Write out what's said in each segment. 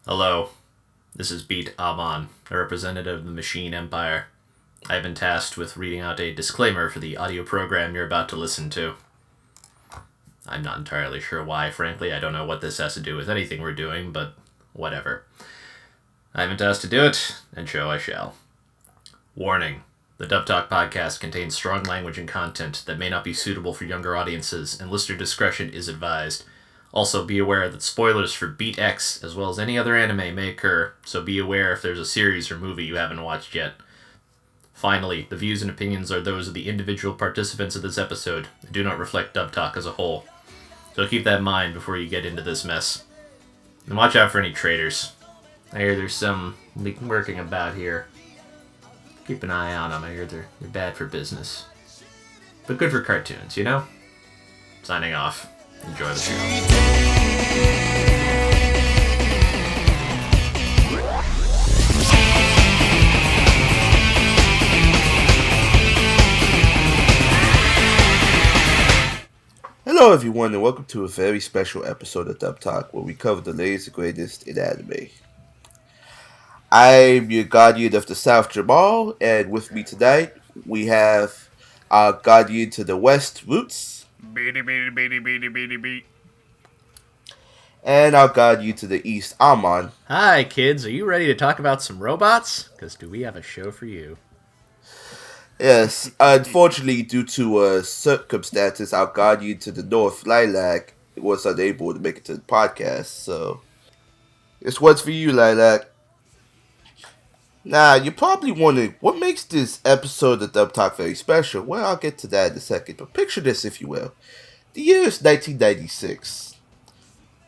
Hello, this is Beat Amon, a representative of the Machine Empire. I have been tasked with reading out a disclaimer for the audio program you're about to listen to. I'm not entirely sure why, frankly. I don't know what this has to do with anything we're doing, but whatever. I've been tasked to do it, and so I shall. Warning. The dubtalkpodcast contains strong language and content that may not be suitable for younger audiences, and listener discretion is advised. Also, be aware that spoilers for Beat X, as well as any other anime, may occur, so be aware if there's a series or movie you haven't watched yet. Finally, the views and opinions are those of the individual participants of this episode and do not reflect Dub Talk as a whole. So keep that in mind before you get into this mess. And watch out for any traitors. I hear there's some lurking about here. Keep an eye on them. I hear they're bad for business. But good for cartoons, you know? Signing off. Enjoy the show. Hello everyone and welcome to a very special episode of Dub Talk where we cover the latest and greatest in anime. I'm your guardian of the South, Jamal, and with me tonight we have our guardian to the West, Roots. Beady. And our guardian to the East, Amon. Hi kids, are you ready to talk about some robots? Because do we have a show for you? Yes, unfortunately due to circumstances, our guardian to the North, Lilac, was unable to make it to the podcast, so this one's for you, Lilac. Now, you're probably wondering, what makes this episode of Dub Talk very special? Well, I'll get to that in a second, but picture this, if you will. The year is 1996.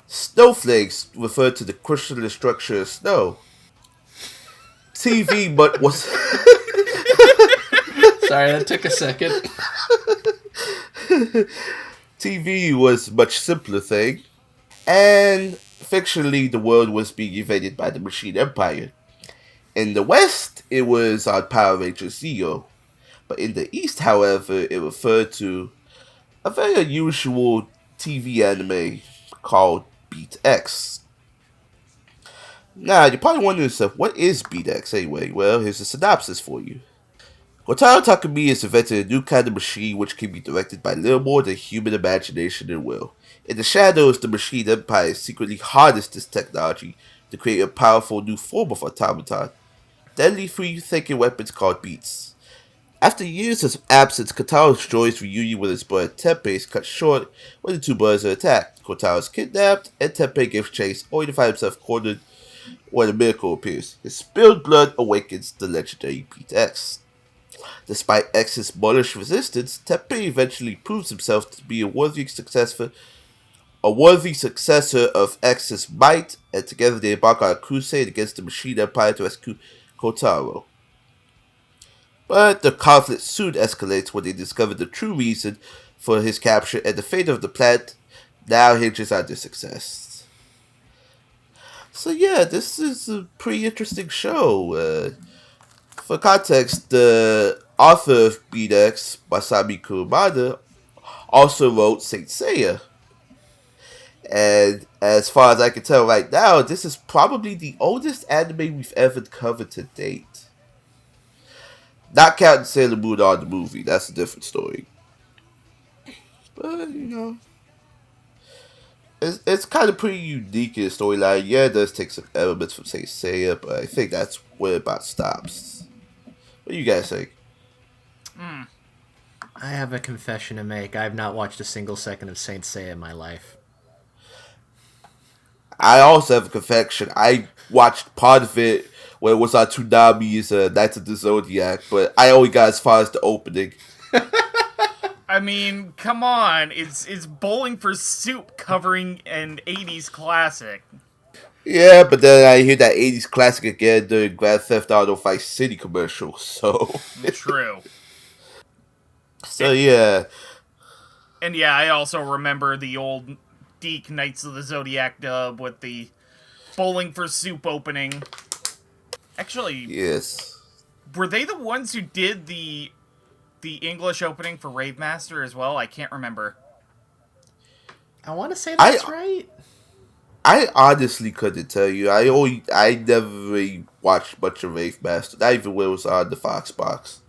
Snowflakes refer to the crystalline structure of snow. TV, but was... Sorry, that took a second. TV was a much simpler thing. And, fictionally, the world was being invaded by the Machine Empire. In the West, it was on Power Rangers Zeo. But in the East, however, it referred to a very unusual TV anime called Beat X. Now, you're probably wondering yourself, what is Beat X anyway? Well, here's a synopsis for you. Kotaro Takumi has invented a new kind of machine which can be directed by little more than human imagination and will. In the shadows, the Machine Empire secretly harnessed this technology to create a powerful new form of automaton. Deadly free-thinking weapons called beats. After years of absence, Kotaro's joyous reunion with his brother Teppei is cut short when the two brothers are attacked. Kotaro is kidnapped, and Teppei gives chase, only to find himself cornered when a miracle appears. His spilled blood awakens the legendary Beat X. Despite X's malicious resistance, Teppei eventually proves himself to be a worthy successor of X's might, and together they embark on a crusade against the Machine Empire to rescue Kotaro. But the conflict soon escalates when they discover the true reason for his capture, and the fate of the planet now hinges on their success. So yeah, this is a pretty interesting show. For context, the author of Beat X, Masami Kurumada, also wrote Saint Seiya. And as far as I can tell right now, this is probably the oldest anime we've ever covered to date. Not counting Sailor Moon on the movie, that's a different story. But, it's kind of pretty unique in the storyline. Yeah, it does take some elements from Saint Seiya, but I think that's where it about stops. What do you guys think? I have a confession to make. I have not watched a single second of Saint Seiya in my life. I also have a confession. I watched part of it when it was on Toonami's Knights of the Zodiac, but I only got as far as the opening. I mean, come on. It's Bowling for Soup covering an 80s classic. Yeah, but then I hear that 80s classic again during Grand Theft Auto Vice City commercial, so... True. So, yeah. And yeah, I also remember the old Deke Knights of the Zodiac dub with the Bowling for Soup opening. Actually, Yes. were they the ones who did the English opening for Rave Master as well? I can't remember. I want to say that's right. I honestly couldn't tell you. I never really watched much of Wraith Master, not even when it was on the Fox box.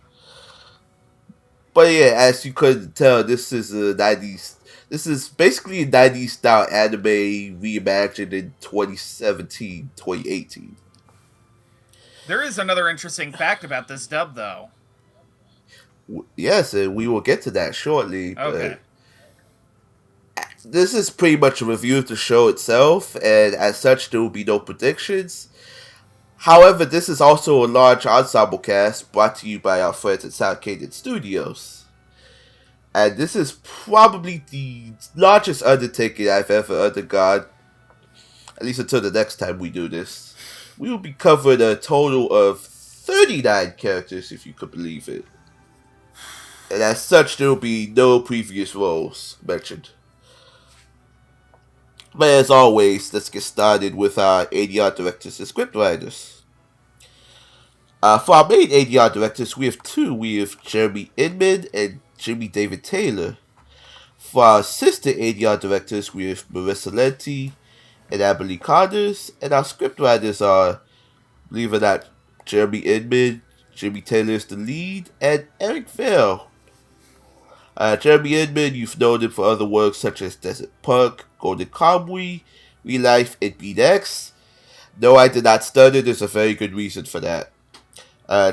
But yeah, as you couldn't tell, this is a 90s. This is basically a 90s style anime reimagined in 2017, 2018. There is another interesting fact about this dub, though. Yes, and we will get to that shortly. Okay. This is pretty much a review of the show itself, and as such, there will be no predictions. However, this is also a large ensemble cast brought to you by our friends at Soundcated Studios. And this is probably the largest undertaking I've ever undergone, at least until the next time we do this. We will be covering a total of 39 characters, if you could believe it. And as such, there will be no previous roles mentioned. But as always, let's get started with our ADR directors and scriptwriters. For our main ADR directors, we have two. We have Jeremy Inman and Jimmy David Taylor. For our assistant ADR directors, we have Marissa Lenti and Amelie Connors. And our scriptwriters are, believe it or not, Jeremy Inman, Jimmy Taylor is the lead, and Eric Vale. Jeremy Inman, you've known him for other works such as Desert Punk, Golden Kamuy, Real Life, and Beat X. No, I did not study. There's a very good reason for that.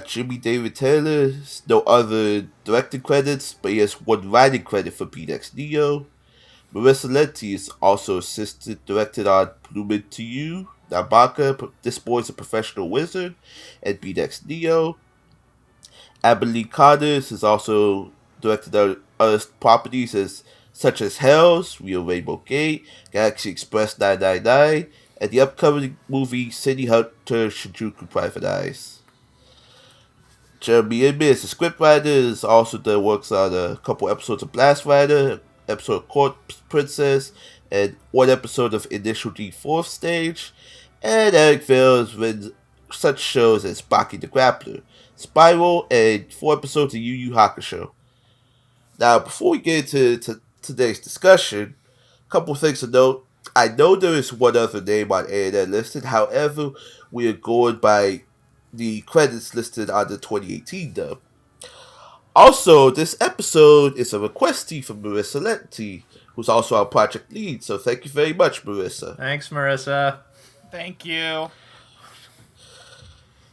Jimmy David Taylor, no other directing credits, but he has one writing credit for Beat X Neo. Marissa Lenti is also assistant directed on Blooming to You, Nabaka, This Boy's a Professional Wizard, and Beat X Neo. Amelie Connors is also directed on other properties such as Hells, Real Rainbow Gate, Galaxy Express 999, and the upcoming movie City Hunter Shinjuku Private Eyes. Jeremy Inman is a scriptwriter, has also done works on a couple episodes of Blast Rider, episode of Court Princess, and one episode of Initial D 4th Stage. And Eric Vale has written such shows as Baki the Grappler, Spiral, and 4 episodes of Yu Yu Hakusho. Now, before we get into today's discussion, a couple things to note. I know there is one other name on A&N listed, however, we are going by the credits listed on the 2018 dub. Also, this episode is a requestee from Marissa Lenti, who's also our project lead, so thank you very much, Marissa. Thanks, Marissa. Thank you.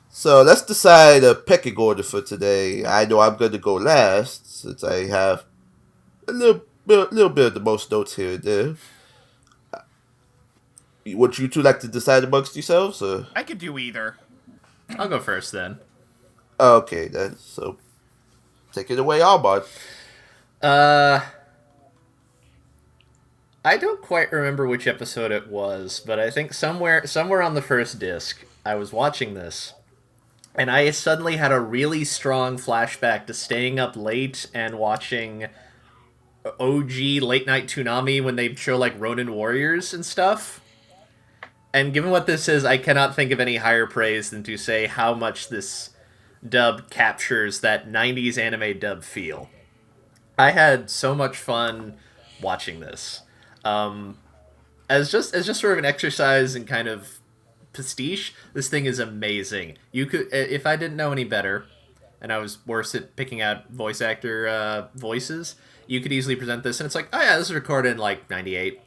So let's decide a pecking order for today. I know I'm going to go last, since I have a little bit of the most notes here and there. Would you two like to decide amongst yourselves? Or? I could do either. I'll go first then. Okay, then. So, take it away, Albert. I don't quite remember which episode it was, but I think somewhere on the first disc, I was watching this, and I suddenly had a really strong flashback to staying up late and watching OG Late Night Toonami when they show, like, Ronin Warriors and stuff. And given what this is, I cannot think of any higher praise than to say how much this dub captures that 90s anime dub feel. I had so much fun watching this. As just sort of an exercise in kind of pastiche, this thing is amazing. You could, if I didn't know any better, and I was worse at picking out voice actor voices, you could easily present this, and it's like, oh yeah, this is recorded in like 98.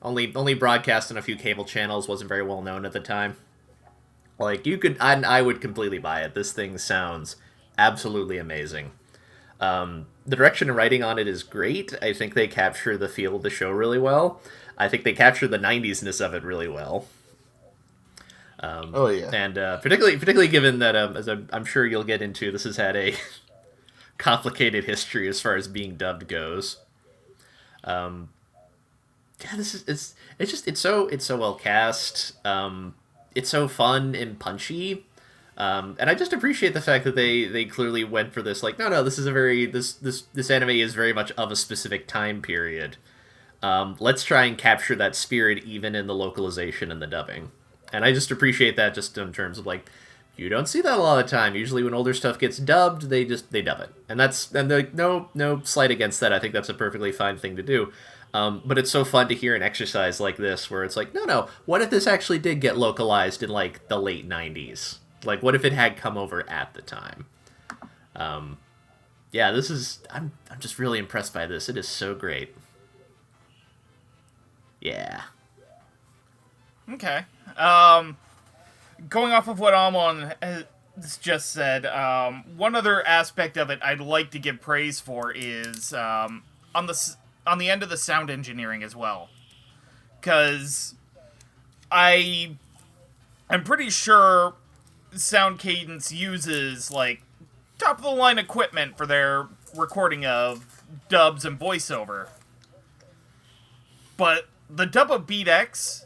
Only broadcast on a few cable channels, wasn't very well known at the time. Like, you could, I would completely buy it. This thing sounds absolutely amazing. The direction and writing on it is great. I think they capture the feel of the show really well. I think they capture the 90s-ness of it really well. Oh, yeah. And particularly given that, as I'm sure you'll get into, this has had a complicated history as far as being dubbed goes. Yeah, it's so well cast. It's so fun and punchy. And I just appreciate the fact that they clearly went for this. Like, no, this is this anime is very much of a specific time period. Let's try and capture that spirit even in the localization and the dubbing. And I just appreciate that just in terms of, like, you don't see that a lot of the time. Usually when older stuff gets dubbed, they dub it. And no slight against that. I think that's a perfectly fine thing to do. But it's so fun to hear an exercise like this where it's like, no, what if this actually did get localized in, like, the late 90s? Like, what if it had come over at the time? Yeah, this is... I'm just really impressed by this. It is so great. Yeah. Okay. Going off of what Amon has just said, one other aspect of it I'd like to give praise for is on the end of the sound engineering as well. Because I'm pretty sure Sound Cadence uses, like, top-of-the-line equipment for their recording of dubs and voiceover. But the dub of Beat X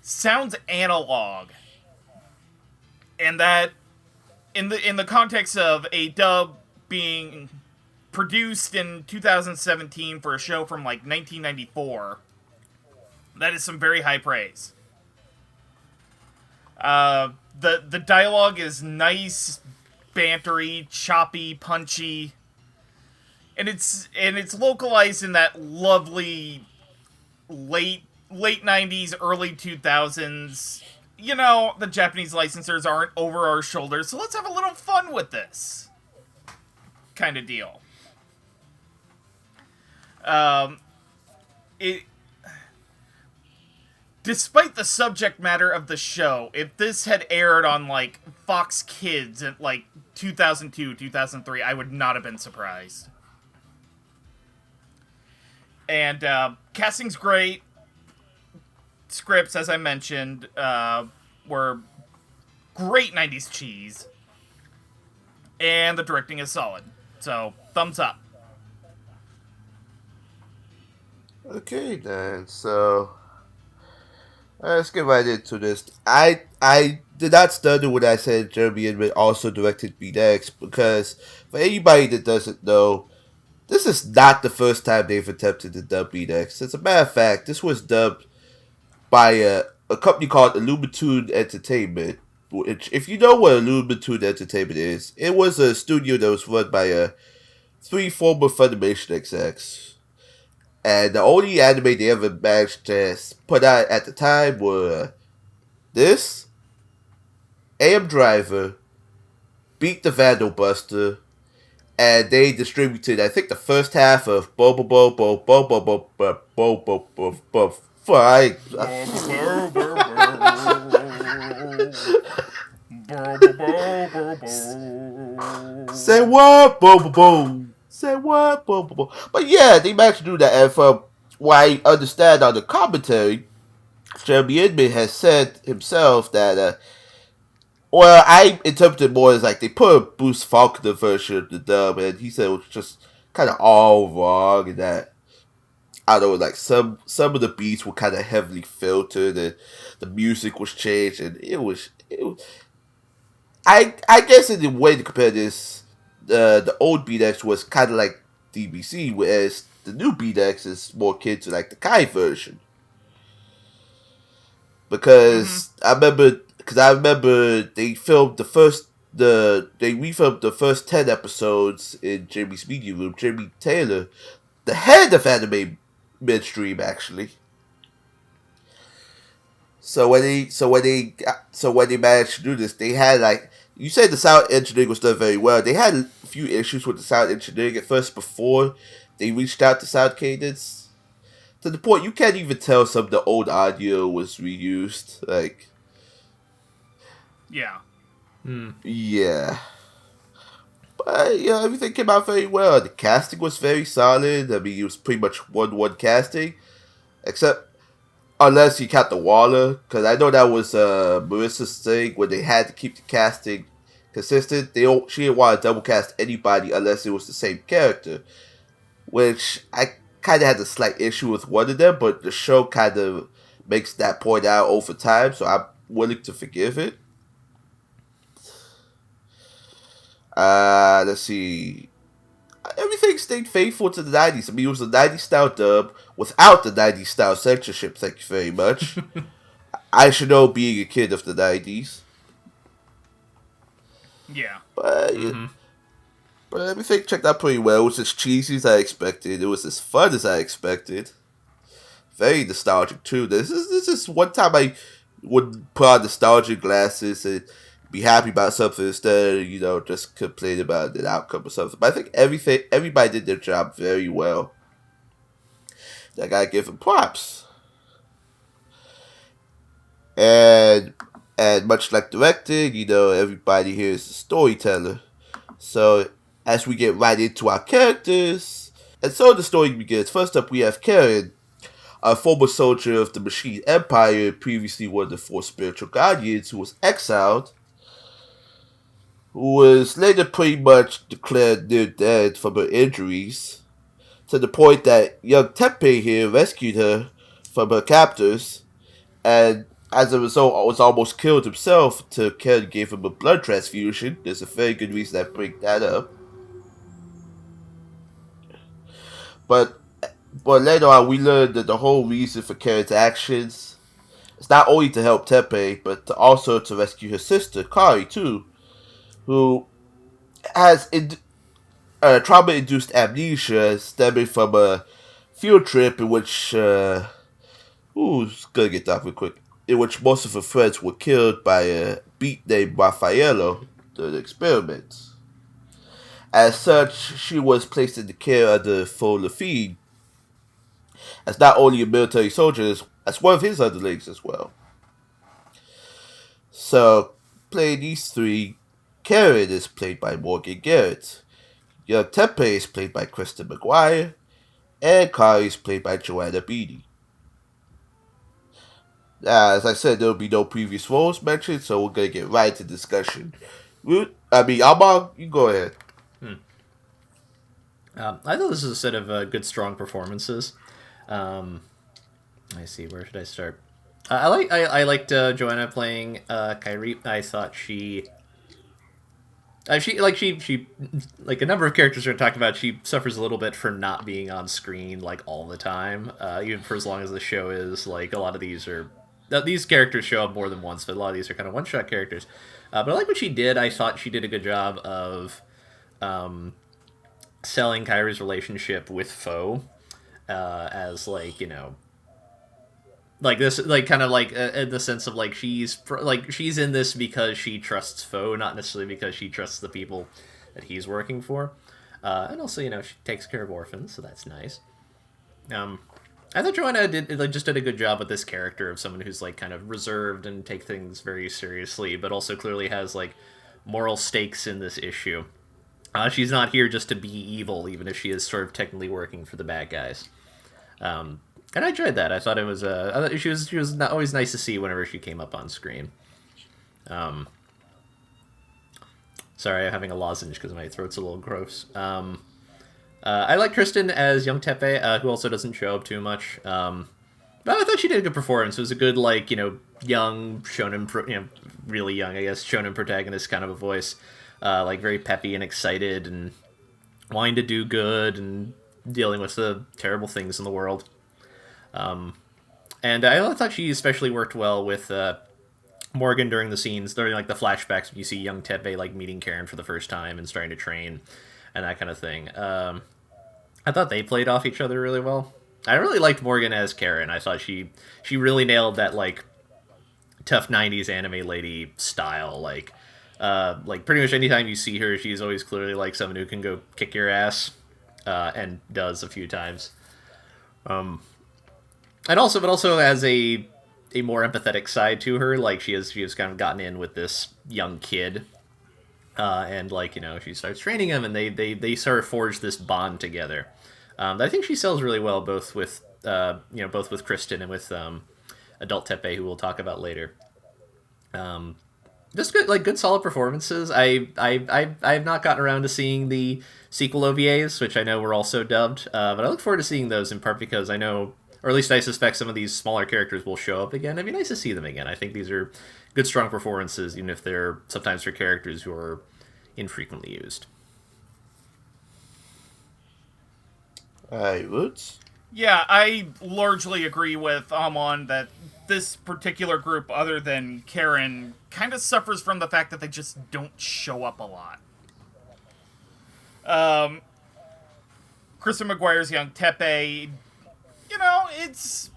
sounds analog. And that, in the context of a dub being produced in 2017 for a show from, like, 1994, that is some very high praise. The dialogue is nice, bantery, choppy, punchy, and it's localized in that lovely late 90s, early 2000s. You know, the Japanese licensors aren't over our shoulders, so let's have a little fun with this kind of deal. Despite the subject matter of the show, if this had aired on, like, Fox Kids in, like, 2002, 2003, I would not have been surprised. And, casting's great. Scripts, as I mentioned, were great 90s cheese. And the directing is solid. So, thumbs up. Okay, then. So, let's get right into this. I did not stutter when I said Jeremy Inman also directed Beat X, because for anybody that doesn't know, this is not the first time they've attempted to dub Beat X. As a matter of fact, this was dubbed by a company called Illuminitude Entertainment, which, if you know what Illuminitude Entertainment is, it was a studio that was run by 3 former Funimation execs. And the only anime they ever managed to put out at the time were this, AM Driver, Beat the Vandal Buster, and they distributed, I think, the first half of Say what? Say what? But yeah, they managed to do that. And from what I understand on the commentary, Jeremy Inman has said himself that, well, I interpreted more as like they put a Bruce Faulkner version of the dub, and he said it was just kind of all wrong, and that, I don't know, like some of the beats were kind of heavily filtered, and the music was changed, and it was I guess in the way to compare this, the old Beat X was kind of like DBC, whereas the new Beat X is more akin to like the Kai version. Because I remember they filmed they refilmed the first 10 episodes in Jamie's media room. Jamie Taylor, the head of anime midstream, actually. So when they managed to do this, they had, like, you said the sound engineering was done very well. They had a few issues with the sound engineering at first before they reached out to Sound Cadence. To the point you can't even tell some of the old audio was reused. Like, yeah. Yeah. But, yeah, everything came out very well. The casting was very solid. I mean, it was pretty much 1-1 casting. Except, unless you count the Waller, because I know that was Marissa's thing when they had to keep the casting consistent. She didn't want to double cast anybody unless it was the same character, which I kind of had a slight issue with one of them, but the show kind of makes that point out over time, so I'm willing to forgive it. Let's see. Everything stayed faithful to the 90s. I mean, it was a 90s style dub without the 90s style censorship, thank you very much. I should know, being a kid of the 90s. Yeah. But, but everything checked out pretty well. It was as cheesy as I expected. It was as fun as I expected. very nostalgic too. This is one time I would put on nostalgic glasses and be happy about something instead of, just complain about the outcome or something. But I think everybody did their job very well. I gotta give them props. And much like directing, everybody here is a storyteller. So as we get right into our characters, and so the story begins. First up, we have Karen, a former soldier of the Machine Empire, previously one of the 4 spiritual guardians, who was exiled, who was later pretty much declared near dead from her injuries, to the point that young Teppei here rescued her from her captors, and as a result was almost killed himself until Karen gave him a blood transfusion. There's a very good reason I bring that up. But later on, we learned that the whole reason for Karen's actions is not only to help Teppei, but also to rescue her sister, Kairi, too, who has trauma-induced amnesia stemming from a field trip in which, who's gonna get that real quick, in which most of her friends were killed by a beat named Raffaello during the experiments. As such, she was placed in the care of the Faux Lafine, as not only a military soldier, as one of his underlings as well. So, playing these 3, Karen is played by Morgan Garrett, young Teppei is played by Kristen McGuire, and Kairi is played by Joanna Beatty. Now, as I said, there will be no previous roles mentioned, so we're going to get right into discussion. Alban, you go ahead. I thought this was a set of good, strong performances. I see. Where should I start? I liked Joanna playing Kairi. I thought she like a number of characters we're talking about. She suffers a little bit for not being on screen like all the time, even for as long as the show is. Like a lot of these characters show up more than once, but a lot of these are kind of one-shot characters. But I like what she did. I thought she did a good job of selling Kairi's relationship with Foe as this, kind of in the sense of she's in this because she trusts Foe, not necessarily because she trusts the people that he's working for. And also, she takes care of orphans, so that's nice. I thought Joanna did a good job with this character of someone who's kind of reserved and take things very seriously, but also clearly has moral stakes in this issue. She's not here just to be evil, even if she is sort of technically working for the bad guys. And I enjoyed that. I thought it was she was not always nice to see whenever she came up on screen. Sorry, I'm having a lozenge because my throat's a little gross. I like Kristen as young Teppei, who also doesn't show up too much. But I thought she did a good performance. It was a good, young shonen, really young, I guess, shonen protagonist kind of a voice. Very peppy and excited and wanting to do good and dealing with the terrible things in the world. And I thought she especially worked well with Morgan during the scenes, during the flashbacks when you see young Teppei meeting Karen for the first time and starting to train and that kind of thing. I thought they played off each other really well. I really liked Morgan as Karen. I thought she really nailed that tough 90s anime lady style. Pretty much anytime you see her, she's always clearly someone who can go kick your ass, and does a few times. But also has a more empathetic side to her. She has kind of gotten in with this young kid, and she starts training him, and they sort of forge this bond together. That I think she sells really well, both with Kristen and with adult Teppei, who we'll talk about later. Just good solid performances. I have not gotten around to seeing the sequel OVAs, which I know were also dubbed, but I look forward to seeing those in part because I know, or at least I suspect, some of these smaller characters will show up again. It'd be nice to see them again. I think these are good, strong performances, even if they're sometimes for characters who are infrequently used. Alright, Woods? Yeah, I largely agree with Amon that this particular group, other than Karen, kind of suffers from the fact that they just don't show up a lot. Kristen McGuire's young Teppei, it's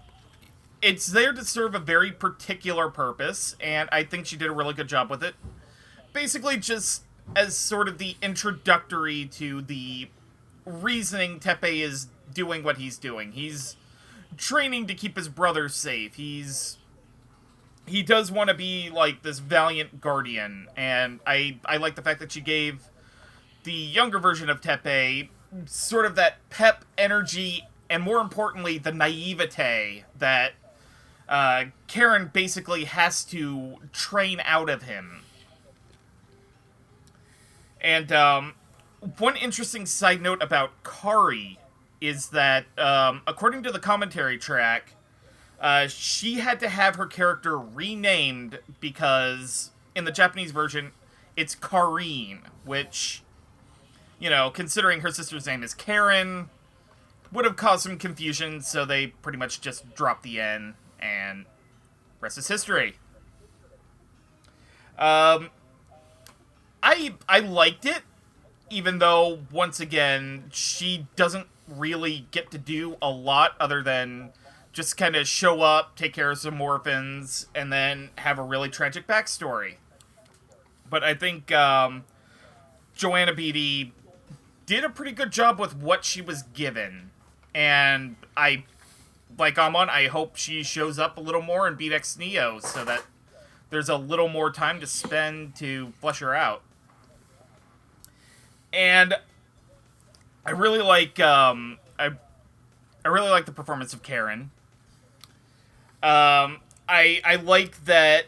it's there to serve a very particular purpose, and I think she did a really good job with it. Basically, just as sort of the introductory to the reasoning Teppei is doing what he's doing. He's training to keep his brother safe. He does want to be, like, this valiant guardian, and I like the fact that she gave the younger version of Teppei sort of that pep, energy, and more importantly, the naivete that Karen basically has to train out of him. And one interesting side note about Kairi is that, according to the commentary track, she had to have her character renamed because in the Japanese version, it's Karine, which, you know, considering her sister's name is Karen, would have caused some confusion, so they pretty much just dropped the N, and rest is history. I liked it, even though, once again, she doesn't really get to do a lot other than just kind of show up, take care of some orphans, and then have a really tragic backstory. But I think Joanna Beatty did a pretty good job with what she was given. And like Amon, I hope she shows up a little more in Beat X Neo so that there's a little more time to spend to flesh her out. And I really like I really like the performance of Karen. I like that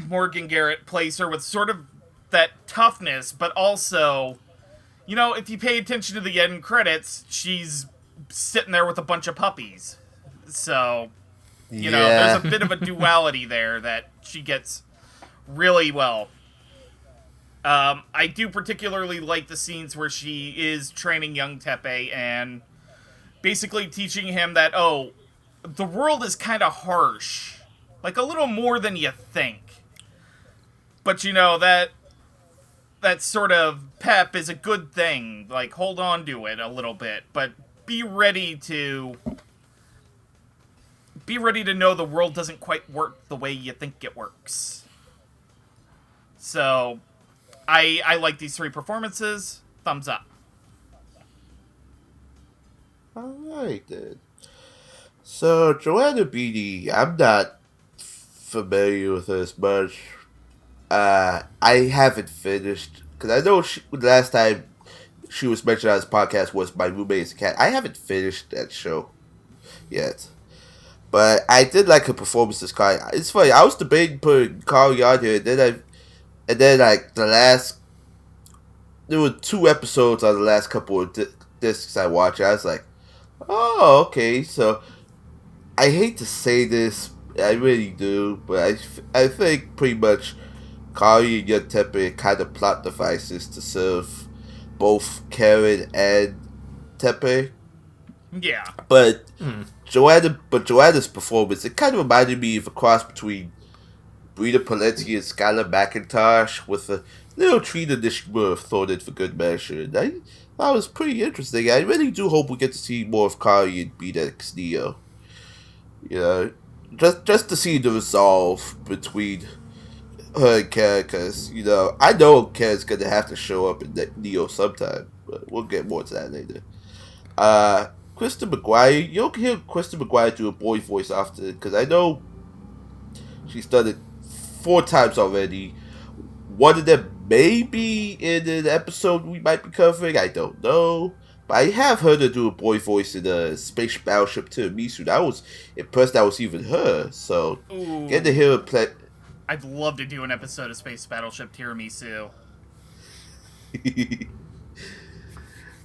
Morgan Garrett plays her with sort of that toughness, but also, you know, if you pay attention to the end credits, she's sitting there with a bunch of puppies. So, you know, there's a bit of a duality there that she gets really well. I do particularly like the scenes where she is training young Teppei and basically teaching him that, oh, the world is kind of harsh. Like, a little more than you think. But, you know, that sort of pep is a good thing. Like, hold on to it a little bit. But be ready to know the world doesn't quite work the way you think it works. So, I like these three performances. Thumbs up. Alright then. So, Joanna Beatty, I'm not familiar with her as much. I haven't finished, because I know the last time she was mentioned on this podcast was My Roommate is a Cat. I haven't finished that show yet. But I did like her performance as Kairi. It's funny, I was debating putting Kairi on here, and then like there were 2 episodes on the last couple of discs I watched. I was like, oh, okay, so I hate to say this, I really do, but I think pretty much Kairi and Young Teppei are kind of plot devices to serve both Karen and Teppei. Yeah. But Joanna's performance, it kind of reminded me of a cross between Rita Palenti and Skylar McIntosh with a little treat that she would have thrown in for good measure. And I thought it was pretty interesting. I really do hope we get to see more of Kairi and Beat X Neo. You know, just to see the resolve between her and Karen, because, you know, I know Karen's going to have to show up in Neo sometime, but we'll get more to that later. Kristen McGuire, you'll hear Kristen McGuire do a boy voice often, because I know she's done it 4 times already. One of them may be in an episode we might be covering, I don't know. But I have heard her do a boy voice in a Space Battleship Tiramisu. I was impressed that was even her, so getting to hear her play... I'd love to do an episode of Space Battleship Tiramisu.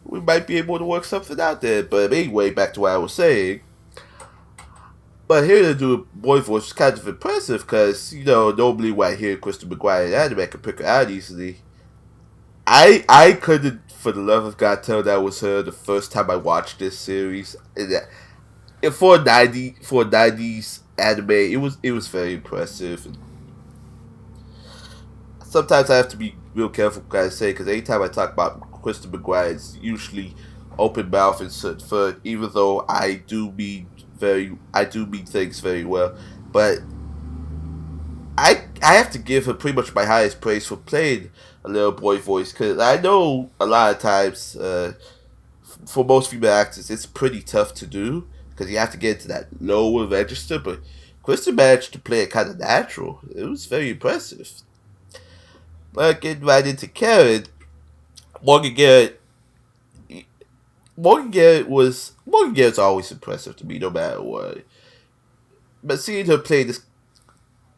We might be able to work something out there, but anyway, back to what I was saying. But hearing her do a boy voice is kind of impressive, because, you know, normally when I hear Kristen McGuire in anime, I can pick her out easily. I couldn't, for the love of God, tell that was her the first time I watched this series. And for a 90s anime, it was very impressive. And sometimes I have to be real careful what I say, because anytime I talk about Kristen McGuire, it's usually open mouth and foot, even though I do mean things very well, but I have to give her pretty much my highest praise for playing a little boy voice, because I know a lot of times for most female actors it's pretty tough to do because you have to get into that lower register, but Kristen managed to play it kind of natural. It was very impressive. But getting right into Karen, Morgan Garrett's always impressive to me, no matter what. But seeing her play this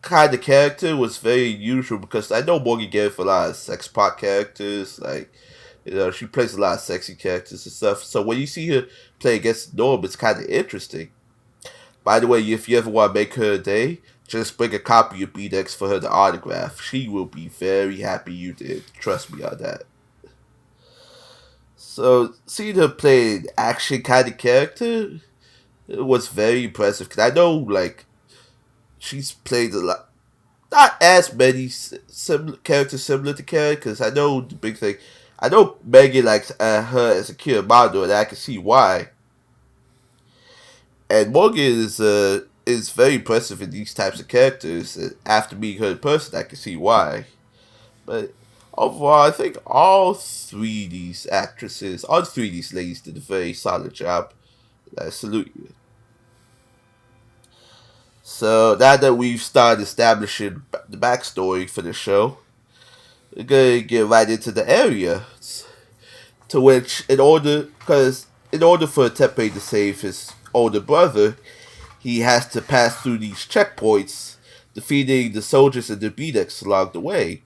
kind of character was very unusual, because I know Morgan Garrett for a lot of sex pot characters, like, you know, she plays a lot of sexy characters and stuff. So when you see her play against Norm, it's kind of interesting. By the way, if you ever want to make her a day, just bring a copy of BDX for her to autograph. She will be very happy you did. Trust me on that. So seeing her play an action kind of character, it was very impressive. Because I know, like, she's played a lot, not as many characters similar to Karen, because I know the big thing, I know Megan likes her as Akira Senju, and I can see why. And Morgan is very impressive in these types of characters. And after meeting her in person, I can see why. But overall, I think all three of these ladies did a very solid job. I salute you. So now that we've started establishing the backstory for the show, we're going to get right into the areas. To which, in order for Teppei to save his older brother, he has to pass through these checkpoints, defeating the soldiers and the BDX along the way.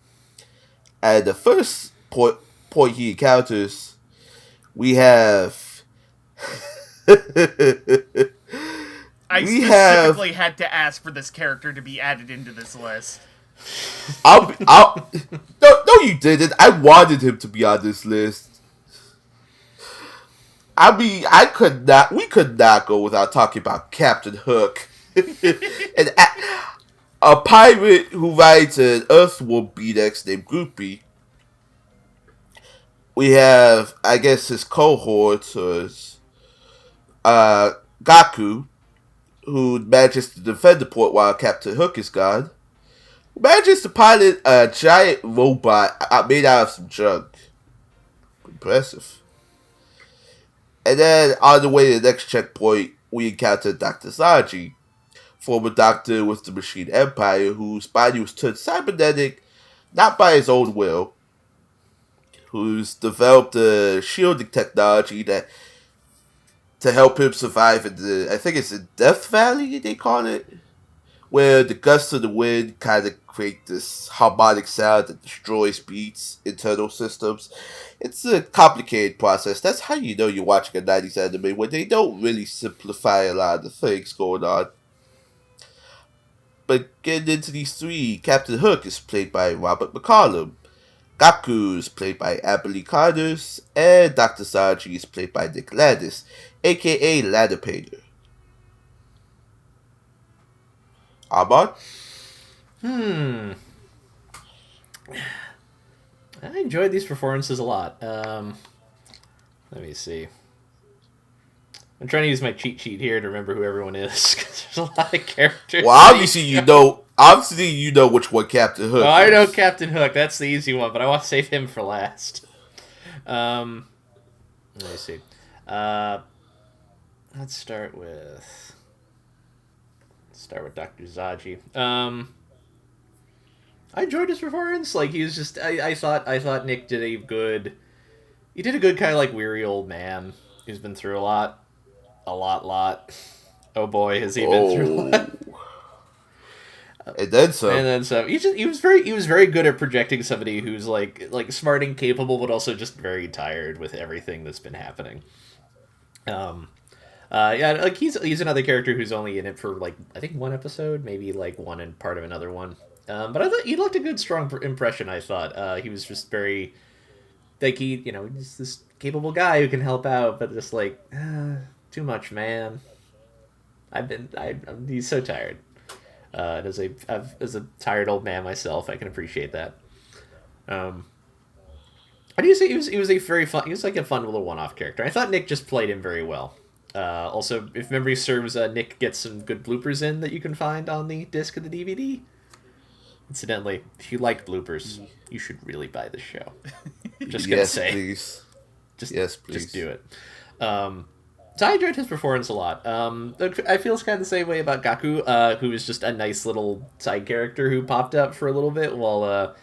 And the first point he encounters, we have... I specifically had to ask for this character to be added into this list. No, you didn't. I wanted him to be on this list. I mean, we could not go without talking about Captain Hook. A pirate who rides an Earthworm BDX named Groupie. We have, I guess, his cohort, Gaku, who manages to defend the port while Captain Hook is gone. Who manages to pilot a giant robot made out of some junk. Impressive. And then, on the way to the next checkpoint, we encounter Dr. Zaji, former doctor with the Machine Empire, whose body was turned cybernetic, not by his own will, who's developed a shielding technology to help him survive in I think it's in Death Valley, they call it, where the gusts of the wind kind of create this harmonic sound that destroys Beat's internal systems. It's a complicated process. That's how you know you're watching a 90s anime, when they don't really simplify a lot of the things going on. But getting into these three, Captain Hook is played by Robert McCollum, Gaku is played by Abilene Connors, and Dr. Zaji is played by Nick Landis, aka Ladder Painter. Ahmad? I enjoyed these performances a lot. Let me see. I'm trying to use my cheat sheet here to remember who everyone is, because there's a lot of characters. Well, obviously you know which one Captain Hook is. I know Captain Hook. That's the easy one, but I want to save him for last. Let me see. Let's start with Dr. Zaji. I enjoyed his performance. Like, he was just, I thought Nick did a good kind of like weary old man who's been through a lot. Oh boy, has he been through a lot. And then some. He was very good at projecting somebody who's like smart and capable, but also just very tired with everything that's been happening. Like he's another character who's only in it for like I think one episode, maybe like one and part of another one. But I thought he left a good, strong impression. I thought he was just very like he's this capable guy who can help out, but just like too much, man. He's so tired. As a tired old man myself, I can appreciate that. I do say he was a very fun. He was like a fun little one-off character. I thought Nick just played him very well. Also, if memory serves, Nick gets some good bloopers in that you can find on the disc of the DVD. Incidentally, if you like bloopers, you should really buy the show. Just gonna say. Please. Yes, please. Just do it. So I enjoyed his performance a lot. I feel kind of the same way about Gaku, who is just a nice little side character who popped up for a little bit while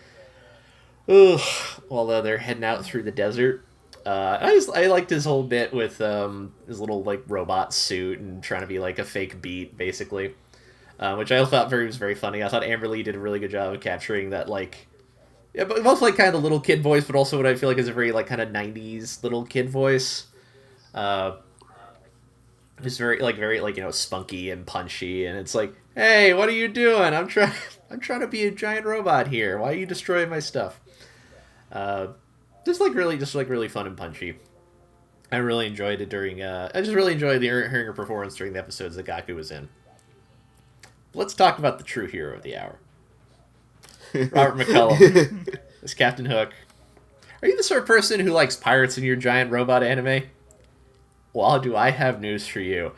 they're heading out through the desert. I liked his whole bit with his little like robot suit and trying to be like a fake beat, basically, which I thought was very funny. I thought Amber Lee did a really good job of capturing that, like, yeah, but both like kind of the little kid voice, but also what I feel like is a very like kind of 90s little kid voice. It's very spunky and punchy, and it's like, hey, what are you doing? I'm trying to be a giant robot here. Why are you destroying my stuff? Just really fun and punchy. I really enjoyed it during. I just really enjoyed hearing her performance during the episodes that Gaku was in. Let's talk about the true hero of the hour, Robert McCullum as Captain Hook. Are you the sort of person who likes pirates in your giant robot anime? Well, do I have news for you?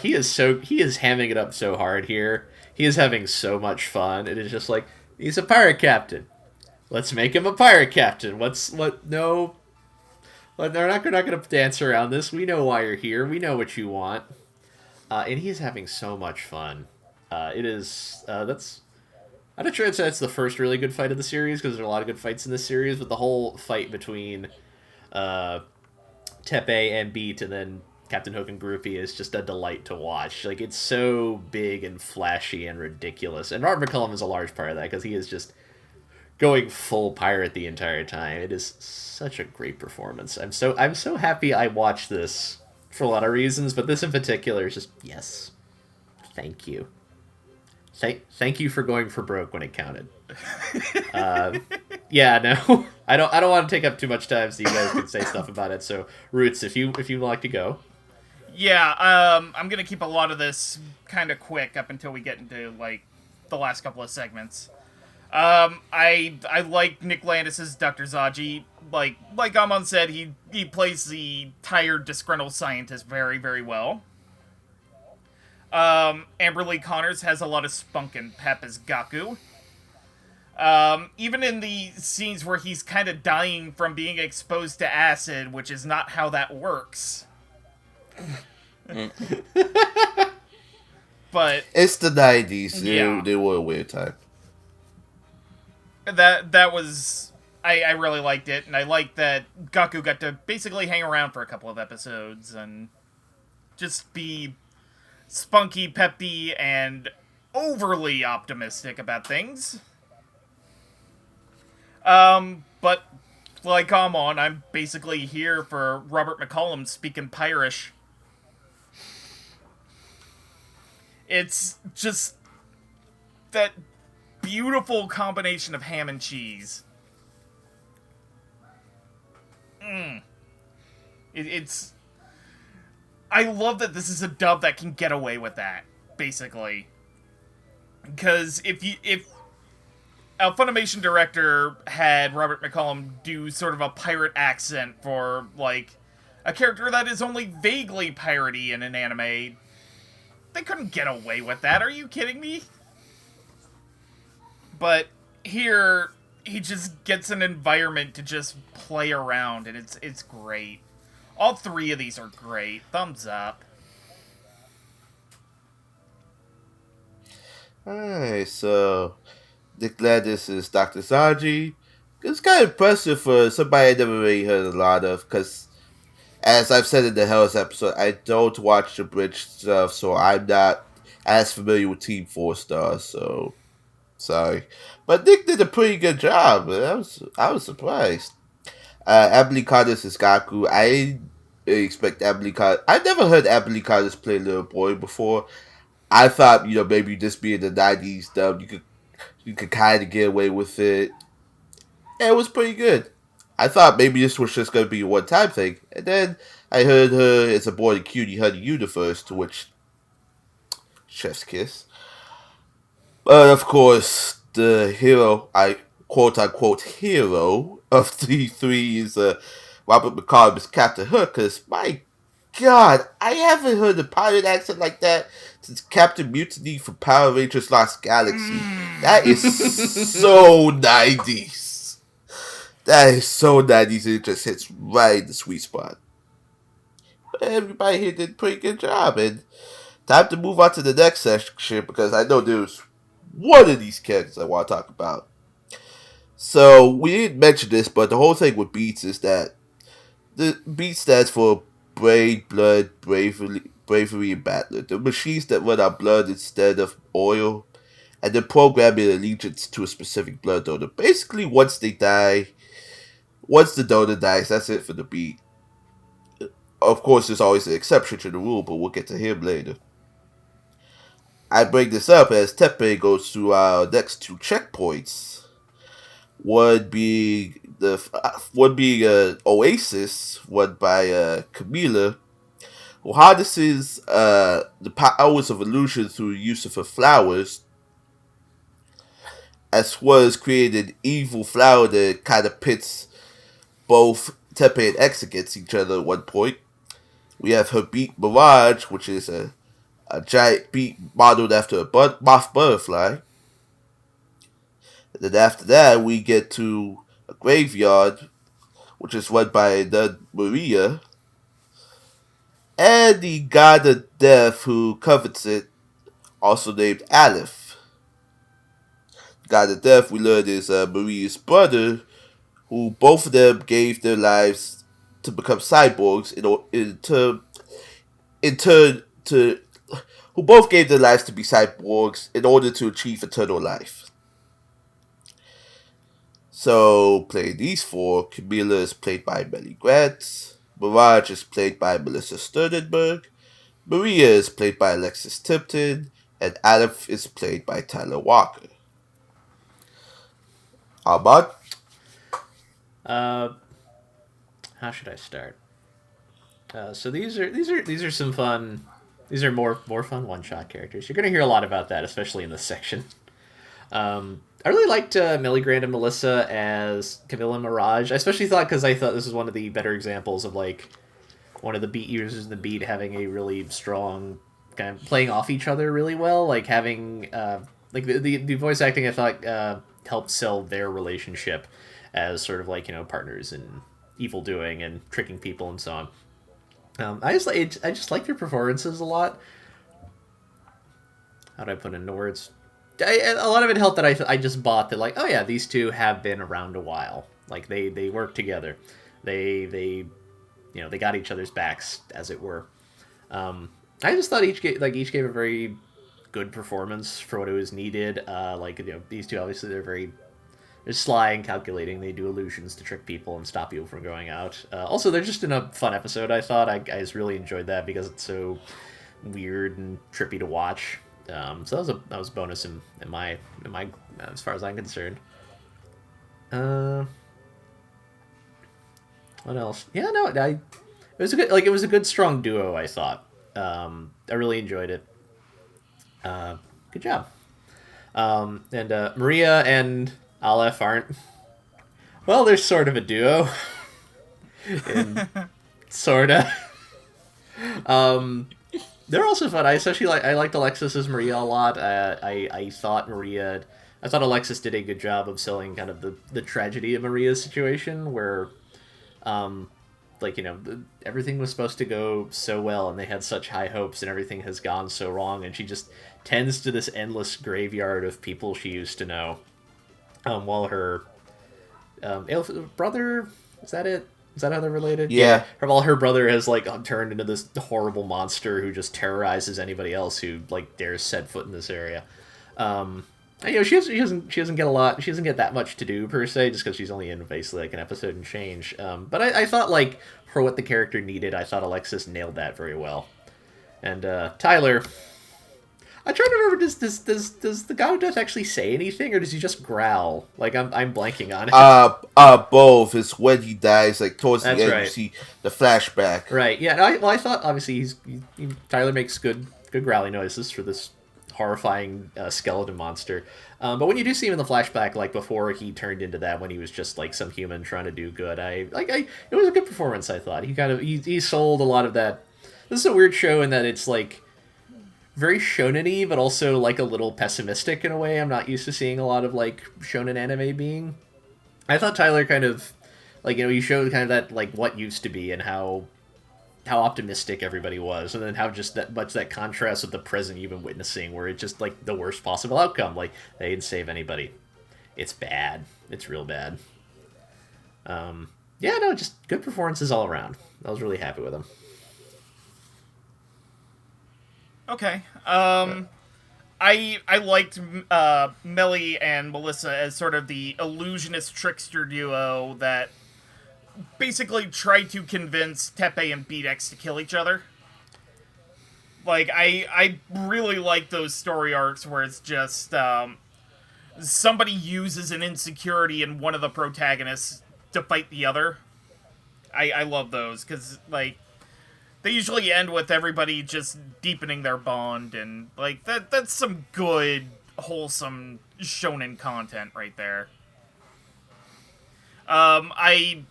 He is hamming it up so hard here. He is having so much fun. It is just like, he's a pirate captain. Let's make him a pirate captain. No. We're not going to dance around this. We know why you're here. We know what you want. And he's having so much fun. I'm not sure that's the first really good fight of the series, because there are a lot of good fights in this series, but the whole fight between Teppei and Beat and then Captain Hook and Groupie is just a delight to watch. Like, it's so big and flashy and ridiculous. And Robert McCullum is a large part of that, because he is just going full pirate the entire time. It is such a great performance. I'm so happy I watched this for a lot of reasons, but this in particular is just, yes, thank you. Thank you for going for broke when it counted. Yeah, no, I don't want to take up too much time, so you guys can say stuff about it. So, Roots, if you would like to go. Yeah, I'm gonna keep a lot of this kind of quick up until we get into like the last couple of segments. I like Nick Landis' Dr. Zaji. Like Amon said, he plays the tired, disgruntled scientist very, very well. Amber Lee Connors has a lot of spunk and pep as Gaku. Even in the scenes where he's kind of dying from being exposed to acid, which is not how that works. But it's the 90s. Yeah. They were a weird time. That was... I really liked it, and I liked that Gaku got to basically hang around for a couple of episodes and just be spunky, peppy, and overly optimistic about things. But like Amon, I'm basically here for Robert McCullum speaking Pirish. It's just that beautiful combination of ham and cheese. It's... I love that this is a dub that can get away with that, basically. Because if a Funimation director had Robert McCullum do sort of a pirate accent for, like, a character that is only vaguely piratey in an anime, they couldn't get away with that. Are you kidding me? But here, he just gets an environment to just play around, and it's great. All three of these are great. Thumbs up. Alright, so Nick Landis is Dr. Zaji. It's kind of impressive for somebody I never really heard a lot of, because as I've said in the Hells episode, I don't watch the bridge stuff, so I'm not as familiar with Team 4 Stars, so sorry. But Nick did a pretty good job. I was surprised. Emily Connors is Gaku. I expect Emily Connors. I never heard Emily Connors play Little Boy before. I thought, maybe just being the 90s dub, you could kind of get away with it. And it was pretty good. I thought maybe this was just going to be a one-time thing. And then I heard her as a boy in Cutie Honey Universe, to which, chef's kiss. But of course, the hero, quote-unquote hero of the three is Robert McCullum as Captain Hook, because my God, I haven't heard a pirate accent like that since Captain Mutiny from Power Rangers Lost Galaxy. That is so 90s. That is so 90s. It just hits right in the sweet spot. Everybody here did a pretty good job. And time to move on to the next section because I know there's one of these characters I want to talk about. So, we didn't mention this, but the whole thing with Beats is that the Beat stands for Brain, Blood, Bravery, and Battler. The machines that run on blood instead of oil, and then program in allegiance to a specific blood donor. Basically, once they die, once the donor dies, that's it for the Beat. Of course, there's always an exception to the rule, but we'll get to him later. I bring this up as Teppei goes through our next two checkpoints. One being Oasis, run by Camilla, who harnesses the powers of illusion through the use of her flowers, as well as created an evil flower that kind of pits both Teppei and X against each other at one point. We have her beat Mirage, which is a giant beat modeled after a moth butterfly. And then after that, we get to a graveyard, which is run by Nun Maria, and the god of death who covets it, also named Aleph. The god of death, we learn, is Maria's brother, who both of them gave their lives to become cyborgs who both gave their lives to be cyborgs in order to achieve eternal life. So, playing these four, Camilla is played by Melly Grant, Mirage is played by Melissa Sternenberg, Maria is played by Alexis Tipton, and Aleph is played by Tyler Walker. Ahmad? How should I start? So these are some fun. These are more fun one-shot characters. You're gonna hear a lot about that, especially in this section. I really liked Millie Grant and Melissa as Camilla and Mirage. I especially thought because I thought this was one of the better examples of like one of the beat users in the beat having a really strong kind of playing off each other really well. Like having like the voice acting I thought helped sell their relationship as sort of like, you know, partners in evil doing and tricking people and so on. I just like their performances a lot. How do I put it into words? A lot of it helped that I just bought that, like, oh yeah, these two have been around a while. Like they work together. They you know, they got each other's backs, as it were. I just thought each gave a very good performance for what it was needed. Like, you know, these two obviously they're sly and calculating. They do illusions to trick people and stop people from going out. Also, they're just in a fun episode. I thought I just really enjoyed that because it's so weird and trippy to watch. So that was a bonus in my as far as I'm concerned. What else? Yeah, no, it was a good strong duo. I thought. I really enjoyed it. Good job. And Maria and Aleph aren't. Well, they're sort of a duo. Sorta. They're also fun. I liked Alexis as Maria a lot. I thought Alexis did a good job of selling kind of the tragedy of Maria's situation, where, like, you know, everything was supposed to go so well, and they had such high hopes, and everything has gone so wrong, and she just tends to this endless graveyard of people she used to know, while her brother, is that it? Is that how they're related? Yeah. While her brother has like turned into this horrible monster who just terrorizes anybody else who like dares set foot in this area. You know, she doesn't get a lot. She doesn't get that much to do per se, just because she's only in basically like an episode and change. But I thought, like, for what the character needed, I thought Alexis nailed that very well. And Tyler, I'm trying to remember, does the God of Death actually say anything, or does he just growl? Like, I'm blanking on it. Both. It's when he dies, like, towards the end, right. You see the flashback. Right, yeah. I thought, obviously, Tyler makes good growling noises for this horrifying skeleton monster. But when you do see him in the flashback, like, before he turned into that, when he was just, like, some human trying to do good, it was a good performance, I thought. He sold a lot of that This is a weird show in that it's, like, very shonen-y, but also, like, a little pessimistic in a way I'm not used to seeing a lot of, like, shonen anime being. I thought Tyler kind of, like, you showed kind of that, like, what used to be and how optimistic everybody was, and then how just that contrast with the present you've been witnessing, where it's just, like, the worst possible outcome. Like, they didn't save anybody. It's bad. It's real bad. Yeah, no, just good performances all around. I was really happy with them. Okay. I liked Melly and Melissa as sort of the illusionist trickster duo that basically tried to convince Teppei and Beat-X to kill each other. Like, I really like those story arcs where it's just somebody uses an insecurity in one of the protagonists to fight the other. I love those, because, like, they usually end with everybody just deepening their bond, and, like, that's some good, wholesome shonen content right there. I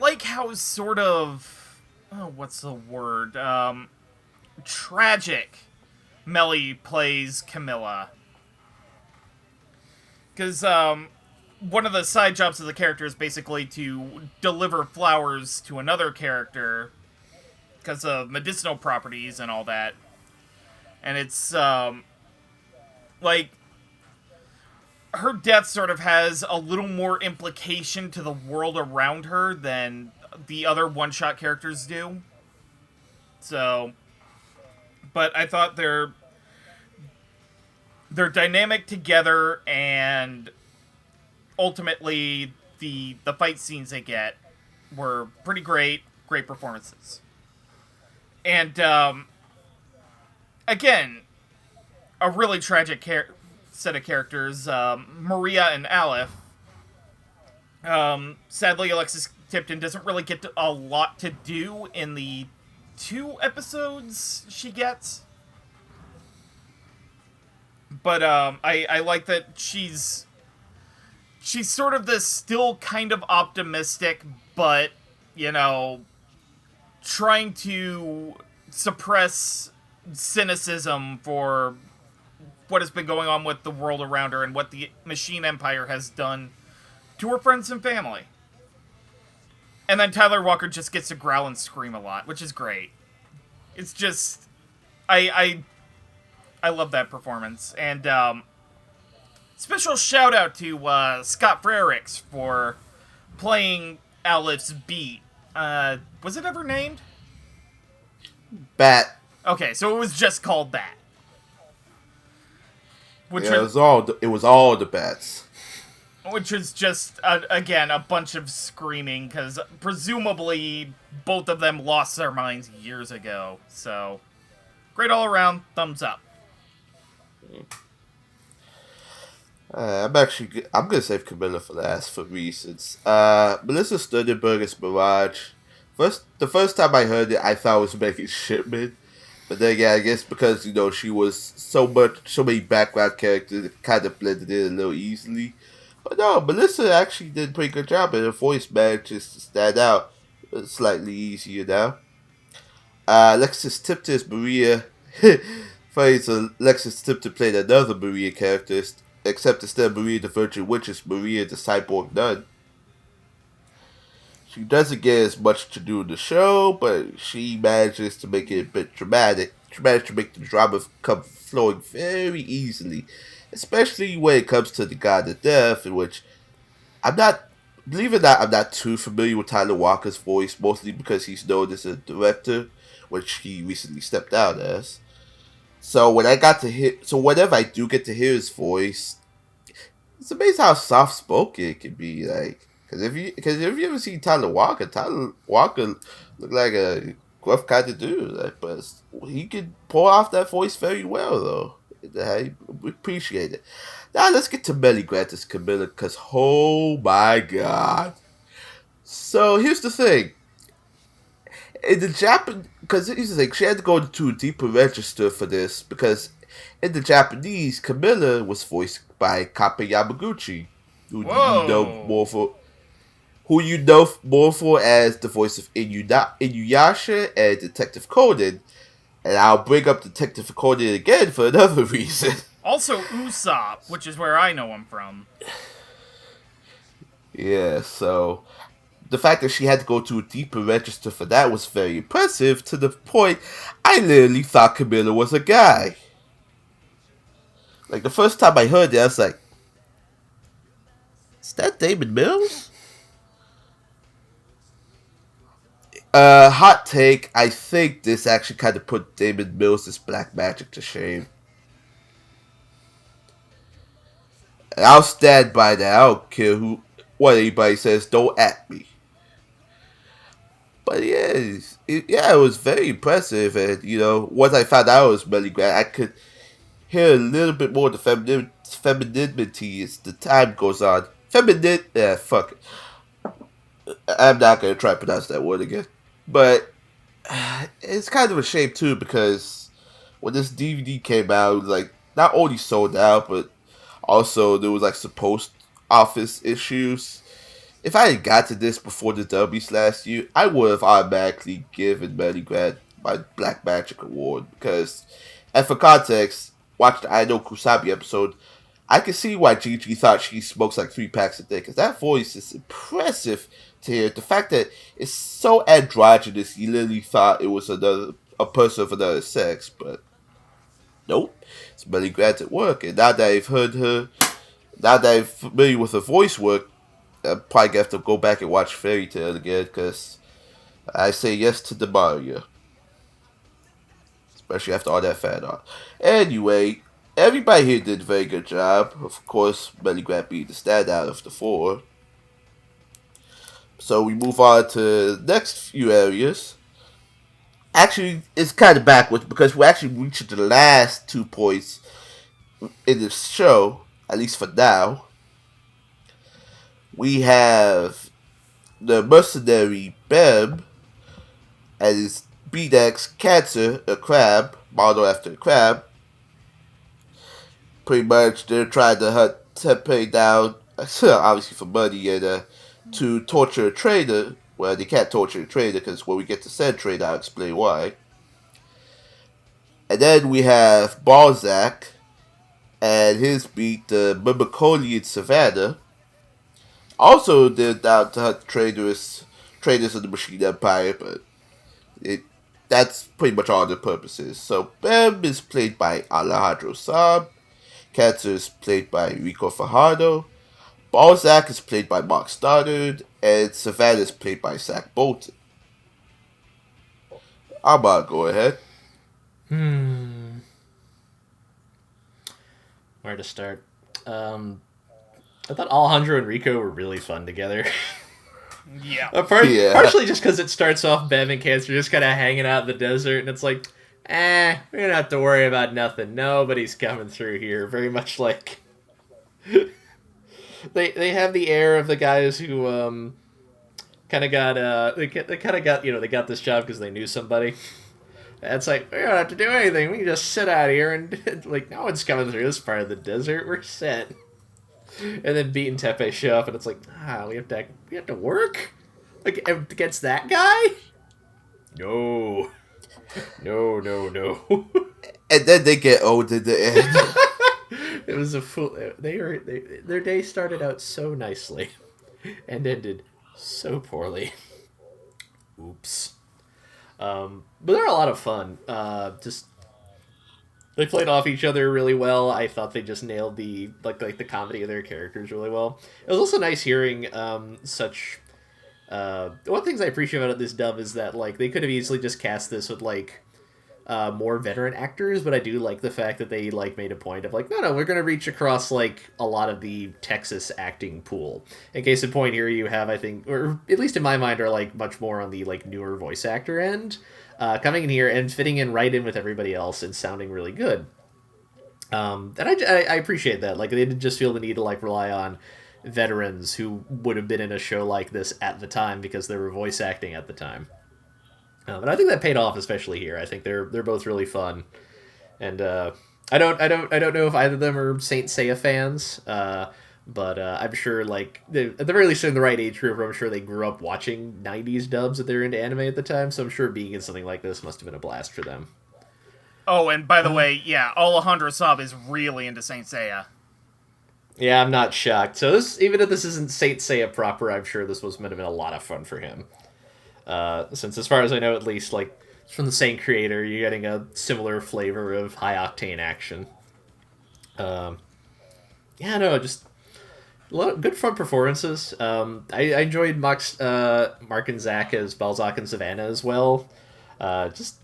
like how sort of, what's the word, tragic Melly plays Camilla. Because, one of the side jobs of the character is basically to deliver flowers to another character because of medicinal properties and all that. And it's, like, her death sort of has a little more implication to the world around her than the other one-shot characters do. So, but I thought they're dynamic together, and ultimately, the fight scenes they get were pretty great performances. And, again, a really tragic set of characters, Maria and Aleph. Sadly, Alexis Tipton doesn't really get a lot to do in the 2 episodes she gets. But, I like that she's sort of this still kind of optimistic, but, you know, trying to suppress cynicism for what has been going on with the world around her and what the Machine Empire has done to her friends and family. And then Tyler Walker just gets to growl and scream a lot, which is great. It's just, I love that performance. And, special shout out to Scott Frericks for playing Aleph's beat. Was it ever named? Bat. Okay, so it was just called that. Which yeah, it was all the bats. Which is just again a bunch of screaming, because presumably both of them lost their minds years ago. So great all around, thumbs up. I'm gonna save Camilla for last for reasons. Melissa Sternberger's Mirage. The first time I heard it, I thought it was Megan Shipman, but then yeah, I guess because she was so many background characters, it kind of blended in a little easily. But no, Melissa actually did a pretty good job, and her voice manages to stand out slightly easier now. Alexis Tipton's Maria. Funny, so Alexis Tipton played another Maria character. Except instead of Maria the Virgin Witch, it's Maria the Cyborg Nun. She doesn't get as much to do in the show, but she manages to make it a bit dramatic. She managed to make the drama come flowing very easily, especially when it comes to the God of Death, in which believe it or not, I'm not too familiar with Tyler Walker's voice, mostly because he's known as a director, which he recently stepped out as. So whenever I do get to hear his voice, it's amazing how soft spoken it can be. Like, because if you ever see Tyler Walker look like a gruff kind of dude. Like, but he can pull off that voice very well, though. I appreciate it. Now let's get to Melly Grantis Camilla, because oh my god. So here's the thing. In the Japanese, because here's the thing, she had to go into a deeper register for this, because in the Japanese, Camilla was voiced by Kappa Yamaguchi, who you know more for. who you know more for as the voice of Inuyasha and Detective Conan. And I'll bring up Detective Conan again for another reason. Also Usopp, which is where I know him from. Yeah, so the fact that she had to go to a deeper register for that was very impressive, to the point I literally thought Camilla was a guy. Like, the first time I heard it, I was like, is that Damon Mills? Hot take, I think this actually kind of put Damon Mills' black magic to shame. And I'll stand by that. I don't care what anybody says, don't at me. But yeah, it was very impressive. And, once I found out it was Melly Grant, I could hear a little bit more of the femininity as the time goes on. Fuck it. I'm not going to try to pronounce that word again. But it's kind of a shame, too, because when this DVD came out, it was, like, not only sold out, but also there was, like, some post-office issues. If I had got to this before the W's last year, I would have automatically given Melly Grant my Black Magic Award. Because, and for context, watch the I Know Kusabi episode, I can see why Gigi thought she smokes like 3 packs a day. Because that voice is impressive to hear. The fact that it's so androgynous, you literally thought it was a person of another sex. But, nope. It's Melly Grant at work. And now that I've heard her, now that I'm familiar with her voice work, I'm probably going to have to go back and watch Fairy Tail again, because I say yes to the Mario. Especially after all that fan art. Anyway, everybody here did a very good job. Of course, Melly Grant being the standout of the 4. So we move on to the next few areas. Actually, it's kind of backwards, because we're actually reaching the last 2 points in this show, at least for now. We have the mercenary Bem and his BDX Cancer, a crab, modeled after a crab. Pretty much, they're trying to hunt Teppei down, obviously for money, and to torture a trader. Well, they can't torture a trader, because when we get to said trader, I'll explain why. And then we have Balzac and his beat, the Mimicolian Savannah. Also, they're down to hunt traders of the Machine Empire, but that's pretty much all their purposes. So, Bem is played by Alejandro Saab, Cancer is played by Rico Fajardo, Balzac is played by Mark Stoddard, and Savannah is played by Zach Bolton. Ahmad, go ahead. Where to start? I thought Alejandro and Rico were really fun together. Yeah. Partially just because it starts off Bev and Cancer just kind of hanging out in the desert, and it's like, we don't have to worry about nothing. Nobody's coming through here. Very much like they have the air of the guys who kind of got they got this job because they knew somebody. And it's like, we don't have to do anything. We can just sit out here and like no one's coming through this part of the desert. We're set. And then Beat and Teppei show up, and it's like, we have to work against that guy. No. And then they get owned in the end. It was a fool. Their day started out so nicely, and ended so poorly. Oops. But they're a lot of fun. They played off each other really well. I thought they just nailed the the comedy of their characters really well. It was also nice hearing such. One of the things I appreciate about this dub is that they could have easily just cast this with more veteran actors, but I do like the fact that they made a point of no, we're gonna reach across a lot of the Texas acting pool. In case in point, here you have, I think, or at least in my mind, are much more on the newer voice actor end. Coming in here and fitting in right in with everybody else and sounding really good. And I appreciate that. They didn't just feel the need to rely on veterans who would have been in a show like this at the time because they were voice acting at the time. But I think that paid off, especially here. I think they're both really fun, and I don't know if either of them are Saint Seiya fans. But I'm sure, like, at the very least, they're in the right age group. I'm sure they grew up watching 90s dubs that they were into anime at the time, so I'm sure being in something like this must have been a blast for them. Oh, and by the way, yeah, Alejandro Saab is really into Saint Seiya. Yeah, I'm not shocked. So this, even if this isn't Saint Seiya proper, I'm sure this was meant to have been a lot of fun for him. Since, as far as I know, at least, like, it's from the same creator, you're getting a similar flavor of high-octane action. Yeah, no, just a lot of good fun performances. I enjoyed Mark and Zach as Balzac and Savannah as well. Just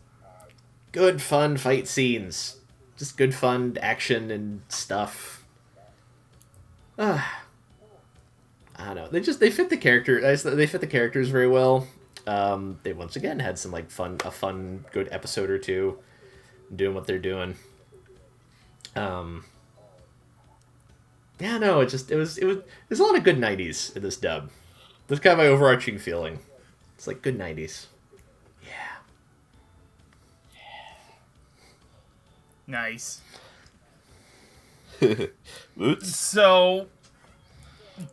good fun fight scenes. Just good fun action and stuff. I don't know. They fit the character. They fit the characters very well. They once again had some like a fun good episode or two, doing what they're doing. Yeah, no, it was there's a lot of good 90s in this dub. That's kind of my overarching feeling. It's like good 90s. Yeah. Nice. Roots? So,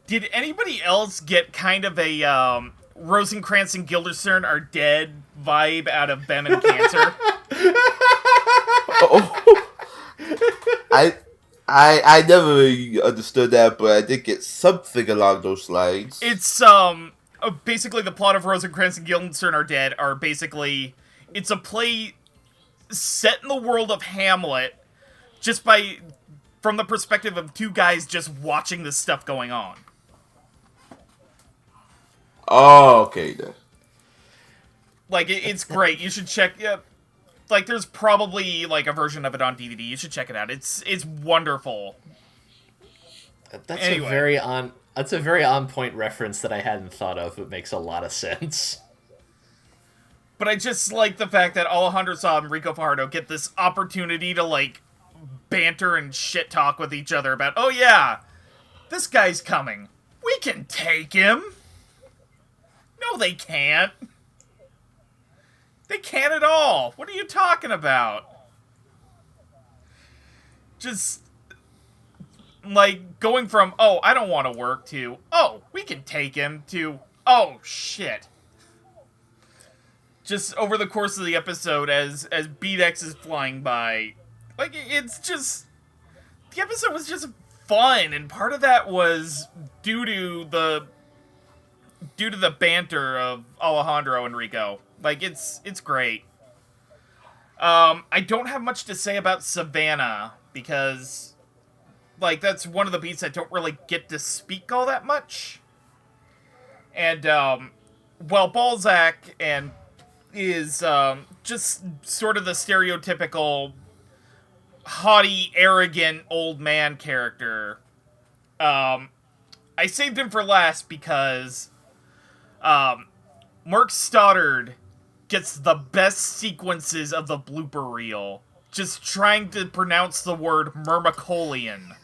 did anybody else get kind of a Rosencrantz and Guildenstern are dead vibe out of Bem and Cancer? Oh. I never really understood that, but I did get something along those lines. It's basically the plot of Rosencrantz and Guildenstern are dead are basically it's a play set in the world of Hamlet, just from the perspective of two guys just watching this stuff going on. Oh, okay then. Like it's great. You should check. Like there's probably like a version of it on DVD. You should check it out. It's wonderful. That's Anyway. a very on point reference that I hadn't thought of. It makes a lot of sense. But I just like the fact that Alejandro Saab and Rico Fajardo get this opportunity to like banter and shit talk with each other about, oh yeah, this guy's coming. We can take him. No, they can't. They can't at all. What are you talking about? Just, like, going from, oh, I don't want to work, to, oh, we can take him, to, oh, shit. Just over the course of the episode, as Beat X is flying by, like, it's just, the episode was just fun, and part of that was due to the banter of Alejandro and Rico. Like, it's great. I don't have much to say about Savannah, because, like, that's one of the beats I don't really get to speak all that much. And, well, Balzac is just sort of the stereotypical haughty, arrogant old man character. I saved him for last because Mark Stoddard gets the best sequences of the blooper reel, just trying to pronounce the word Myrmecolian.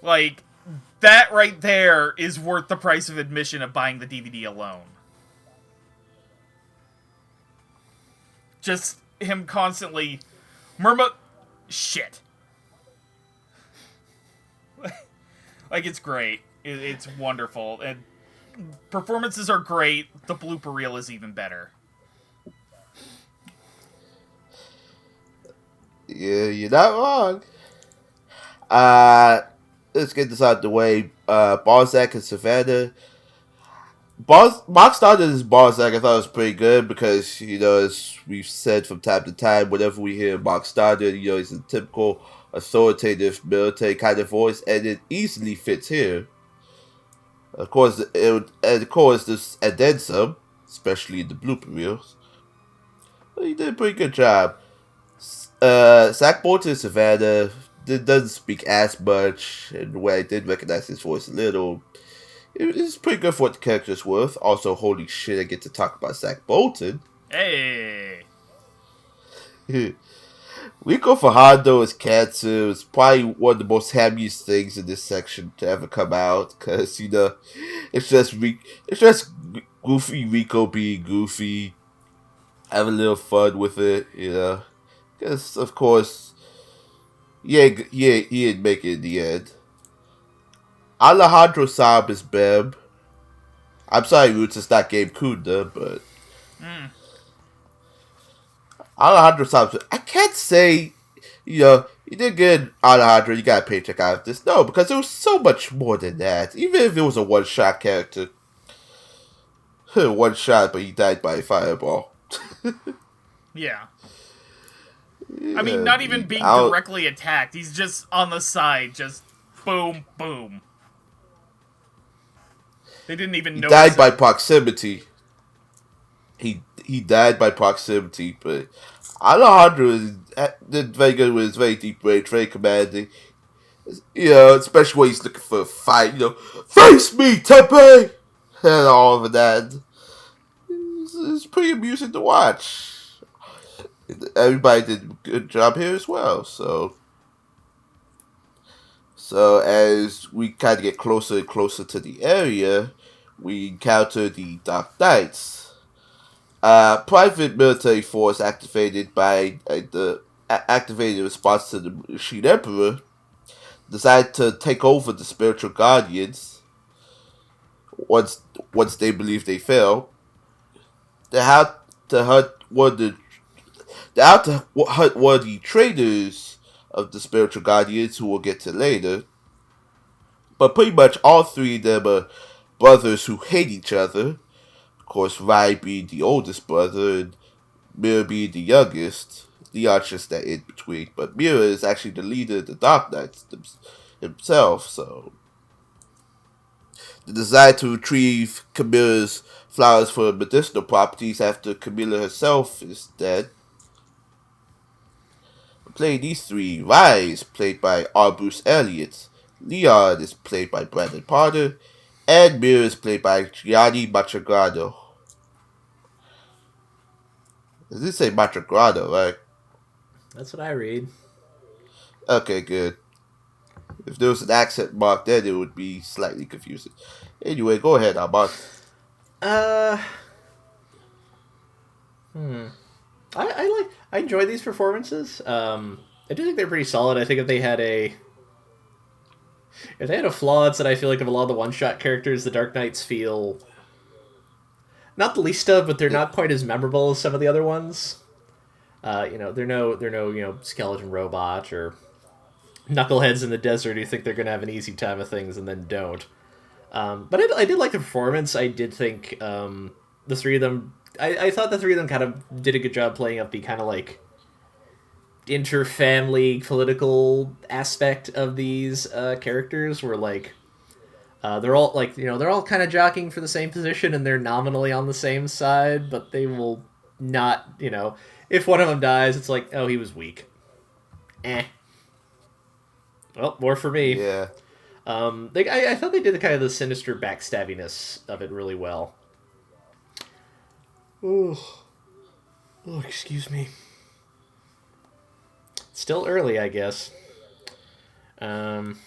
Like, that right there is worth the price of admission of buying the DVD alone. Just him constantly shit. Like, it's great. It's wonderful. And performances are great. The blooper reel is even better. Yeah, you're not wrong. Let's get this out of the way. Balzac and Savannah. Mark Stoddard as Balzac I thought was pretty good because, you know, as we've said from time to time, whenever we hear Mark Stoddard, you know, he's a typical authoritative military kind of voice, and it easily fits here. Of course, and then some, especially in the blooper reels. But he did a pretty good job. Zach Bolton and Savannah doesn't speak as much, and where I did recognize his voice a little, it's pretty good for what the character's worth. Also, holy shit, I get to talk about Zach Bolton. Hey! Rico Fajardo as Cancer is probably one of the most happiest things in this section to ever come out, because, you know, it's just goofy Rico being goofy, have a little fun with it, you know, because, of course, Yeah, he didn't make it in the end. Alejandro Saab is Beb. I'm sorry, Roots, it's not Game Kunda, but Alejandro Saab. I can't say, you did good, Alejandro. You got a paycheck out of this. No, because there was so much more than that. Even if it was a one-shot character, one shot, but he died by a fireball. Yeah. I mean, not even being directly attacked. He's just on the side, just boom, boom. They didn't even know. He died by proximity. He died by proximity, but Alejandro did very good with his very deep range, very commanding. Especially when he's looking for a fight. Face me, Teppei! And all of that. It's pretty amusing to watch. Everybody did a good job here as well. So as we kind of get closer and closer to the area, we encounter the Dark Knights. Private military force activated by activated in response to the Machine Emperor, decided to take over the spiritual guardians. Once they believe they fail, they're out to hunt one of the traitors of the spiritual guardians, who we'll get to later. But pretty much all three of them are brothers who hate each other. Of course, Rai being the oldest brother and Mira being the youngest. Leon's just that in between. But Mira is actually the leader of the Dark Knights himself, so the desire to retrieve Camilla's flowers for medicinal properties after Camilla herself is dead. Playing these three, Rai is played by R. Bruce Elliott, Leon is played by Brandon Potter, and Mira is played by Gianni Matragrado. Does this say Matragrado, right? That's what I read. Okay, good. If there was an accent mark there, it would be slightly confusing. Anyway, go ahead, Ahmad. I enjoy these performances. I do think they're pretty solid. I think if they had a flaw, it's that I feel like of a lot of the one-shot characters, the Dark Knights feel not the least of, but they're not quite as memorable as some of the other ones. They're no skeleton robot or knuckleheads in the desert who think they're going to have an easy time of things and then don't. But I did like the performance. I did think the three of them... I thought the three of them kind of did a good job playing up the kind of like inter-family political aspect of these characters, where like they're all like, they're all kind of jockeying for the same position and they're nominally on the same side, but they will not, if one of them dies, it's like, oh, he was weak. Well, more for me. Yeah. I thought they did the kind of the sinister backstabbiness of it really well. Oh, excuse me. Still early, I guess. I'm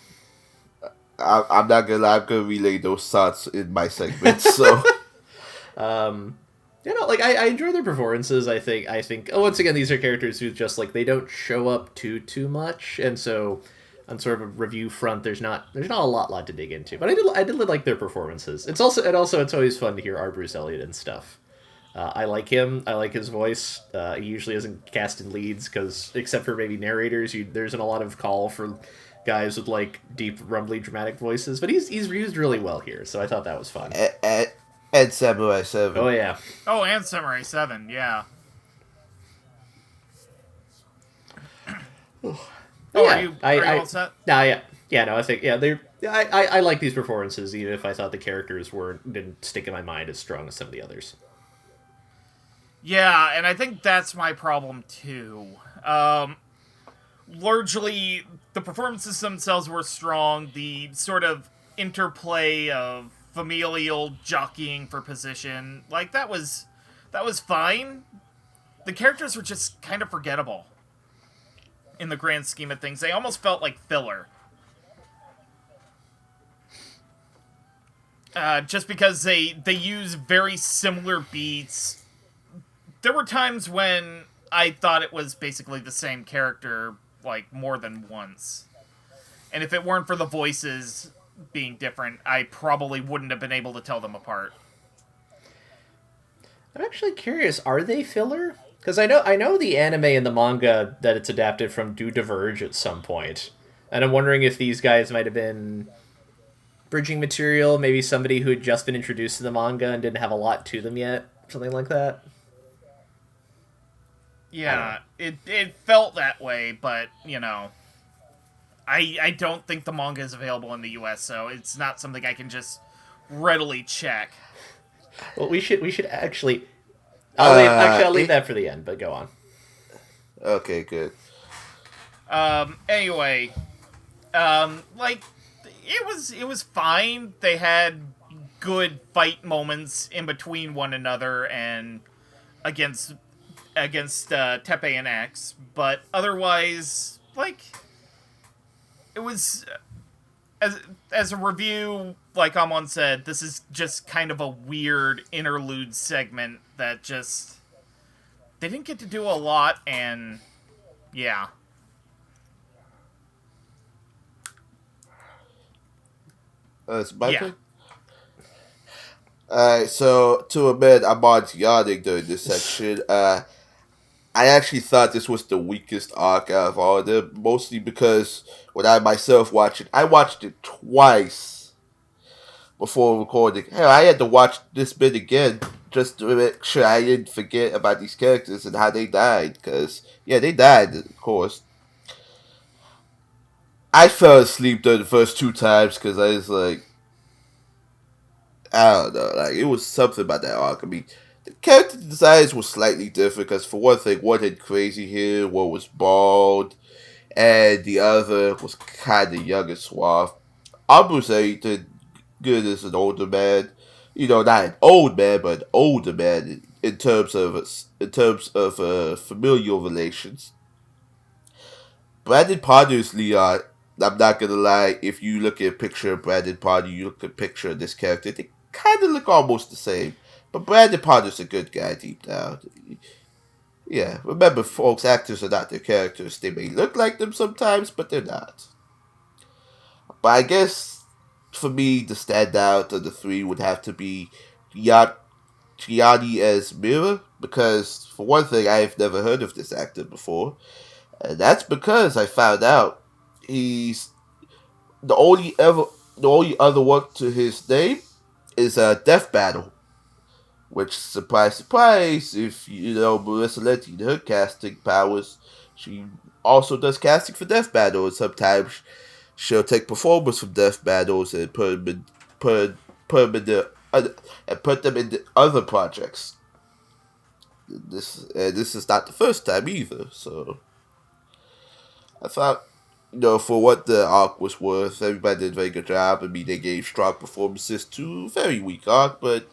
not gonna lie, I'm gonna relay those thoughts in my segment, so... I enjoy their performances. I think once again, these are characters who just, like, they don't show up too much, and so on sort of a review front, there's not a lot to dig into. But I did like their performances. It's always fun to hear R. Bruce Elliott and stuff. I like him. I like his voice. He usually isn't cast in leads because, except for maybe narrators, there isn't a lot of call for guys with like deep, rumbly, dramatic voices. But he's used really well here, so I thought that was fun. And Samurai 7. Oh yeah. Oh, and Samurai 7. Yeah. Are you all set? I think I like these performances, even if I thought the characters didn't stick in my mind as strong as some of the others. Yeah, and I think that's my problem, too. Largely, the performances themselves were strong. The sort of interplay of familial jockeying for position, like, that was fine. The characters were just kind of forgettable in the grand scheme of things. They almost felt like filler. Just because they use very similar beats. There were times when I thought it was basically the same character, like, more than once. And if it weren't for the voices being different, I probably wouldn't have been able to tell them apart. I'm actually curious, are they filler? Because I know the anime and the manga that it's adapted from do diverge at some point. And I'm wondering if these guys might have been bridging material, maybe somebody who had just been introduced to the manga and didn't have a lot to them yet, something like that. Yeah, it felt that way, but, you know, I don't think the manga is available in the US, so it's not something I can just readily check. Well, we should actually... I'll leave that for the end, but go on. Okay, good. Anyway, like, it was fine. They had good fight moments in between one another and against Teppei and X, but otherwise, like, it was, as a review, like Amon said, this is just kind of a weird interlude segment that just, they didn't get to do a lot, and yeah. It's my turn? Alright, so to admit, I'm on yawning during this section. I actually thought this was the weakest arc out of all of them, mostly because when I myself watched it, I watched it twice before recording. Hell, I had to watch this bit again just to make sure I didn't forget about these characters and how they died, because, yeah, they died, of course. I fell asleep during the first 2 times because I was like, I don't know, like, it was something about that arc. I mean, the character designs were slightly different because, for one thing, one had crazy hair, one was bald, and the other was kind of young and suave. Ambrose did good as an older man. You know, not an old man, but an older man in terms of familial relations. Brandon Potter's Leon, I'm not gonna lie, if you look at a picture of Brandon Potter, you look at a picture of this character, they kind of look almost the same. But Brandon Potter's a good guy deep down. Yeah, remember, folks, actors are not their characters. They may look like them sometimes, but they're not. But I guess, for me, the standout of the 3 would have to be Gianni as Mira, because, for one thing, I've never heard of this actor before. And that's because I found out he's the only other work to his name is Death Battle, which, surprise, surprise, if you know Marissa Lenti and her casting powers, she also does casting for Death Battle, and sometimes she'll take performers from Death Battles and put them in the other projects. This is not the first time either, so I thought, you know, for what the arc was worth, everybody did a very good job. I mean, they gave strong performances to a very weak arc, but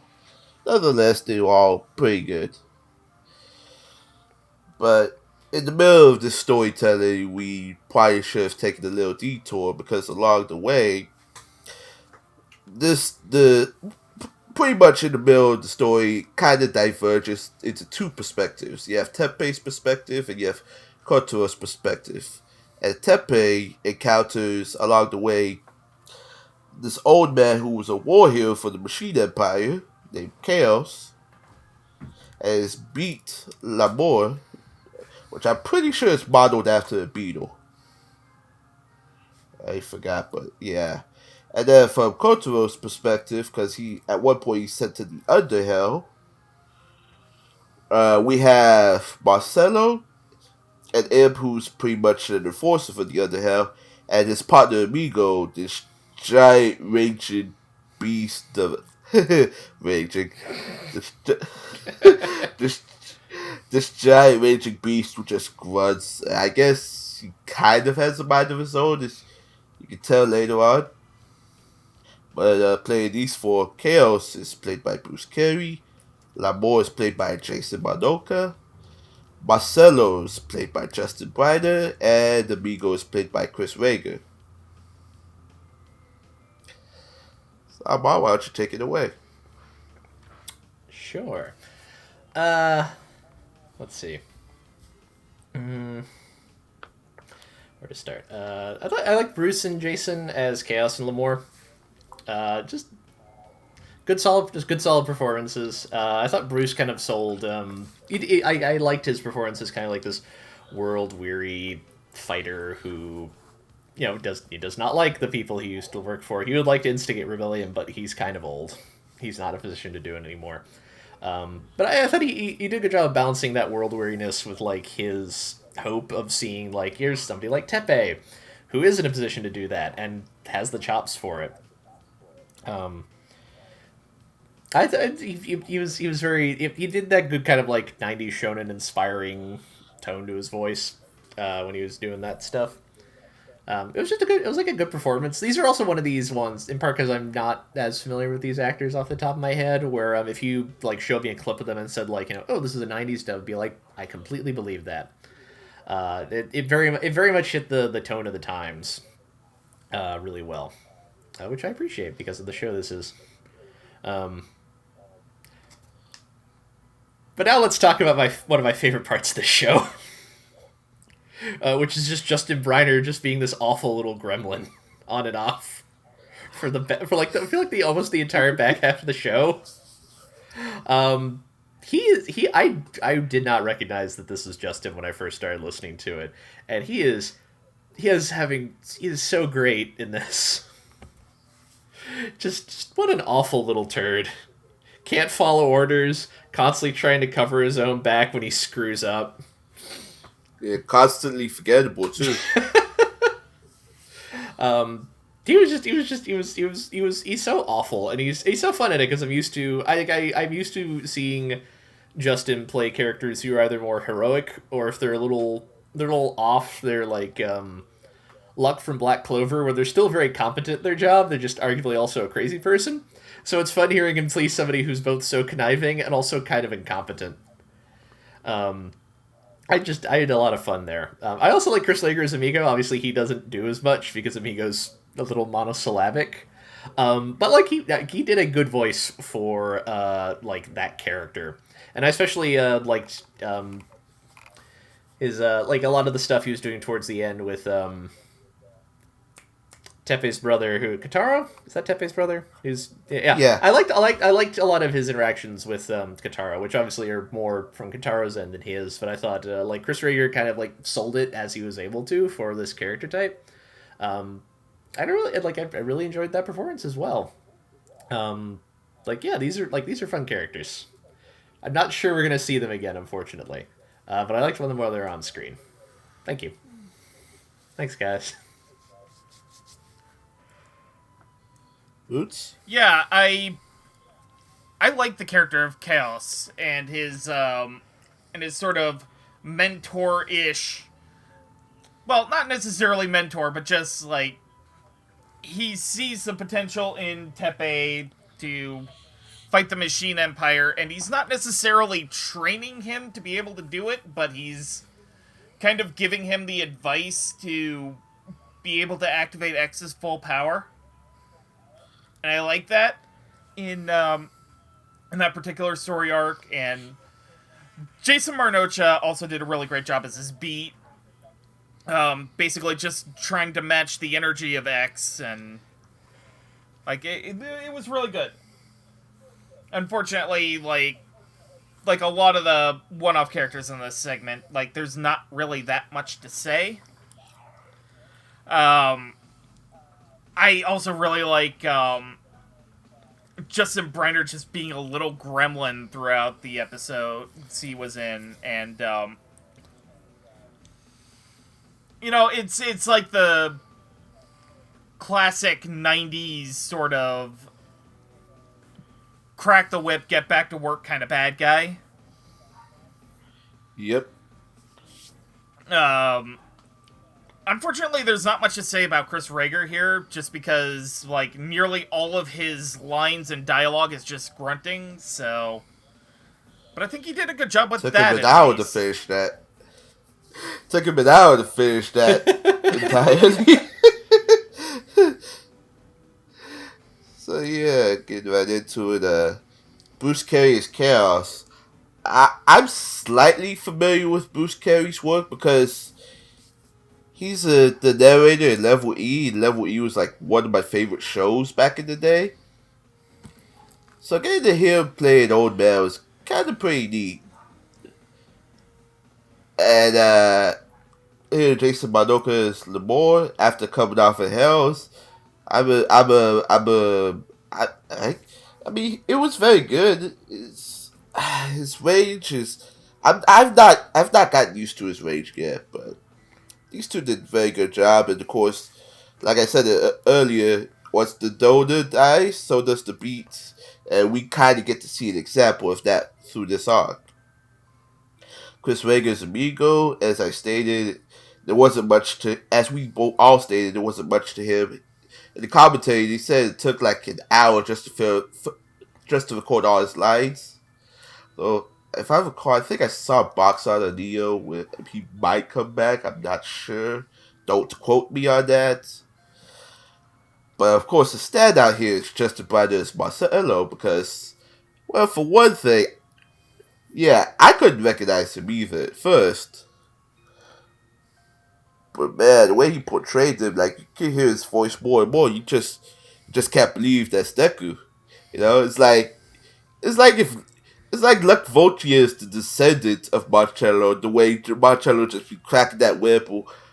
nonetheless, they were all pretty good. But in the middle of this storytelling, we probably should have taken a little detour, because along the way, pretty much in the middle of the story kind of diverges into 2 perspectives. You have Teppei's perspective and you have Koto's perspective. And Teppei encounters, along the way, this old man who was a war hero for the Machine Empire, named Chaos, and has beat L'Amour, which I'm pretty sure is modeled after a beetle. I forgot, but yeah. And then from Kotoro's perspective, because at one point he's sent to the Underhell, we have Marcelo, and Imp, who's pretty much an enforcer for the Underhell, and his partner Amigo, this giant raging beast of raging, this giant raging beast who just grunts. I guess he kind of has a mind of his own, as you can tell later on. But playing these 4, Chaos is played by Bruce Carey, L'Amour is played by Jason Manoka, Marcelo is played by Justin Briner, and Amigo is played by Chris Rager. So, Amar, why don't you take it away? Sure. Let's see. Where to start? I like Bruce and Jason as Chaos and Lamore. Just good solid performances. I thought Bruce kind of sold. I liked his performance as kind of like this world weary fighter who, does not like the people he used to work for. He would like to instigate rebellion, but he's kind of old. He's not in a position to do it anymore. But I thought he did a good job of balancing that world weariness with like his hope of seeing like here's somebody like Teppei, who is in a position to do that and has the chops for it. He was very he did that good kind of like 90s shonen inspiring tone to his voice when he was doing that stuff. It was like a good performance. These are also one of these ones, in part because I'm not as familiar with these actors off the top of my head, where if you like showed me a clip of them and said like, oh, this is a 90s dub, I'd be like, I completely believe that. It very much hit the tone of the times really well, which I appreciate because of the show this is. But now let's talk about one of my favorite parts of the show. Which is just Justin Briner just being this awful little gremlin on and off I feel like almost the entire back half of the show. I did not recognize that this was Justin when I first started listening to it, and he is so great in this. Just what an awful little turd. Can't follow orders, constantly trying to cover his own back when he screws up. Yeah, constantly forgettable too. He's so awful, and he's so fun at it because I'm used to seeing Justin play characters who are either more heroic or if they're a little off. They're like Luck from Black Clover, where they're still very competent at their job. They're just arguably also a crazy person. So it's fun hearing him play somebody who's both so conniving and also kind of incompetent. I had a lot of fun there. I also like Chris Lager's Amigo. Obviously, he doesn't do as much because Amigo's a little monosyllabic. But like he did a good voice for like that character, and I especially liked his like a lot of the stuff he was doing towards the end with Teppei's brother, Kataro? Is that Teppei's brother? Yeah. I liked a lot of his interactions with Kataro, which obviously are more from Kataro's end than his. But I thought like Chris Rager kind of like sold it as he was able to for this character type. I really enjoyed that performance as well. These are fun characters. I'm not sure we're gonna see them again, unfortunately. But I liked them while they're on screen. Thank you. Thanks, guys. Boots? Yeah, I like the character of Chaos and his sort of mentor-ish. Well, not necessarily mentor, but just like he sees the potential in Teppei to fight the Machine Empire, and he's not necessarily training him to be able to do it, but he's kind of giving him the advice to be able to activate X's full power. And I like that in that particular story arc. And Jason Marnocha also did a really great job as his Beat. Basically just trying to match the energy of X, and like it was really good. Unfortunately, like a lot of the one-off characters in this segment, like there's not really that much to say. I also really like Justin Briner just being a little gremlin throughout the episodes he was in, and it's like the classic 90s sort of crack the whip, get back to work kind of bad guy. Yep. Unfortunately, there's not much to say about Chris Rager here, just because, like, nearly all of his lines and dialogue is just grunting, so... But I think he did a good job with that. Took him an hour to finish that. Entirely. So, yeah, getting right into it, Bruce Carey's Chaos. I'm slightly familiar with Bruce Carey's work because He's the narrator in Level E. Level E was like one of my favorite shows back in the day. So getting to hear him play an old man was kind of pretty neat. And here Jason Madoka is Lemore after coming off of Hells. I mean, it was very good. His range is. I've not gotten used to his range yet, but these two did a very good job. And of course, like I said earlier, once the donor dies, so does the beats, and we kind of get to see an example of that through this arc. Chris Rager's amigo, as I stated, there wasn't much to. As we both all stated, there wasn't much to him. In the commentary, they said it took like an hour just to record all his lines. So, if I recall, I think I saw a box art of Neo where he might come back. I'm not sure. Don't quote me on that. But of course, the standout here is just the brothers Marcelo because, well, for one thing, yeah, I couldn't recognize him either at first. But man, the way he portrayed him, like you can hear his voice more and more. You just can't believe that's Deku. You know, it's like Luck Voltia is the descendant of Marcello. The way Marcello just be cracking that whip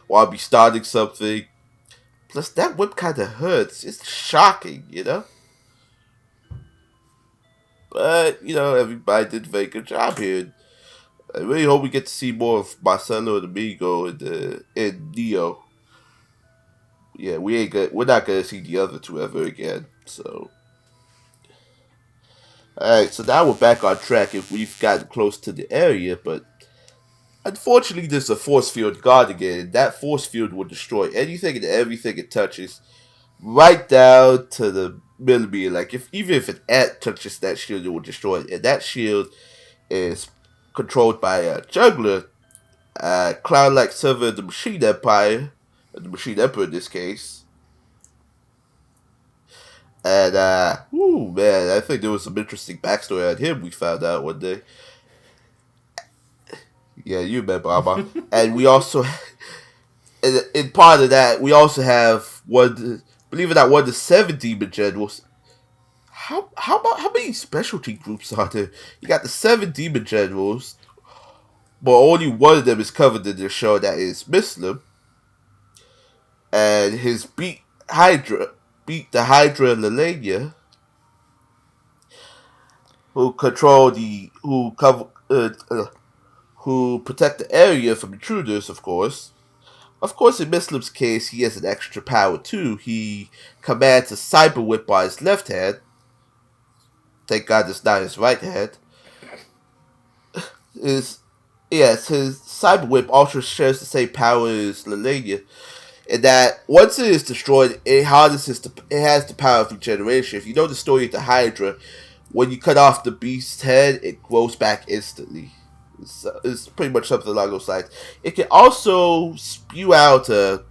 while be starting something. Plus, that whip kind of hurts. It's shocking, you know. But you know, everybody did a very good job here. I really hope we get to see more of Marcelo and Amigo in Neo. Yeah, we're not gonna see the other two ever again. So, all right. So now we're back on track, and we've gotten close to the area. But unfortunately, there's a force field guard again. And that force field will destroy anything and everything it touches, right down to the millimeter. Like even if an ant touches that shield, it will destroy it. And that shield is controlled by a Juggler, clown-like server of the Machine Empire, the Machine Emperor in this case. And, man, I think there was some interesting backstory on him we found out one day. Yeah, you remember, Abba. And we also, in part of that, we also have believe it or not, one of the 7 demon generals. How many specialty groups are there? You got the 7 demon generals, but only one of them is covered in the show. That is Muslim, and his beat the Hydra Lelania, who protect the area from intruders. Of course, in Muslim's case, he has an extra power too. He commands a cyber whip by his left hand. Thank God it's not his right hand. His cyber whip also shares the same power as Lelania, in that once it is destroyed, it has the power of regeneration. If you know the story of the Hydra, when you cut off the beast's head, it grows back instantly. It's pretty much something along those lines. It can also spew out a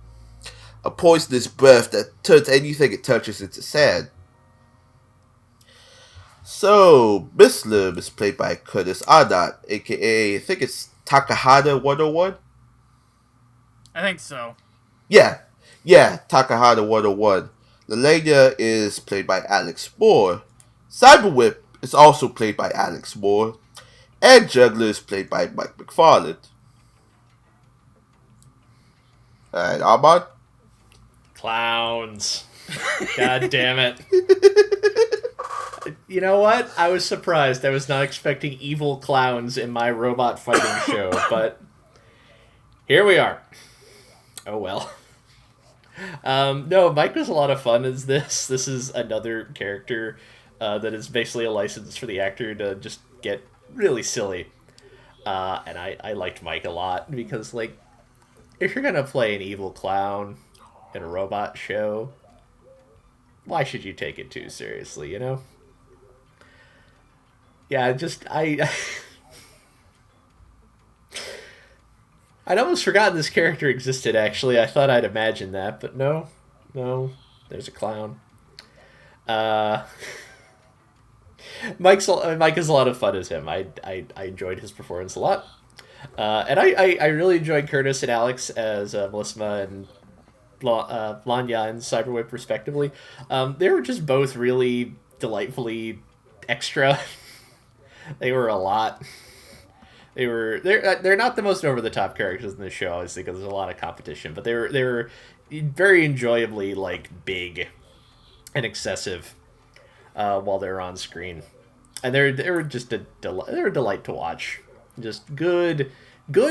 poisonous breath that turns anything it touches into sand. So, Muslim is played by Curtis Arnott, aka, I think it's Takahata 101? I think so. Yeah, Takahata 101. Lelania is played by Alex Moore. Cyberwhip is also played by Alex Moore. And Juggler is played by Mike McFarland. Alright, Ahmad? Clowns. God damn it. You know what? I was surprised. I was not expecting evil clowns in my robot fighting show, but here we are. Oh well. No, Mike was a lot of fun as this. This is another character that is basically a license for the actor to just get really silly. And I liked Mike a lot because, like, if you're going to play an evil clown in a robot show, why should you take it too seriously, you know? Yeah, I'd almost forgotten this character existed, actually. I thought I'd imagine that, but no, there's a clown. Mike is a lot of fun as him. I enjoyed his performance a lot. And I really enjoyed Curtis and Alex as Melisma and Blanya and Cyberwhip respectively. They were just both really delightfully extra. They were a lot. They're not the most over the top characters in the show, obviously, because there's a lot of competition. But they were very enjoyably like big and excessive while they're on screen, and they were just they're a delight to watch. Just good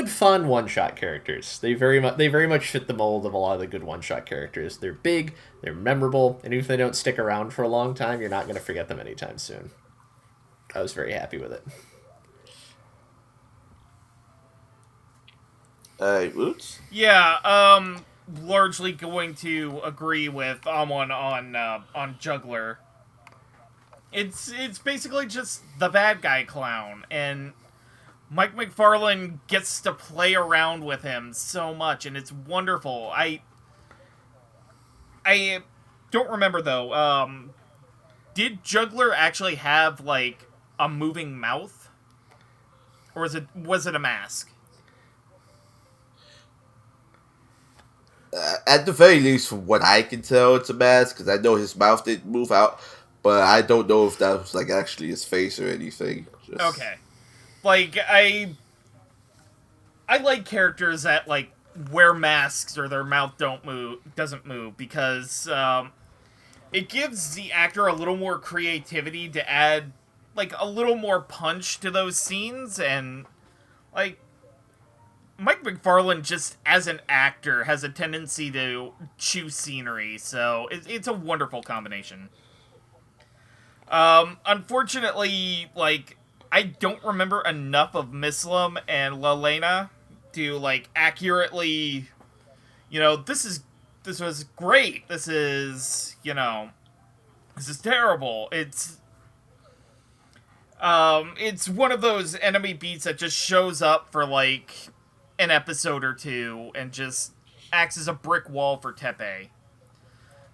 fun one shot characters. They very much fit the mold of a lot of the good one shot characters. They're big, they're memorable, and even if they don't stick around for a long time, you're not going to forget them anytime soon. I was very happy with it. Roots? Yeah, largely going to agree with Amon on Juggler. It's basically just the bad guy clown, and Mike McFarlane gets to play around with him so much, and it's wonderful. I don't remember though. Did Juggler actually have like a moving mouth, or was it a mask? At the very least, from what I can tell, it's a mask, because I know his mouth didn't move out, but I don't know if that was like actually his face or anything. Okay. Like, I like characters that like wear masks or their mouth doesn't move, because it gives the actor a little more creativity to add like a little more punch to those scenes. And like Mike McFarlane, just as an actor, has a tendency to chew scenery, so it's a wonderful combination. Unfortunately, like, I don't remember enough of Mislam and Lelena to like accurately, this was great. This is terrible. It's one of those enemy beats that just shows up for like an episode or two and just acts as a brick wall for Teppei.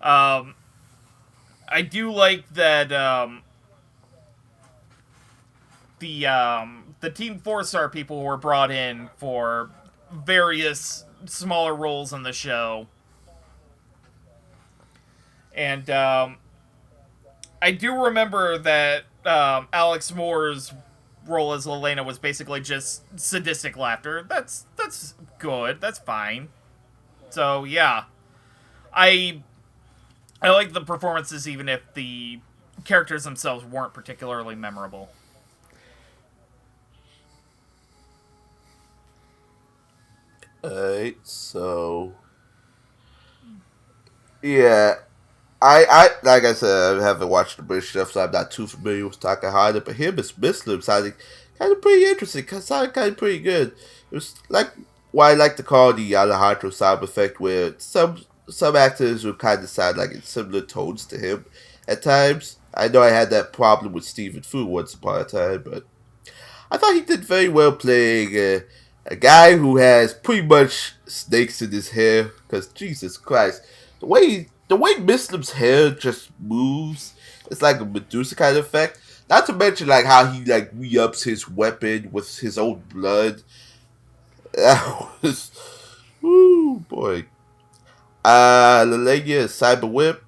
I do like that the Team 4-star people were brought in for various smaller roles in the show. And I do remember that Alex Moore's role as Lelena was basically just sadistic laughter. That's good. That's fine. So yeah, I like the performances even if the characters themselves weren't particularly memorable. Alright, so yeah, I like I said, I haven't watched the British stuff, so I'm not too familiar with Takahata, but him as Muslim sounded kind of pretty interesting, sounded kind of pretty good. It was like what I like to call the Alejandro sound effect, where some actors would kind of sound like in similar tones to him at times. I know I had that problem with Stephen Fu once upon a time, but I thought he did very well playing a guy who has pretty much snakes in his hair, because Jesus Christ, the way Muslim's hair just moves, it's like a Medusa kind of effect. Not to mention like how he like re-ups his weapon with his own blood. That was, woo boy. Lelenia Cyber Whip.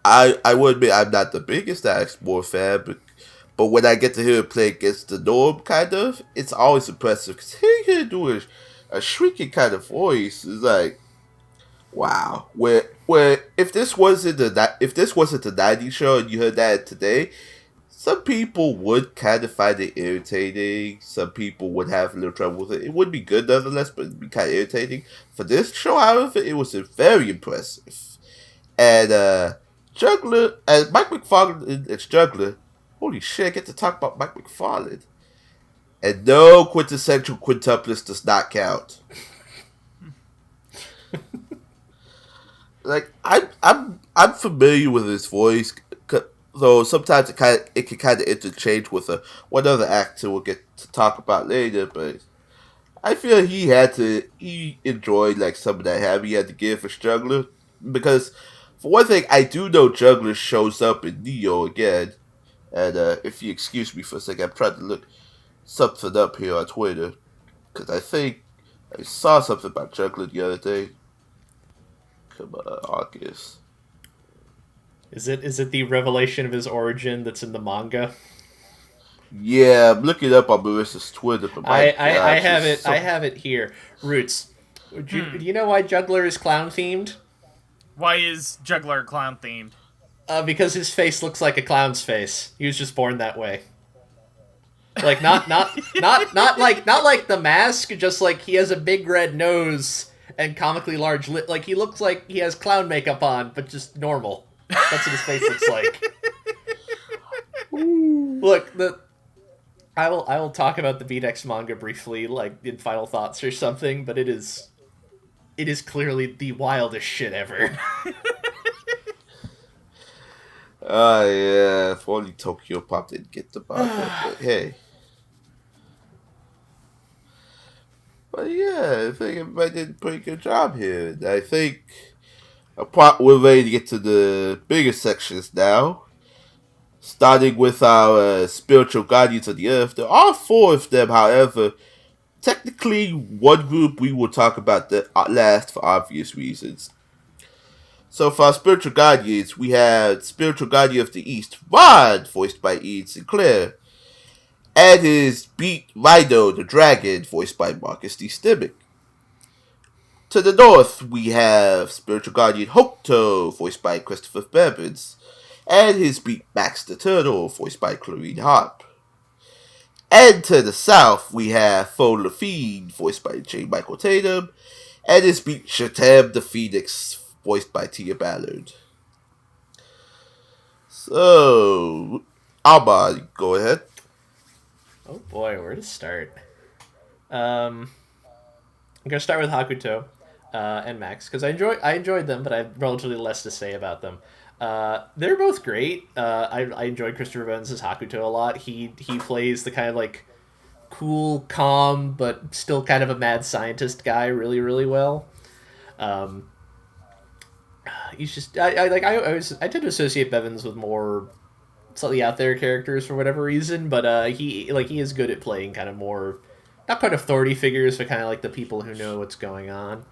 I will admit I'm not the biggest Alex Moore fan, but when I get to hear him play against the norm, kind of, it's always impressive, because hearing him do a shrieking kind of voice is like, wow. Where if this wasn't the 90s show and you heard that today, some people would kind of find it irritating. Some people would have a little trouble with it. It would be good nonetheless, but it'd be kind of irritating. For this show, however, it was very impressive. And Juggler, and Mike McFarlane as Juggler, holy shit, I get to talk about Mike McFarlane. And no, quintessential quintuplets does not count. Like, I'm familiar with his voice, though sometimes it can kind of interchange with one other actor we'll get to talk about later, but I feel he enjoyed like some of that habit he had to give for Juggler, because for one thing, I do know Juggler shows up in Neo again, and if you excuse me for a second, I'm trying to look something up here on Twitter. Because I think I saw something about Juggler the other day. Come on, August. Is it the revelation of his origin that's in the manga? Yeah, I'm looking up on Marissa's Twitter. But I have it here. Roots. Do you know why Juggler is clown themed? Why is Juggler clown themed? Because his face looks like a clown's face. He was just born that way. Like not like the mask, just like he has a big red nose and comically large lip. Like he looks like he has clown makeup on, but just normal. That's what his face looks like. Look, I will talk about the BDX manga briefly, like in final thoughts or something, but it is clearly the wildest shit ever. Yeah, if only Tokyo Pop didn't get the manga, but hey. But yeah, I think everybody did a pretty good job here. And I think we're ready to get to the bigger sections now. Starting with our spiritual guardians of the earth. There are 4 of them, however. Technically, one group we will talk about last for obvious reasons. So for our spiritual guardians, we have Spiritual Guardian of the East, Rod, voiced by Ian Sinclair. And his beat Rhino, the Dragon, voiced by Marcus D. Stimmick. To the north, we have Spiritual Guardian Hokuto, voiced by Christopher Bevins. And his beat Max the Turtle, voiced by Clarine Harp. And to the south, we have Fo Lafine, voiced by J. Michael Tatum. And his beat Shatam the Phoenix, voiced by Tia Ballard. So, Alba, go ahead. Oh boy, where to start? I'm gonna start with Hakuto and Max because I enjoyed them, but I have relatively less to say about them. They're both great. I enjoyed Christopher Evans' Hakuto a lot. He plays the kind of like cool, calm, but still kind of a mad scientist guy really, really well. He's just I tend to associate Bevins with more slightly out there characters for whatever reason, but he is good at playing kind of more not quite authority figures, but kind of like the people who know what's going on.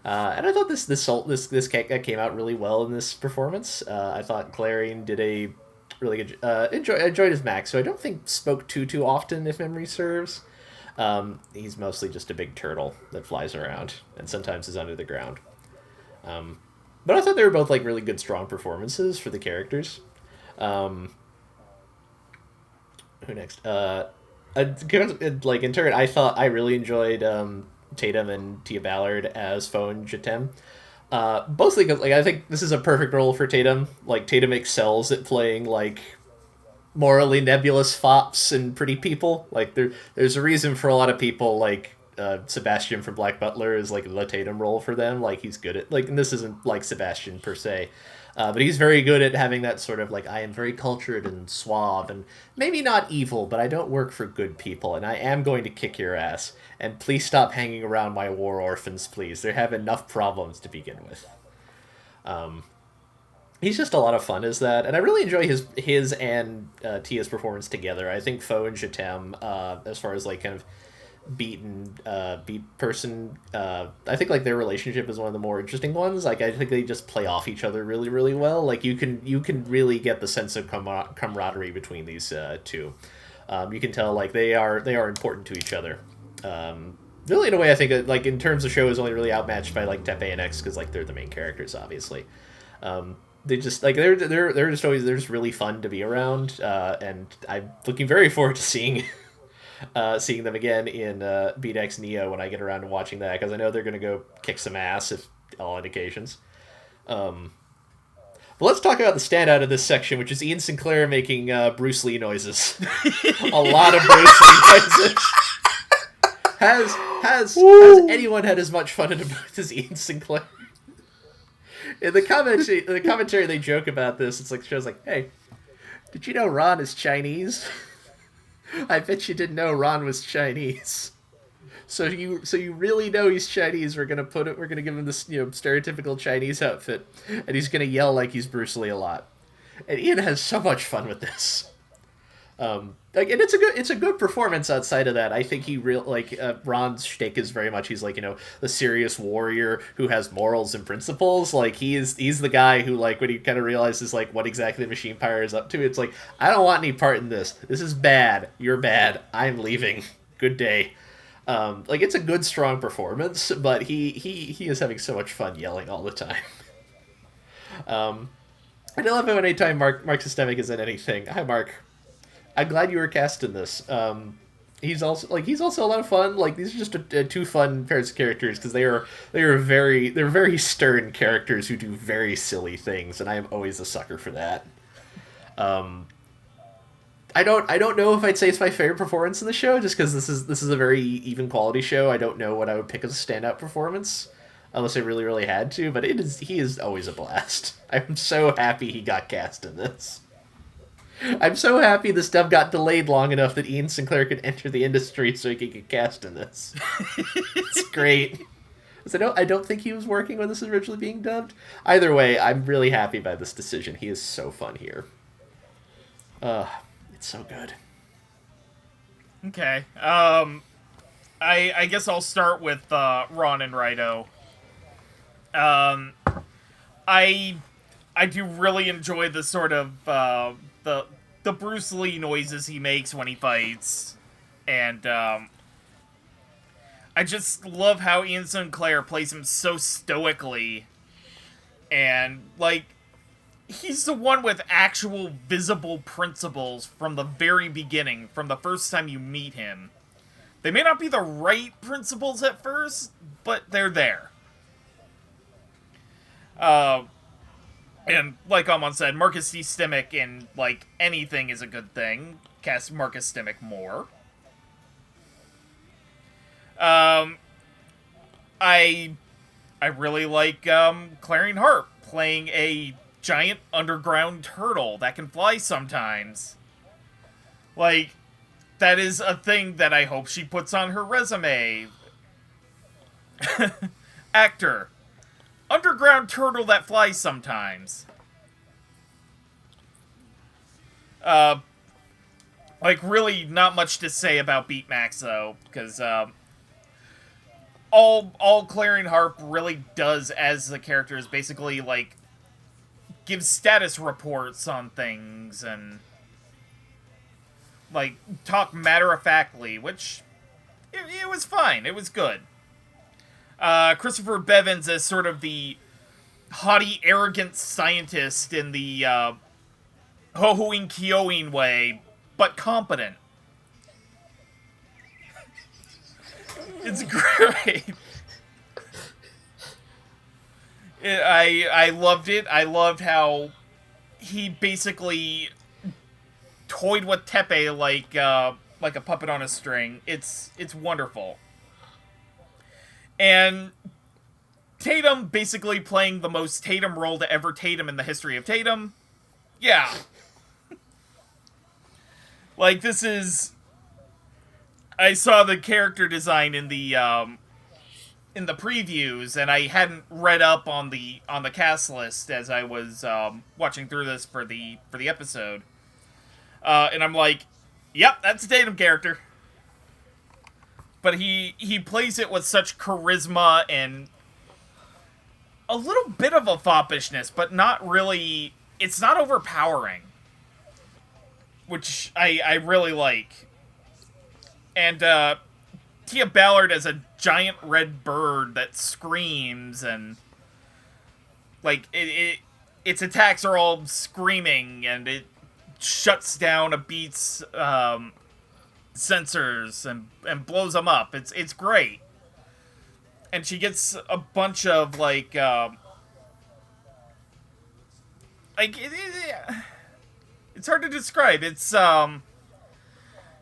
And I thought this came out really well in this performance. I thought Clarine did a really good. Enjoyed his Max, so I don't think spoke too often, if memory serves. He's mostly just a big turtle that flies around and sometimes is under the ground. But I thought they were both like really good, strong performances for the characters. Who next? Like in turn, I really enjoyed Tatum and Tia Ballard as Fo and Jatem. Mostly because I think this is a perfect role for Tatum. Like Tatum excels at playing like morally nebulous fops and pretty people. Like there's a reason for a lot of people like Sebastian from Black Butler is like the Tatum role for them. Like he's good at like, and this isn't like Sebastian per se. But he's very good at having that sort of like, I am very cultured and suave and maybe not evil, but I don't work for good people and I am going to kick your ass. And please stop hanging around my war orphans, please. They have enough problems to begin with. He's just a lot of fun as that. And I really enjoy his and Tia's performance together. I think Fo and Jatem, as far as like kind of beat person, I think like their relationship is one of the more interesting ones. Like I think they just play off each other really, really well. Like you can really get the sense of camaraderie between these two. You can tell like they are important to each other. Really in a way I think like in terms of show is only really outmatched by like Teppei and X because like they're the main characters obviously. They just like they're just really fun to be around, and I'm looking very forward to seeing them again in Beat X Neo when I get around to watching that, because I know they're going to go kick some ass, if all indications. But let's talk about the standout of this section, which is Ian Sinclair making Bruce Lee noises. A lot of Bruce Lee noises. Has anyone had as much fun in a booth as Ian Sinclair? In the commentary, they joke about this. It's like shows like, hey, did you know Ron is Chinese? I bet you didn't know Ron was Chinese. So you really know he's Chinese. We're gonna give him this stereotypical Chinese outfit, and he's gonna yell like he's Bruce Lee a lot. And Ian has so much fun with this. And it's a good performance outside of that. I think Ron's shtick is very much, he's like, the serious warrior who has morals and principles. Like, he's the guy who, like, when he kind of realizes, like, what exactly the Machine Pyre is up to, it's like, I don't want any part in this. This is bad. You're bad. I'm leaving. Good day. It's a good, strong performance, but he is having so much fun yelling all the time. And I love it when anytime Mark Systemic is in anything. Hi, Mark. I'm glad you were cast in this. He's also a lot of fun. Like, these are just two fun pairs of characters because they're very stern characters who do very silly things, and I am always a sucker for that. I don't know if I'd say it's my favorite performance in the show, just because this is a very even quality show. I don't know what I would pick as a standout performance, unless I really, really had to. But he is always a blast. I'm so happy he got cast in this. I'm so happy this dub got delayed long enough that Ian Sinclair could enter the industry so he could get cast in this. It's great. I don't think he was working when this was originally being dubbed. Either way, I'm really happy by this decision. He is so fun here. It's so good. Okay. I guess I'll start with Ron and Raito. I do really enjoy the sort of the Bruce Lee noises he makes when he fights, and I just love how Ian Sinclair plays him so stoically, and like, he's the one with actual visible principles from the very beginning, from the first time you meet him. They may not be the right principles at first, but they're there. And like Amon said, Marcus D. Stimmick in, like, anything is a good thing. Cast Marcus Stimmick more. I really like Clarion Harp playing a giant underground turtle that can fly sometimes. Like, that is a thing that I hope she puts on her resume. Actor. Underground turtle that flies sometimes. Really not much to say about Beatmax, though, because all Clarion Harp really does as the character is basically, like, gives status reports on things and, like, talk matter-of-factly, which, it was fine. It was good. Christopher Bevins as sort of the haughty, arrogant scientist in the Hohoing Kyoing way, but competent. It's great. I loved it. I loved how he basically toyed with Teppei like a puppet on a string. It's wonderful. And Tatum basically playing the most Tatum role to ever Tatum in the history of Tatum. Yeah. Like, this is... I saw the character design in the previews, and I hadn't read up on the cast list as I was watching through this for the episode. And I'm like, yep, that's a Tatum character. But he plays it with such charisma and a little bit of a foppishness, but not really... It's not overpowering. Which I really like. And Tia Ballard as a giant red bird that screams and... Like, its attacks are all screaming, and it shuts down a beat's... sensors and blows them up. It's great. And she gets a bunch of it's hard to describe. It's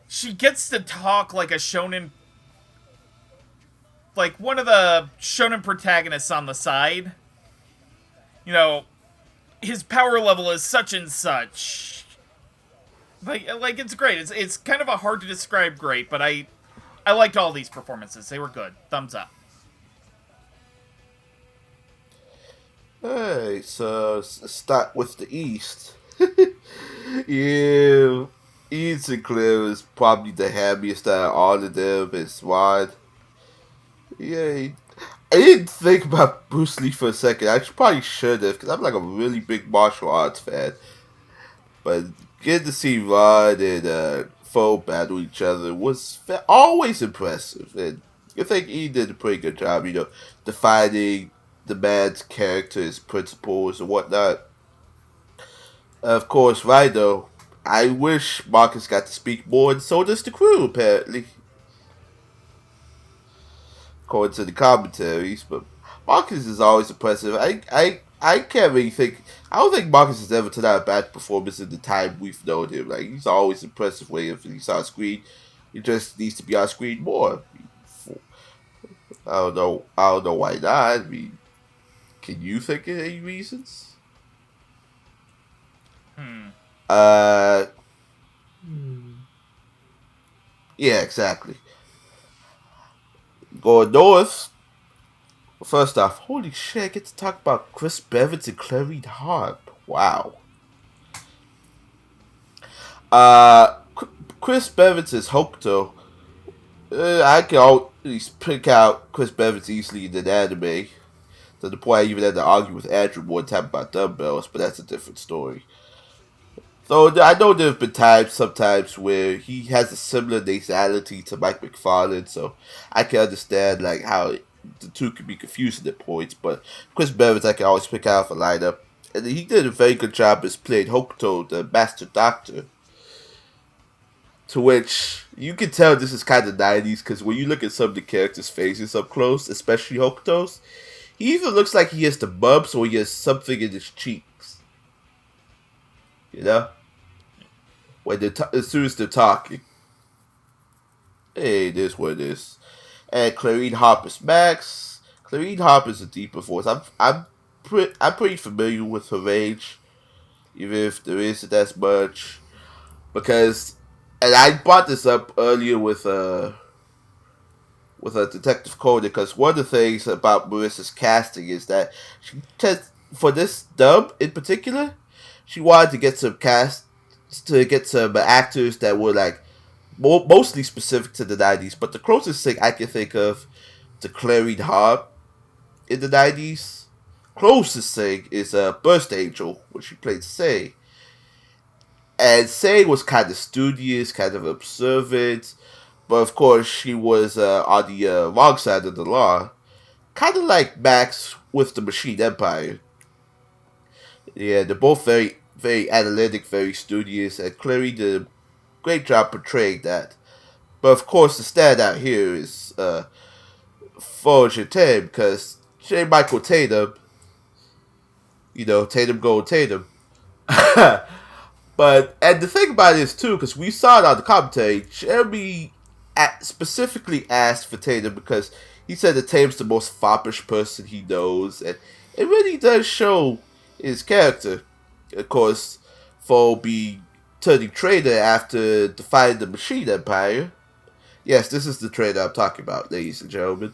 she gets to talk like a shonen, like one of the shonen protagonists on the side. You know, his power level is such and such. Like it's great. It's kind of a hard to describe great, but I liked all these performances. They were good. Thumbs up. Alright, so let's start with the East. Yeah. Ian Sinclair is probably the hammiest out of all of them. It's wide. Yeah, I didn't think about Bruce Lee for a second. I probably should have, because I'm like a really big martial arts fan. But getting to see Rod and Foe battle each other was always impressive. And I think he did a pretty good job, defining the man's character, his principles, and whatnot. Of course, Rhino, I wish Marcus got to speak more, and so does the crew, apparently. According to the commentaries, but Marcus is always impressive. I can't really think. I don't think Marcus has ever turned out a bad performance in the time we've known him. Like, he's always impressive when he's on screen. He just needs to be on screen more. I don't know why not. I mean, can you think of any reasons? Yeah, exactly. Going north. First off, holy shit, I get to talk about Chris Bevins and Clarice Harp. Wow. Chris Bevins is Hokuto. I can always pick out Chris Bevins easily in an anime. To the point I even had to argue with Andrew one time about dumbbells, but that's a different story. So I know there have been sometimes where he has a similar nasality to Mike McFarlane, so I can understand like how the two can be confusing at points. But Chris Bevins I can always pick out for lineup, and he did a very good job as playing Hokuto, the Master Doctor. To which you can tell this is kind of 90s because when you look at some of the characters' faces up close, especially Hokuto's, he even looks like he has the bumps or he has something in his cheeks. You know? When as soon as they're talking. Hey, it is what it is. And Clarice Harp is Max. Clarice Harp is a deeper voice. I'm pretty familiar with her range, even if there isn't as much. Because, and I brought this up earlier with a Detective Conan, because one of the things about Marissa's casting is that she for this dub in particular, she wanted to get some actors that were like mostly specific to the 90s. But the closest thing I can think of to Clarice Harp in the 90s, closest thing is Burst Angel, where she played Sei. And Sei was kind of studious, kind of observant, but of course she was on the wrong side of the law. Kind of like Max with the Machine Empire. Yeah, they're both very, very analytic, very studious, and Clary did a great job portraying that. But of course, the standout here is Forge Tatum, because J. Michael Tatum, Tatum Gold Tatum. And the thing about it is, too, because we saw it on the commentary, Jeremy specifically asked for Tatum because he said that Tatum's the most foppish person he knows, and it really does show his character. Of course, for be turning traitor after defying the Machine Empire. Yes, this is the traitor I'm talking about, ladies and gentlemen.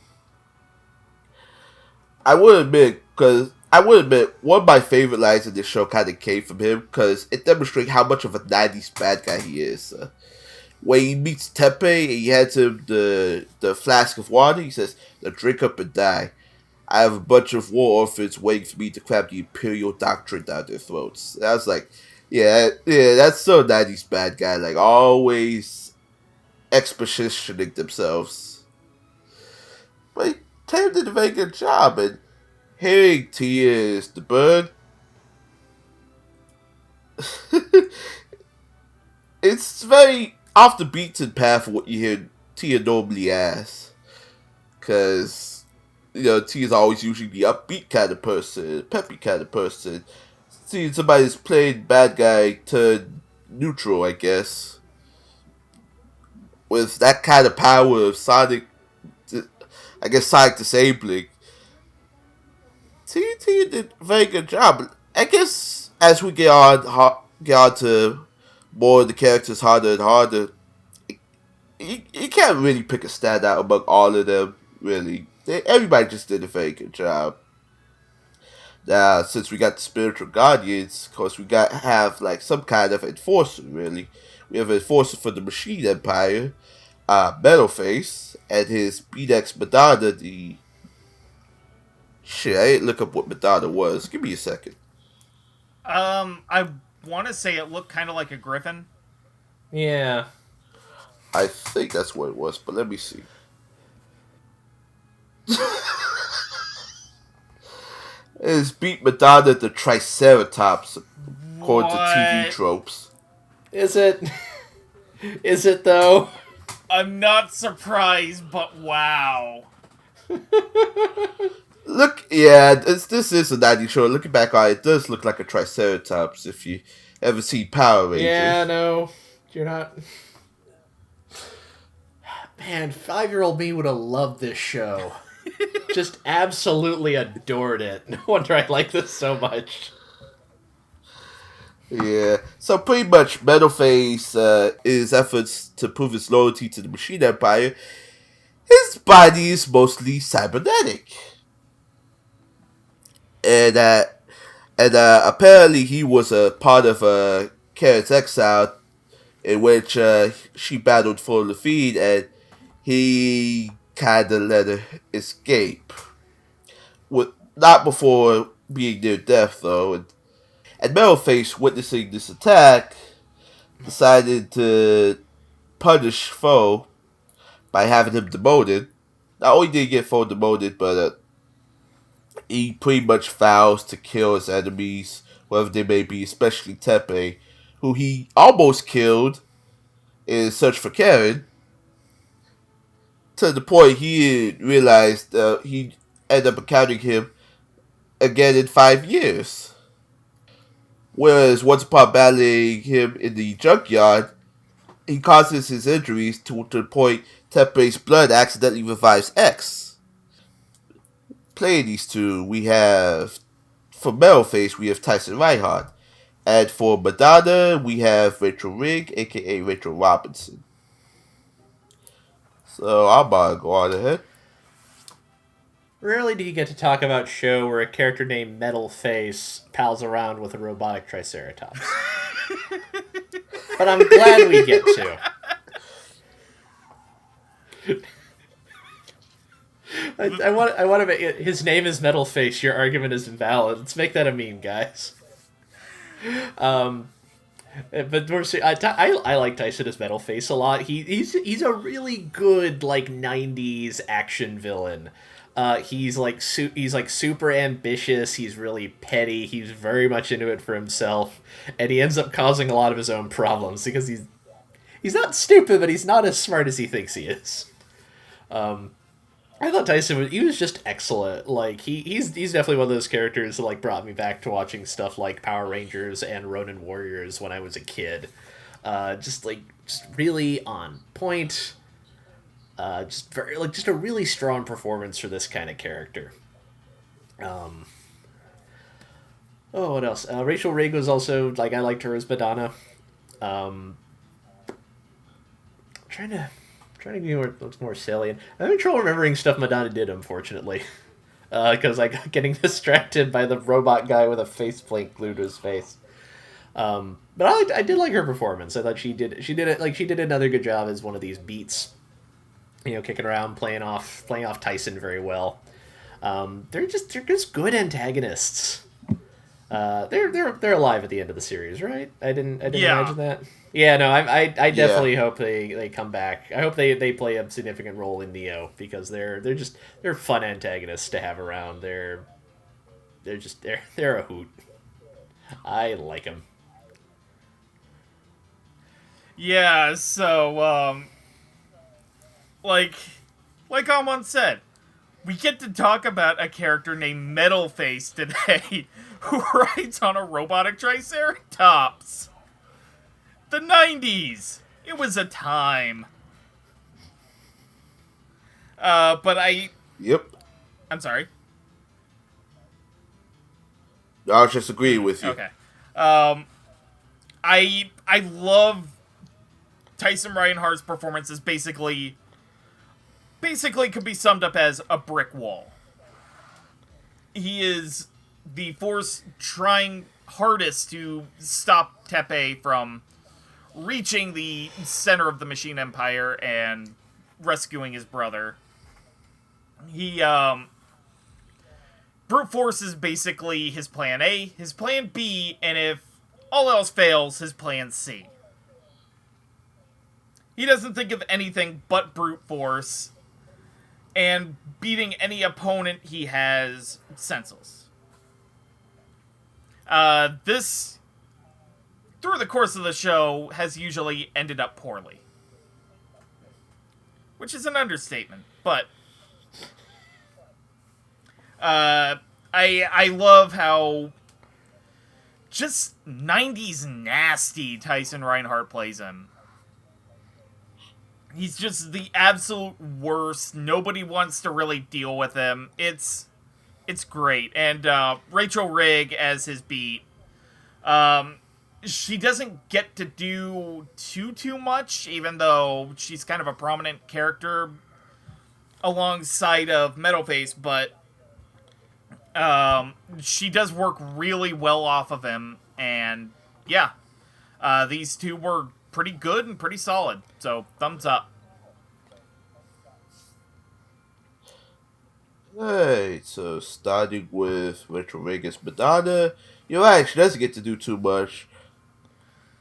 I would admit, one of my favorite lines in this show kind of came from him, because it demonstrates how much of a 90s bad guy he is. When he meets Teppei and he hands him the flask of water, he says, "Now drink up and die. I have a bunch of war orphans waiting for me to cram the imperial doctrine down their throats." And I was like, yeah, that's so 90s bad guy, like always expositioning themselves. But Tatum did a very good job, and hearing Tia is the bird, it's very off the beaten path of what you hear Tia normally as. Because, Tia's always usually the upbeat kind of person, peppy kind of person. Seeing somebody that's playing bad guy to neutral, I guess, with that kind of power of sonic disabling, Tia did a very good job. I guess as we get on to more of the characters harder and harder, you can't really pick a standout among all of them, really. Everybody just did a very good job. Now, since we got the spiritual guardians, of course, we have like some kind of enforcer, really. we have an enforcer for the Machine Empire, Metalface, and his BDX Madonna, Shit, I didn't look up what Madonna was. Give me a second. I want to say it looked kind of like a griffin. Yeah. I think that's what it was, but let me see. It's beat Madonna the Triceratops, according to TV tropes. Is it? Is it, though? I'm not surprised, but wow. Look, yeah, this is a 90s show. Looking back on it, it does look like a Triceratops if you ever see Power Rangers. Yeah, no, you're not. Man, 5-year-old me would have loved this show. Just absolutely adored it. No wonder I like this so much. Yeah, so pretty much Metalface, his efforts to prove his loyalty to the Machine Empire, his body is mostly cybernetic. And apparently he was a part of Karen's exile, in which she battled for defeat, and he kind of let her escape. Not before being near death, though. And Metalface, witnessing this attack, decided to punish foe by having him demoted. Not only did he get foe demoted, but he pretty much vows to kill his enemies, whoever they may be, especially Teppei, who he almost killed in his search for Karen, to the point he realized he ended up encountering him again in 5 years. Whereas once upon battling him in the junkyard, he causes his injuries to the point Teppei's blood accidentally revives X. Playing these two, we have, for Metalface, we have Tyson Reinhardt. And for Madonna, we have Rachel Rigg, aka Rachel Robinson. So, I'm gonna go on ahead. Rarely do you get to talk about show where a character named Metalface pals around with a robotic Triceratops. But I'm glad we get to. I want to make it, his name is Metalface. Your argument is invalid. Let's make that a meme, guys. But I like Tyson as Metalface a lot. He's a really good like 90s action villain. He's super ambitious. He's really petty. He's very much into it for himself, and he ends up causing a lot of his own problems because he's not stupid, but he's not as smart as he thinks he is. I thought Tyson was just excellent. Like he's definitely one of those characters that like brought me back to watching stuff like Power Rangers and Ronin Warriors when I was a kid. Just really on point. Just a really strong performance for this kind of character. What else? Rachel Rigg was also I liked her as Madonna. Trying to be more salient. I'm having trouble remembering stuff Madonna did, unfortunately, because I got getting distracted by the robot guy with a faceplate glued to his face. But I did like her performance. I thought she did another good job as one of these beats. Kicking around, playing off Tyson very well. They're just good antagonists. They're alive at the end of the series, right? I didn't imagine that. Yeah, no, I definitely hope they come back. I hope they play a significant role in Neo because they're fun antagonists to have around. They're a hoot. I like them. Yeah, so like Amon said, we get to talk about a character named Metalface today who rides on a robotic Triceratops. The 90s. It was a time. Yep. I'm sorry. I was just agreeing with you. Okay. I love Tyson Reinhardt's performance is basically could be summed up as a brick wall. He is the force trying hardest to stop Teppei from reaching the center of the Machine Empire and rescuing his brother. He, brute force is basically his plan A, his plan B, and if all else fails, his plan C. He doesn't think of anything but brute force, and beating any opponent he has senseless. This, through the course of the show, has usually ended up poorly. Which is an understatement, but I love how just 90s nasty Tyson Reinhardt plays him. He's just the absolute worst. Nobody wants to really deal with him. It's great. And Rachel Rigg as his beat, she doesn't get to do too much, even though she's kind of a prominent character alongside of Metalface, but she does work really well off of him, and yeah, these two were pretty good and pretty solid, so thumbs up. Alright, so starting with Rachel Rigg as Madonna, you're right, she doesn't get to do too much.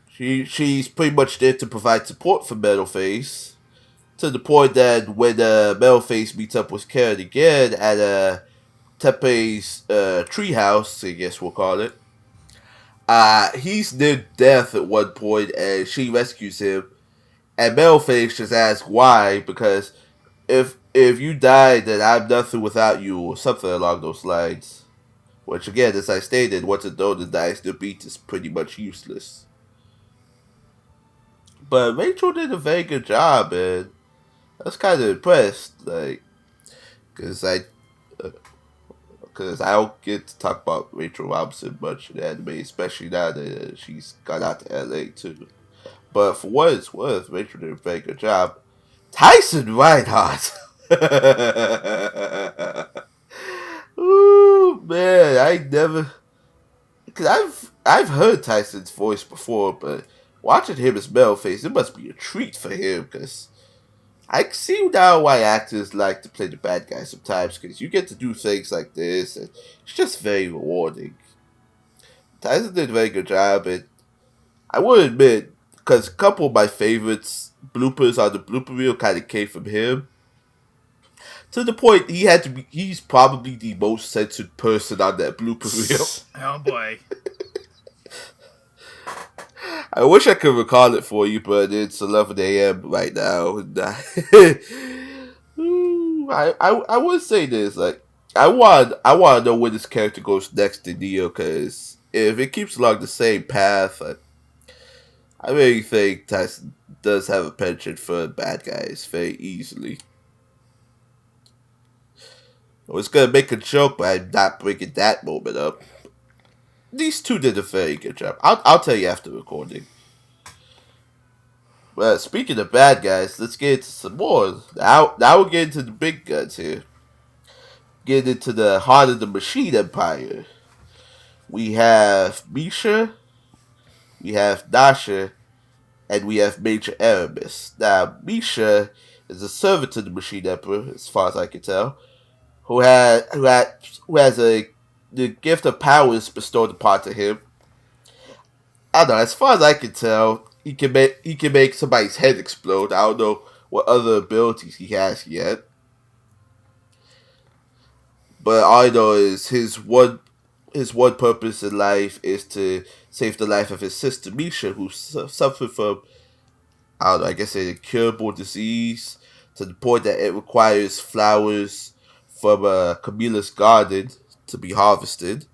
She's pretty much there to provide support for Metalface, to the point that when Metalface meets up with Karen again at Teppei's treehouse, I guess we'll call it, he's near death at one point, and she rescues him, and Metalface just asks why, because if you die, then I'm nothing without you, or something along those lines. Which, again, as I stated, once a donor dies, the beat is pretty much useless. But Rachel did a very good job, and I was kind of impressed, like, because I don't get to talk about Rachel Robinson much in anime, especially now that she's gone out to LA too. But for what it's worth, Rachel did a very good job. Tyson Reinhardt! Ooh, man, I never... Because I've heard Tyson's voice before, but watching him as Metalface, it must be a treat for him, because I see now why actors like to play the bad guy sometimes, because you get to do things like this, and it's just very rewarding. Tyson did a very good job, and I will admit, because a couple of my favorites, bloopers on the blooper reel kind of came from him, to the point he's probably the most censored person on that blooper reel. Oh boy. I wish I could recall it for you, but it's 11 a.m. right now. And I would say this, like, I want to know where this character goes next in Neo, because if it keeps along the same path, I really think Tyson does have a penchant for bad guys very easily. I was going to make a joke, but I'm not bringing that moment up. These two did a very good job. I'll tell you after recording. Well, speaking of bad guys, let's get into some more. Now we're getting to the big guns here. Getting into the heart of the Machine Empire. We have Misha, we have Nasha, and we have Major Erebus. Now, Misha is a servant to the Machine Emperor, as far as I can tell, who has the gift of powers bestowed upon to him. I don't know, as far as I can tell, he can make somebody's head explode. I don't know what other abilities he has yet. But all I know is his one purpose in life is to save the life of his sister Misha, who suffered from, I don't know, I guess an incurable disease, to the point that it requires flowers from Camilla's garden to be harvested.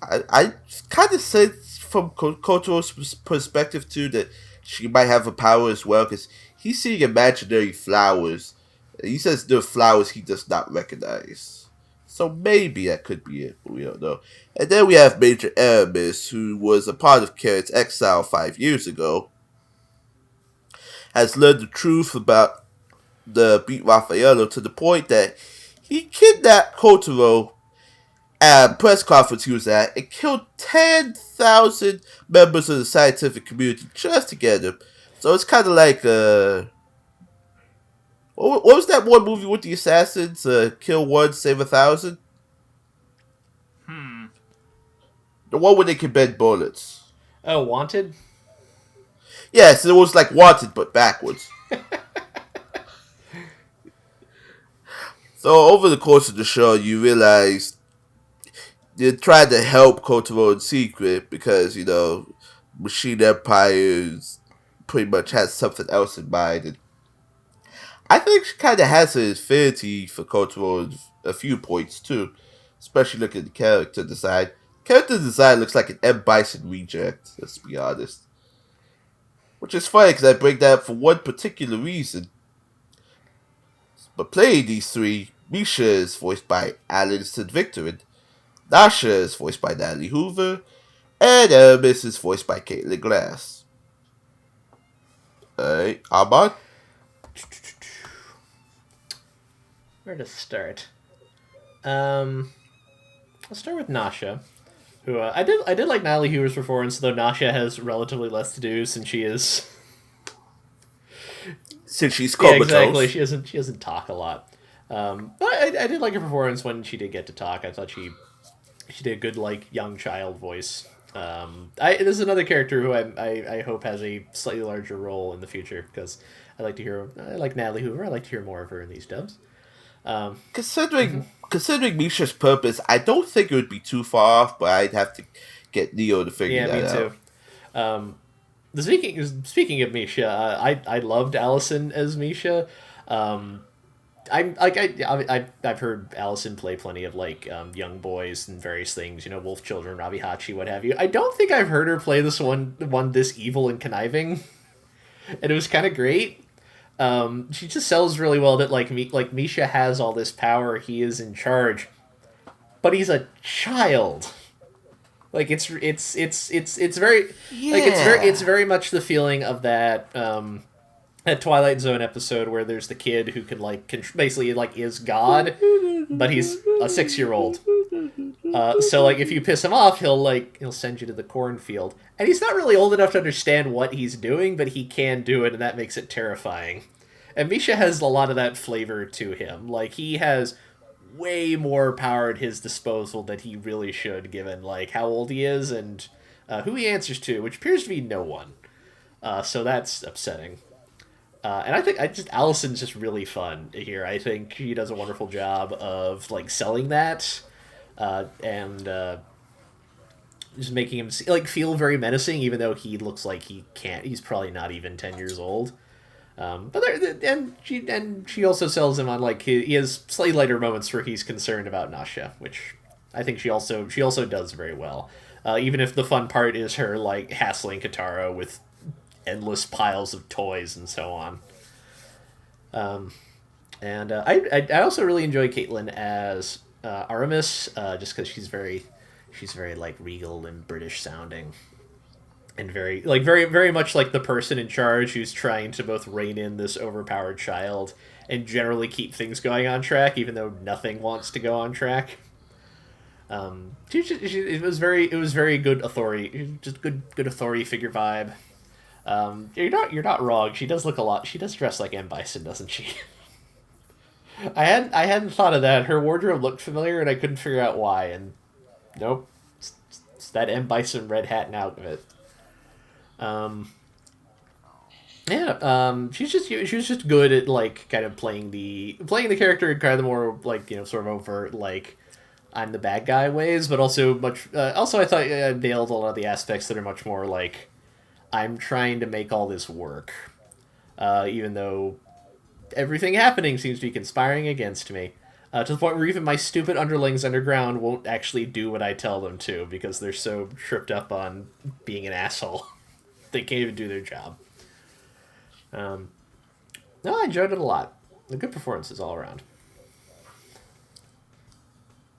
I kind of sense from Koto's perspective too that she might have a power as well, because he's seeing imaginary flowers. He says they're flowers he does not recognize. So maybe that could be it, but we don't know. And then we have Major Erebus, who was a part of Karen's exile 5 years ago, has learned the truth about the Beat Raffaello to the point that he kidnapped Kotaro at a press conference he was at and killed 10,000 members of the scientific community just to get him. So it's kind of like, what was that one movie with the assassins? Kill one, save 1,000? The one where they can bend bullets. Oh, Wanted? Yes, it was like Wanted, but backwards. So over the course of the show, you realize they tried to help Koto in secret because, Machine Empires pretty much has something else in mind. And I think she kind of has an affinity for Koto in a few points, too. Especially looking at the character design. Character design looks like an M. Bison reject, let's be honest. Which is funny because I bring that up for one particular reason. But playing these three, Misha is voiced by Alan St. Victor, Nasha is voiced by Natalie Hoover, and Erebus is voiced by Caitlin Glass. Alright, Ahmad? Where to start? I'll start with Nasha, who I did like Natalie Hoover's performance, though Nasha has relatively less to do since she's comatose. Yeah, exactly. She doesn't talk a lot. But I did like her performance when she did get to talk. I thought she did a good young child voice. This is another character who I hope has a slightly larger role in the future because I like Natalie Hoover. I like to hear more of her in these dubs. Considering Misha's purpose, I don't think it would be too far off, but I'd have to get Neo to figure that out. Yeah, me too. Speaking of Misha, I loved Allison as Misha. I've heard Allison play plenty of young boys and various things, Wolf Children, Rabi Hachi, what have you. I don't think I've heard her play this one this evil and conniving, and it was kind of great. She just sells really well that Misha has all this power, he is in charge, but he's a child. It's very it's very much the feeling of that that Twilight Zone episode where there's the kid who can basically is God, but he's a 6-year-old. So if you piss him off, he'll send you to the cornfield, and he's not really old enough to understand what he's doing, but he can do it, and that makes it terrifying. And Misha has a lot of that flavor to him. He has way more power at his disposal than he really should, given how old he is and who he answers to, which appears to be no one. So that's upsetting. And I think Allison's just really fun here. I think she does a wonderful job of selling that, and just making him feel very menacing, even though he looks like he can't. He's probably not even 10 years old. But she also sells him on he has slightly lighter moments where he's concerned about Nasha, which I think she also does very well. Even if the fun part is her hassling Katara with endless piles of toys and so on. I also really enjoy Caitlin as Aramis, just because she's very regal and British sounding, and very very much the person in charge who's trying to both rein in this overpowered child and generally keep things going on track, even though nothing wants to go on track. It was very good authority, just good authority figure vibe. You're not wrong. She does look a lot. She does dress like M. Bison, doesn't she? I hadn't thought of that. Her wardrobe looked familiar, and I couldn't figure out why. And nope, it's that M. Bison red hat and outfit. She was just good at kind of playing the character in kind of the more sort of overt I'm the bad guy ways, but also much. Also, I thought nailed a lot of the aspects that are much more I'm trying to make all this work, even though everything happening seems to be conspiring against me, to the point where even my stupid underlings underground won't actually do what I tell them to because they're so tripped up on being an asshole. They can't even do their job. No, I enjoyed it a lot. The good performances all around.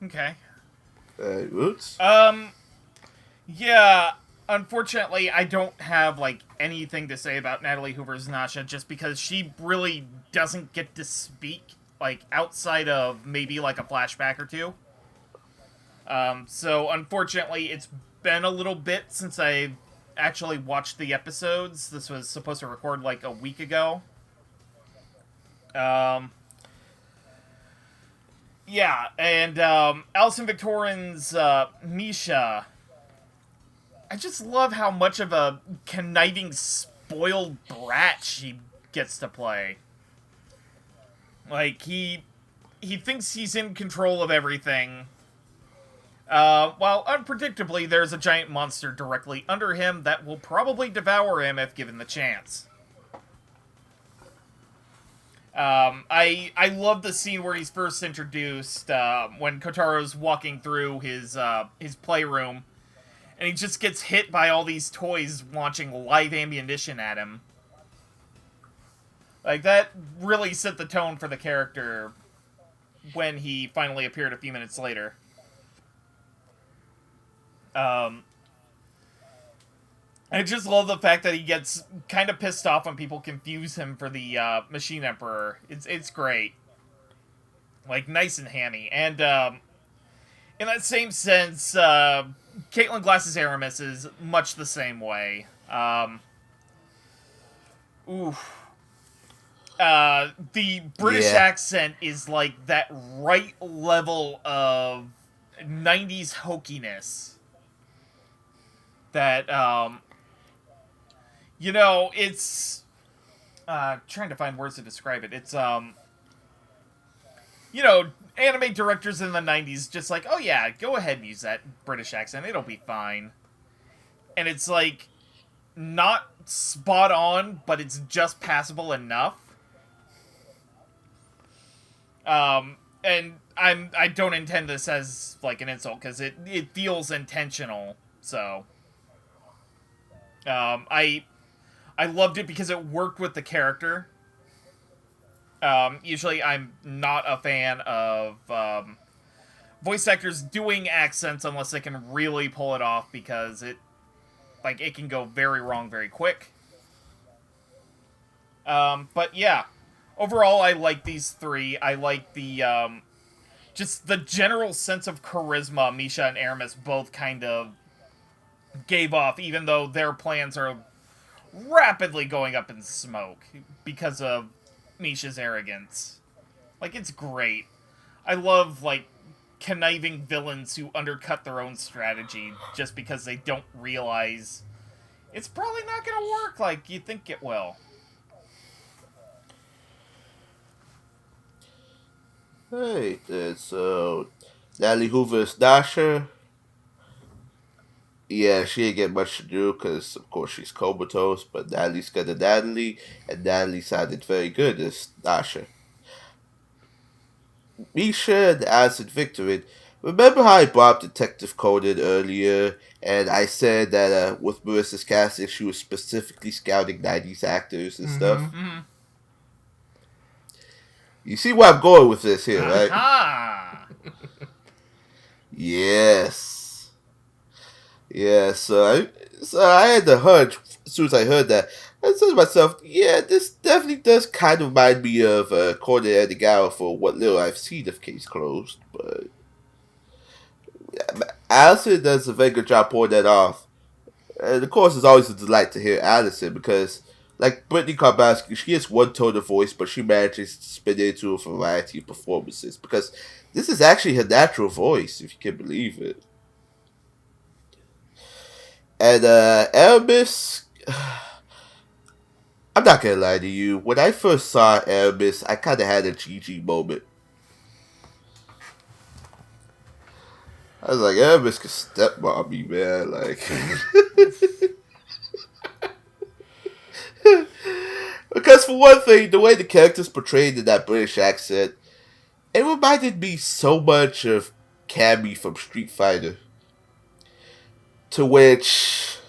Okay. Roots? Yeah, unfortunately, I don't have, anything to say about Natalie Hoover's Nasha, just because she really doesn't get to speak, outside of maybe, a flashback or two. So unfortunately, it's been a little bit since I actually watched the episodes. This was supposed to record like a week ago. Yeah, and Alison Victorian's Misha. I just love how much of a conniving, spoiled brat she gets to play. Like, he thinks he's in control of everything. While unpredictably, there's a giant monster directly under him that will probably devour him if given the chance. I love the scene where he's first introduced, when Kotaro's walking through his playroom, and he just gets hit by all these toys launching live ammunition at him. Like, that really set the tone for the character when he finally appeared a few minutes later. I just love the fact that he gets kind of pissed off when people confuse him for the Machine Emperor. It's great. Like, nice and hammy. And in that same sense, Caitlin Glass's Erebus is much the same way. The British accent is like that right level of 90s hokiness that, it's, trying to find words to describe it. It's, anime directors in the 90s just like, oh yeah, go ahead and use that British accent, it'll be fine. And it's like, not spot on, but it's just passable enough. And I don't intend this as, like, an insult, because it feels intentional, so. I loved it because it worked with the character. Usually I'm not a fan of, voice actors doing accents unless they can really pull it off, because it can go very wrong very quick. But yeah. Overall, I like these three. I like the, just the general sense of charisma Misha and Erebus both kind of gave off, even though their plans are rapidly going up in smoke because of Misha's arrogance. Like, it's great. I love, like, conniving villains who undercut their own strategy just because they don't realize it's probably not gonna work like you think it will. Right, then, so Natalie Hoover's Dasha. Yeah, she ain't get much to do because, of course, she's comatose, but Natalie's got a Natalie, and Natalie sounded very good as Dasha. Misha and Alison Victorin. Remember how I brought up Detective Conan earlier, and I said that with Marissa's casting, she was specifically scouting 90s actors and stuff? Mm-hmm. You see where I'm going with this here, right? Ah! Yes. Yeah, so I had the hunch, as soon as I heard that, I said to myself, yeah, this definitely does kind of remind me of Conan Edogawa for what little I've seen of Case Closed, but Allison does a very good job pulling that off. And of course, it's always a delight to hear Allison, because like Brittany Karbowski, she has one tone of voice, but she manages to spin it into a variety of performances, because this is actually her natural voice, if you can believe it. And Erebus, I'm not gonna lie to you, when I first saw Erebus, I kind of had a Gigi moment. I was like, Erebus could stepmom me, man, like... Because for one thing, the way the character's portrayed in that British accent, it reminded me so much of Cammy from Street Fighter. To which,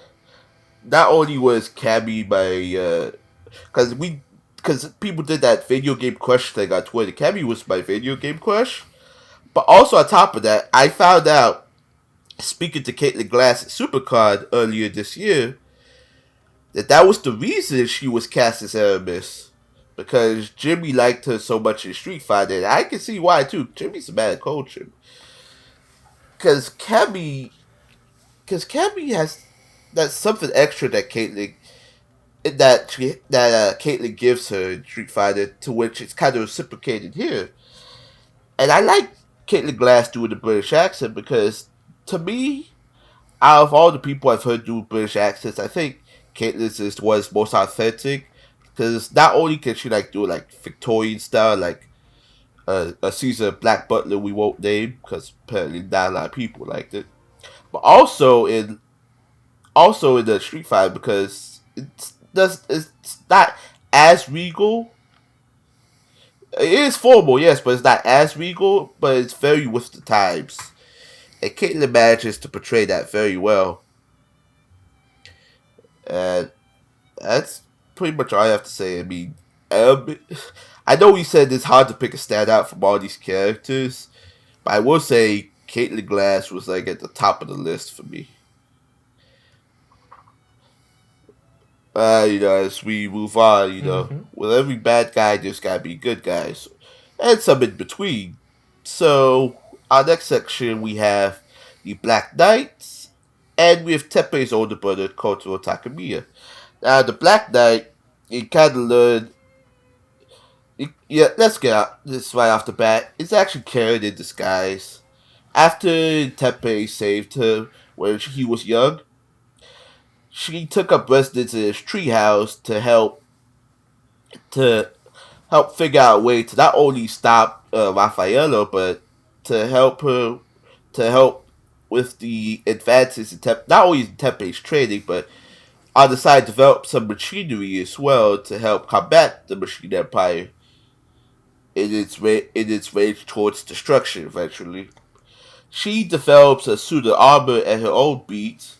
not only was Cammy my, because people did that video game crush thing on Twitter. Cammy was my video game crush. But also on top of that, I found out, speaking to Caitlin Glass at SuperCon earlier this year, that was the reason she was cast as Erebus. Because Jimmy liked her so much in Street Fighter, and I can see why too. Jimmy's a bad coach. because Cammy has that's something extra that Caitlyn gives her in Street Fighter, to which it's kind of reciprocated here. And I like Caitlyn Glass doing the British accent because, to me, out of all the people I've heard do British accents, I think Caitlyn's is was most authentic. Because not only can she like do like Victorian style, like a Caesar Black Butler we won't name because apparently not a lot of people liked it, but also in the Street Fighter because it's not as regal. It is formal, yes, but it's not as regal, but it's very with the times. And Caitlyn manages to portray that very well. And that's pretty much all I have to say. I mean, I know we said it's hard to pick a standout from all these characters, but I will say Caitlyn Glass was like at the top of the list for me. As we move on, with every bad guy, there's gotta be good guys, and some in between. So, our next section, we have the Black Knights, and we have Teppei's older brother, Koto Takamiya. Now, the Black Knight, you kind of learn. Let's get out this right off the bat. It's actually Karen in disguise. After Teppei saved her when he was young, she took up residence in his treehouse to help figure out a way to not only stop Raffaello, but to help with the advances in not only in Teppei's training, but on the side develop some machinery as well to help combat the Machine Empire in its rage towards destruction eventually. She develops a suit of armor at her own beat,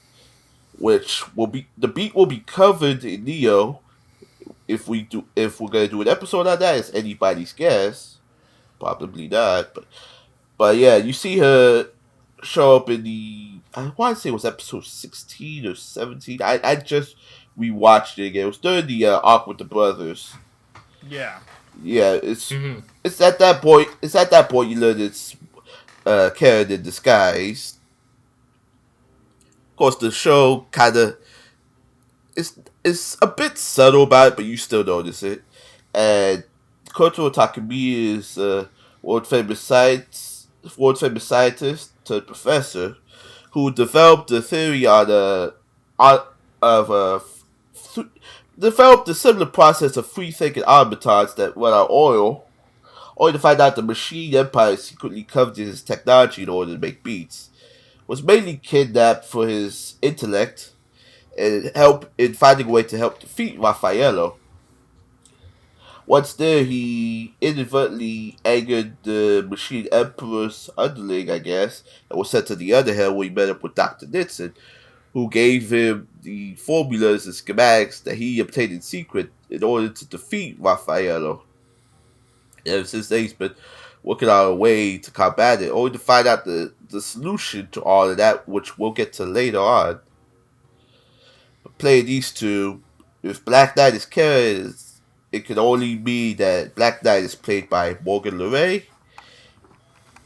which will be covered in Neo if we're gonna do an episode on that. It's anybody's guess, probably not. But yeah, you see her show up in I want to say it was episode 16 or 17. I just rewatched it again. It was during the arc with the brothers. Yeah. Yeah, it's at that point. It's at that point you learn it's Karen in disguise. Of course, the show kind of it's a bit subtle about it, but you still notice it. And Koto Takumi is world famous scientist turned professor who developed the theory developed a similar process of free-thinking automatons that run on oil, only to find out the Machine Empire secretly coveted his technology in order to make beats. Was mainly kidnapped for his intellect and help in finding a way to help defeat Raffaello. Once there, he inadvertently angered the Machine Emperor's underling, I guess, and was sent to the other hell where he met up with Dr. Nitson, who gave him the formulas and schematics that he obtained in secret in order to defeat Raffaello. Ever since then, he's been working on a way to combat it, only to find out the solution to all of that, which we'll get to later on. But playing these two, if Black Knight is Karen, it can only be that Black Knight is played by Morgan Le Ray,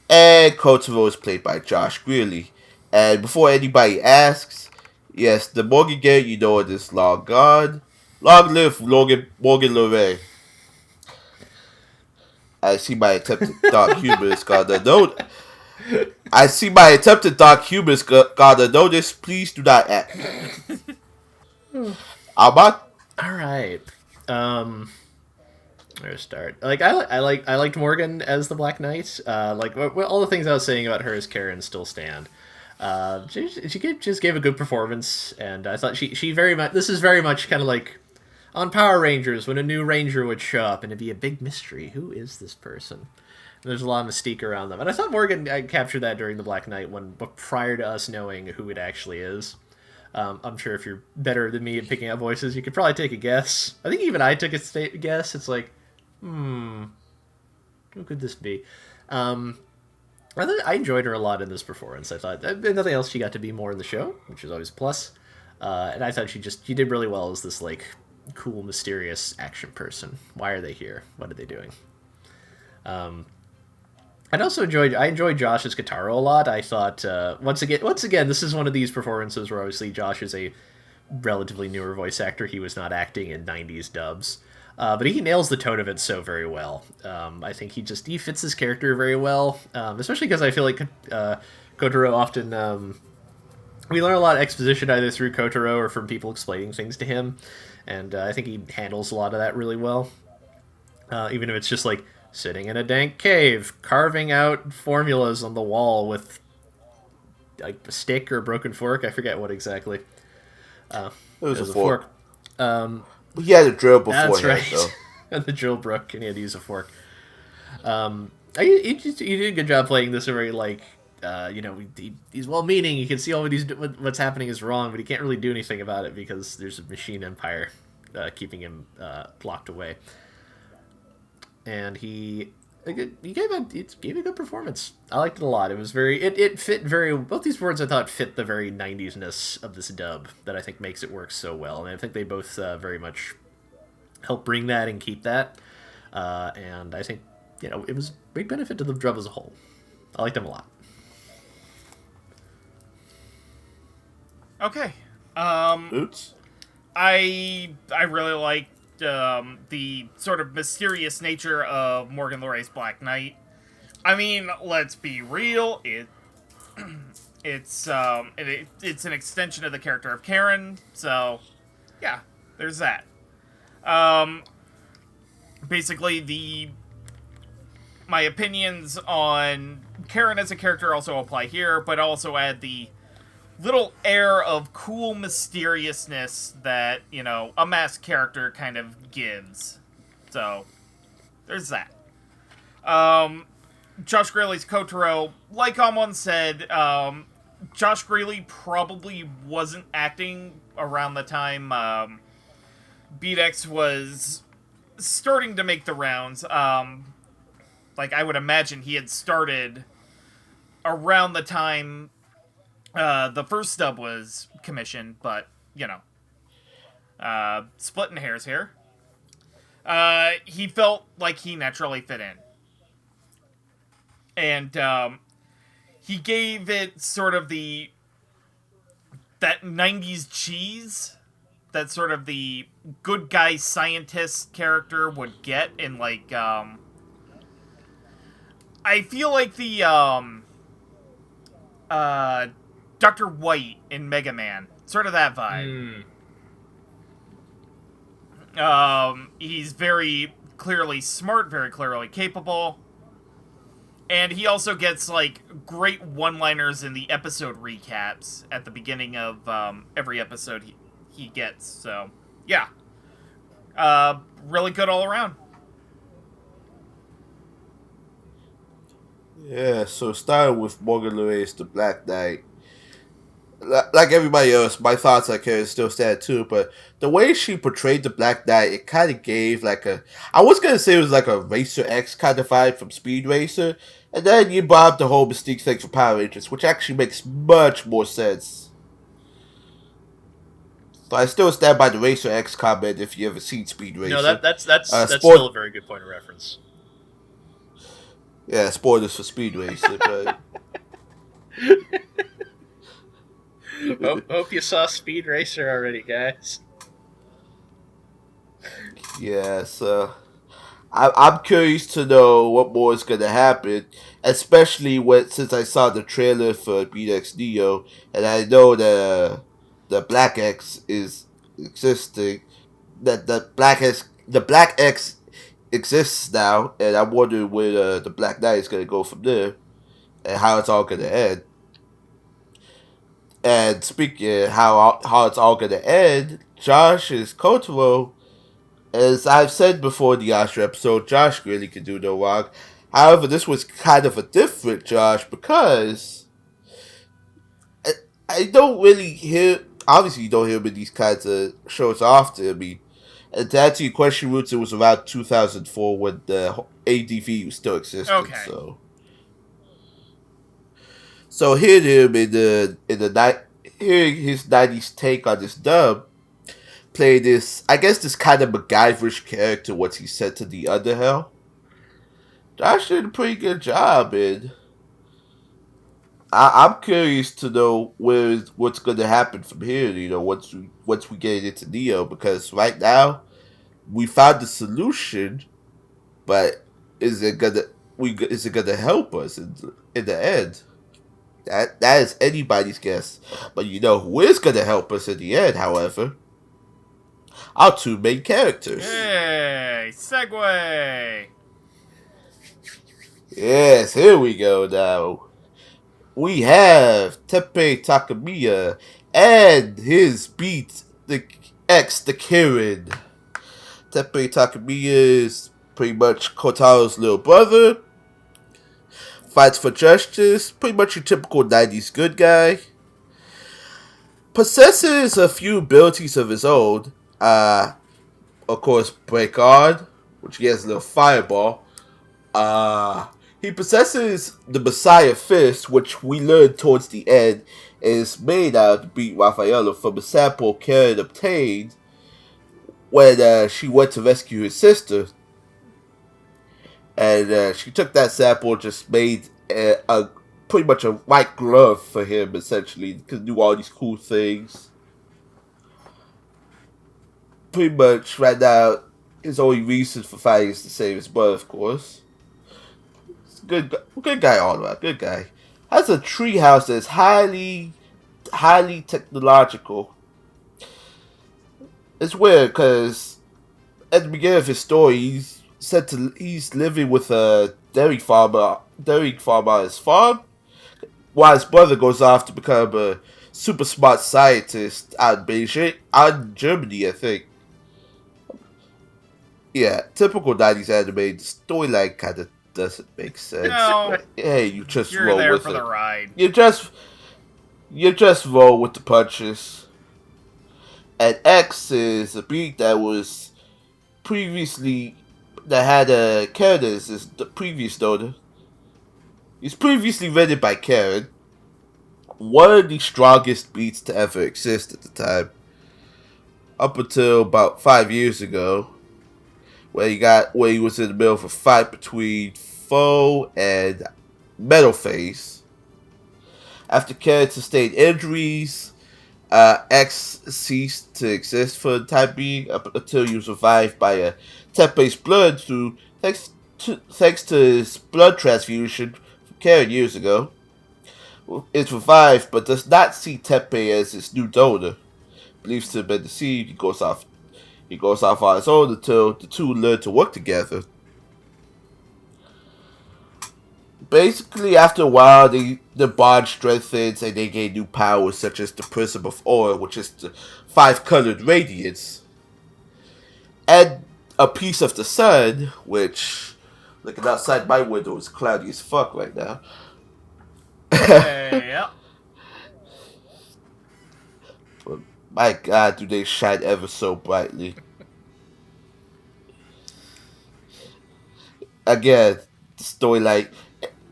and Kotaro is played by Josh Greeley. And before anybody asks, yes, the Morgan gang you know is long gone. Long live Morgan Le Ray. I see my attempted dark humor is gonna note. I see my attempted dark humor is gonna notice. Please do not act. Ahmad? Alright. Where to start? Like I liked Morgan as the Black Knight. All the things I was saying about her as Karen still stand. She just gave a good performance, and I thought she very much. This is very much kind of like on Power Rangers when a new Ranger would show up and it'd be a big mystery. Who is this person? And there's a lot of mystique around them, and I thought Morgan captured that during the Black Knight but prior to us knowing who it actually is. I'm sure if you're better than me at picking out voices, you could probably take a guess. I think even I took a guess. It's like, who could this be? I enjoyed her a lot in this performance. I thought, if nothing else, she got to be more in the show, which is always a plus. And I thought she did really well as this like cool, mysterious action person. Why are they here? What are they doing? I enjoyed Josh's Kitaro a lot. I thought once again, this is one of these performances where obviously Josh is a relatively newer voice actor. He was not acting in '90s dubs, but he nails the tone of it so very well. I think he fits his character very well, especially because I feel like Kotaro often. We learn a lot of exposition either through Kotaro or from people explaining things to him, and I think he handles a lot of that really well. Even if it's just like sitting in a dank cave, carving out formulas on the wall with like a stick or a broken fork. I forget what exactly. It was a fork. He had a drill beforehand, that's right. though. And the drill broke, and he had to use a fork. He did a good job playing this very like. He's well-meaning. You can see all what's happening is wrong, but he can't really do anything about it because there's a machine empire keeping him locked away. And he gave a good performance. I liked it a lot. It was it fit very. Both these words I thought fit the very 90s-ness of this dub that I think makes it work so well. And I think they both very much help bring that and keep that. And I think it was a big benefit to the dub as a whole. I liked them a lot. Okay. Oops. I really liked the sort of mysterious nature of Morgan Le Ray's Black Knight. I mean, let's be real. It's an extension of the character of Karen. So, yeah, there's that. Basically, my opinions on Karen as a character also apply here, but also add the little air of cool mysteriousness that, a masked character kind of gives. So, there's that. Josh Graley's Kotaro, like Amon said, Josh Graley probably wasn't acting around the time Beat X was starting to make the rounds. I would imagine he had started around the time the first dub was commissioned, but, splitting hairs here. He felt like he naturally fit in. And he gave it sort of that 90s cheese that sort of the good guy scientist character would get in, I feel like the, Dr. White in Mega Man. Sort of that vibe. He's very clearly smart, very clearly capable. And he also gets, great one-liners in the episode recaps at the beginning of every episode he gets. So, yeah. Really good all around. Yeah, so starting with Morgan Le Ray's The Black Knight. Like everybody else, my thoughts on Karen still stand too, but the way she portrayed the Black Knight, it kind of gave I was going to say it was like a Racer X kind of vibe from Speed Racer, and then you brought the whole Mystique thing for Power Rangers, which actually makes much more sense. So I still stand by the Racer X comment if you ever seen Speed Racer. No, that's still a very good point of reference. Yeah, spoilers for Speed Racer, but... Hope you saw Speed Racer already, guys. Yeah, so I'm curious to know what more is going to happen, especially since I saw the trailer for Beat X Neo, and I know that the Black X is existing, that the Black X exists now, and I'm wondering where the Black Knight is going to go from there, and how it's all going to end. And speaking of how it's all going to end, Josh's Kotaro, as I've said before in the Astra episode, Josh really could do no wrong. However, this was kind of a different Josh because I don't really hear, obviously you don't hear him in these kinds of shows often. I mean, and to answer your question, Roots, it was around 2004 when the ADV was still existing. Okay. So hearing him hearing his 90s take on this dub, play this, I guess this kind of MacGyverish character, what he said to the Underhell. Josh did a pretty good job, and I'm curious to know what's going to happen from here. Once we get into Neo, because right now we found the solution, but is it gonna help us in the end? That is anybody's guess. But who is gonna help us in the end? However, our two main characters. Hey, segue. Yes, here we go now. We have Teppei Takamiya and his beat, the Kirin. Teppei Takamiya is pretty much Kotaro's little brother. Fights for justice, pretty much your typical 90s good guy. Possesses a few abilities of his own. Of course, Break On, which he has a little fireball. He possesses the Messiah Fist, which we learned towards the end is made out to beat Raffaello from a sample Karen obtained when she went to rescue his sister. And she took that sample and just made a pretty much a white glove for him, essentially. He could do all these cool things. Pretty much, right now, his only reason for fighting is to save his brother, of course. Good guy all around. Good guy. Has a treehouse that's highly technological. It's weird because at the beginning of his story, he's living with a dairy farmer on his farm, while his brother goes off to become a super smart scientist out in Beijing, out in Germany, I think. Yeah, typical 90s anime. The storyline kind of doesn't make sense. No. Hey, you just You're roll there with for it. the ride. You just roll with the punches. And X is a beat that was previously that had a Karen as the previous owner. He's previously written by Karen. One of the strongest beats to ever exist at the time. Up until about 5 years ago, where he was in the middle of a fight between Foe and Metalface. After Karen sustained injuries, X ceased to exist for the time being up until he was revived by a Teppei's blood thanks to his blood transfusion from Karen years ago. It's revived, but does not see Teppei as his new donor. Believes to have been deceived. He goes off on his own until the two learn to work together. Basically, after a while, the bond strengthens and they gain new powers such as the Prism of Aura, which is the 5-colored radiance, and a piece of the sun, which, looking outside my window, is cloudy as fuck right now. Yep. But my God, do they shine ever so brightly. Again, the storyline.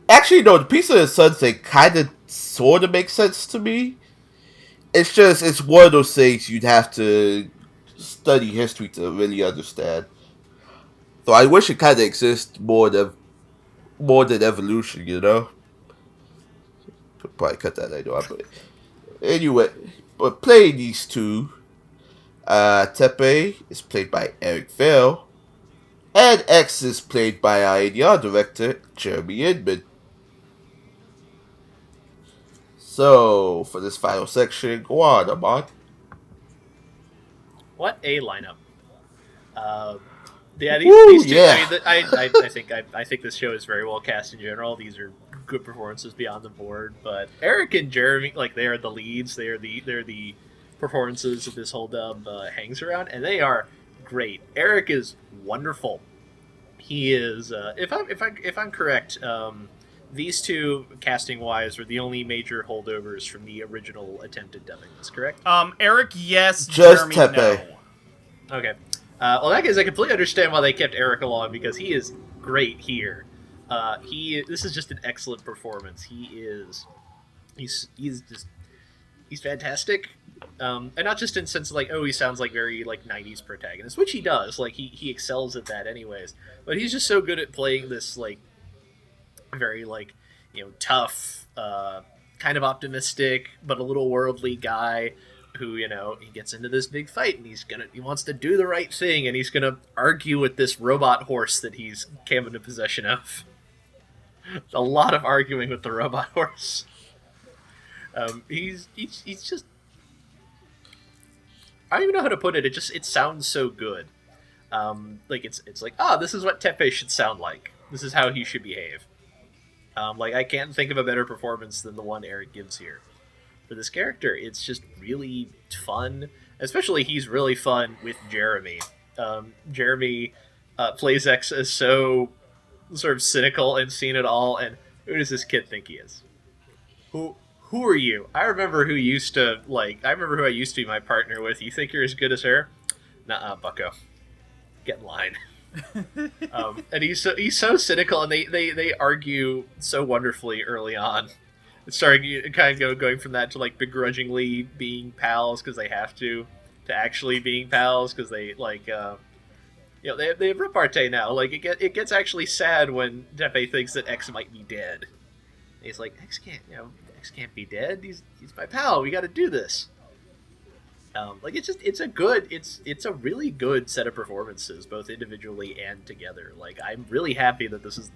Actually, no, the piece of the sun thing kind of sort of makes sense to me. It's one of those things you'd have to study history to really understand. So I wish it kind of exists more than evolution, Could probably cut that later on, but anyway, but playing these two, Teppei is played by Eric Vale, and X is played by ADR director Jeremy Inman. So, for this final section, go on, Ahmad. What a lineup! These two. Yeah. I think this show is very well cast in general. These are good performances beyond the board. But Eric and Jeremy, they are the leads. They're the performances that this whole dub hangs around, and they are great. Eric is wonderful. He is. If I'm correct. These two, casting-wise, were the only major holdovers from the original attempted dubbing. That's correct? Eric, yes. Just Jeremy, Teppei. no. Okay. Well, in that case, I completely understand why they kept Eric along, because he is great here. This is just an excellent performance. He's fantastic. And not just in the sense of he sounds like very 90s protagonist, which he does. He excels at that anyways. But he's just so good at playing this very tough, kind of optimistic, but a little worldly guy who, he gets into this big fight and he wants to do the right thing, and he's gonna argue with this robot horse that he's came into possession of. A lot of arguing with the robot horse. He's just, I don't even know how to put it. It sounds so good. It's like, this is what Teppei should sound like. This is how he should behave. I can't think of a better performance than the one Eric gives here for this character. It's just really fun. Especially he's really fun with Jeremy. Jeremy plays X as so sort of cynical and seen it all. And who does this kid think he is? Who are you? I remember who I used to be my partner with. You think you're as good as her? Nuh-uh, bucko. Get in line. And he's so cynical, and they argue so wonderfully early on. It's starting kind of going from that to begrudgingly being pals because they have to actually being pals because they they have repartee now. It gets actually sad when Teppei thinks that X might be dead. And he's like, X can't be dead. He's my pal. We got to do this. It's a really good set of performances, both individually and together. I'm really happy that this is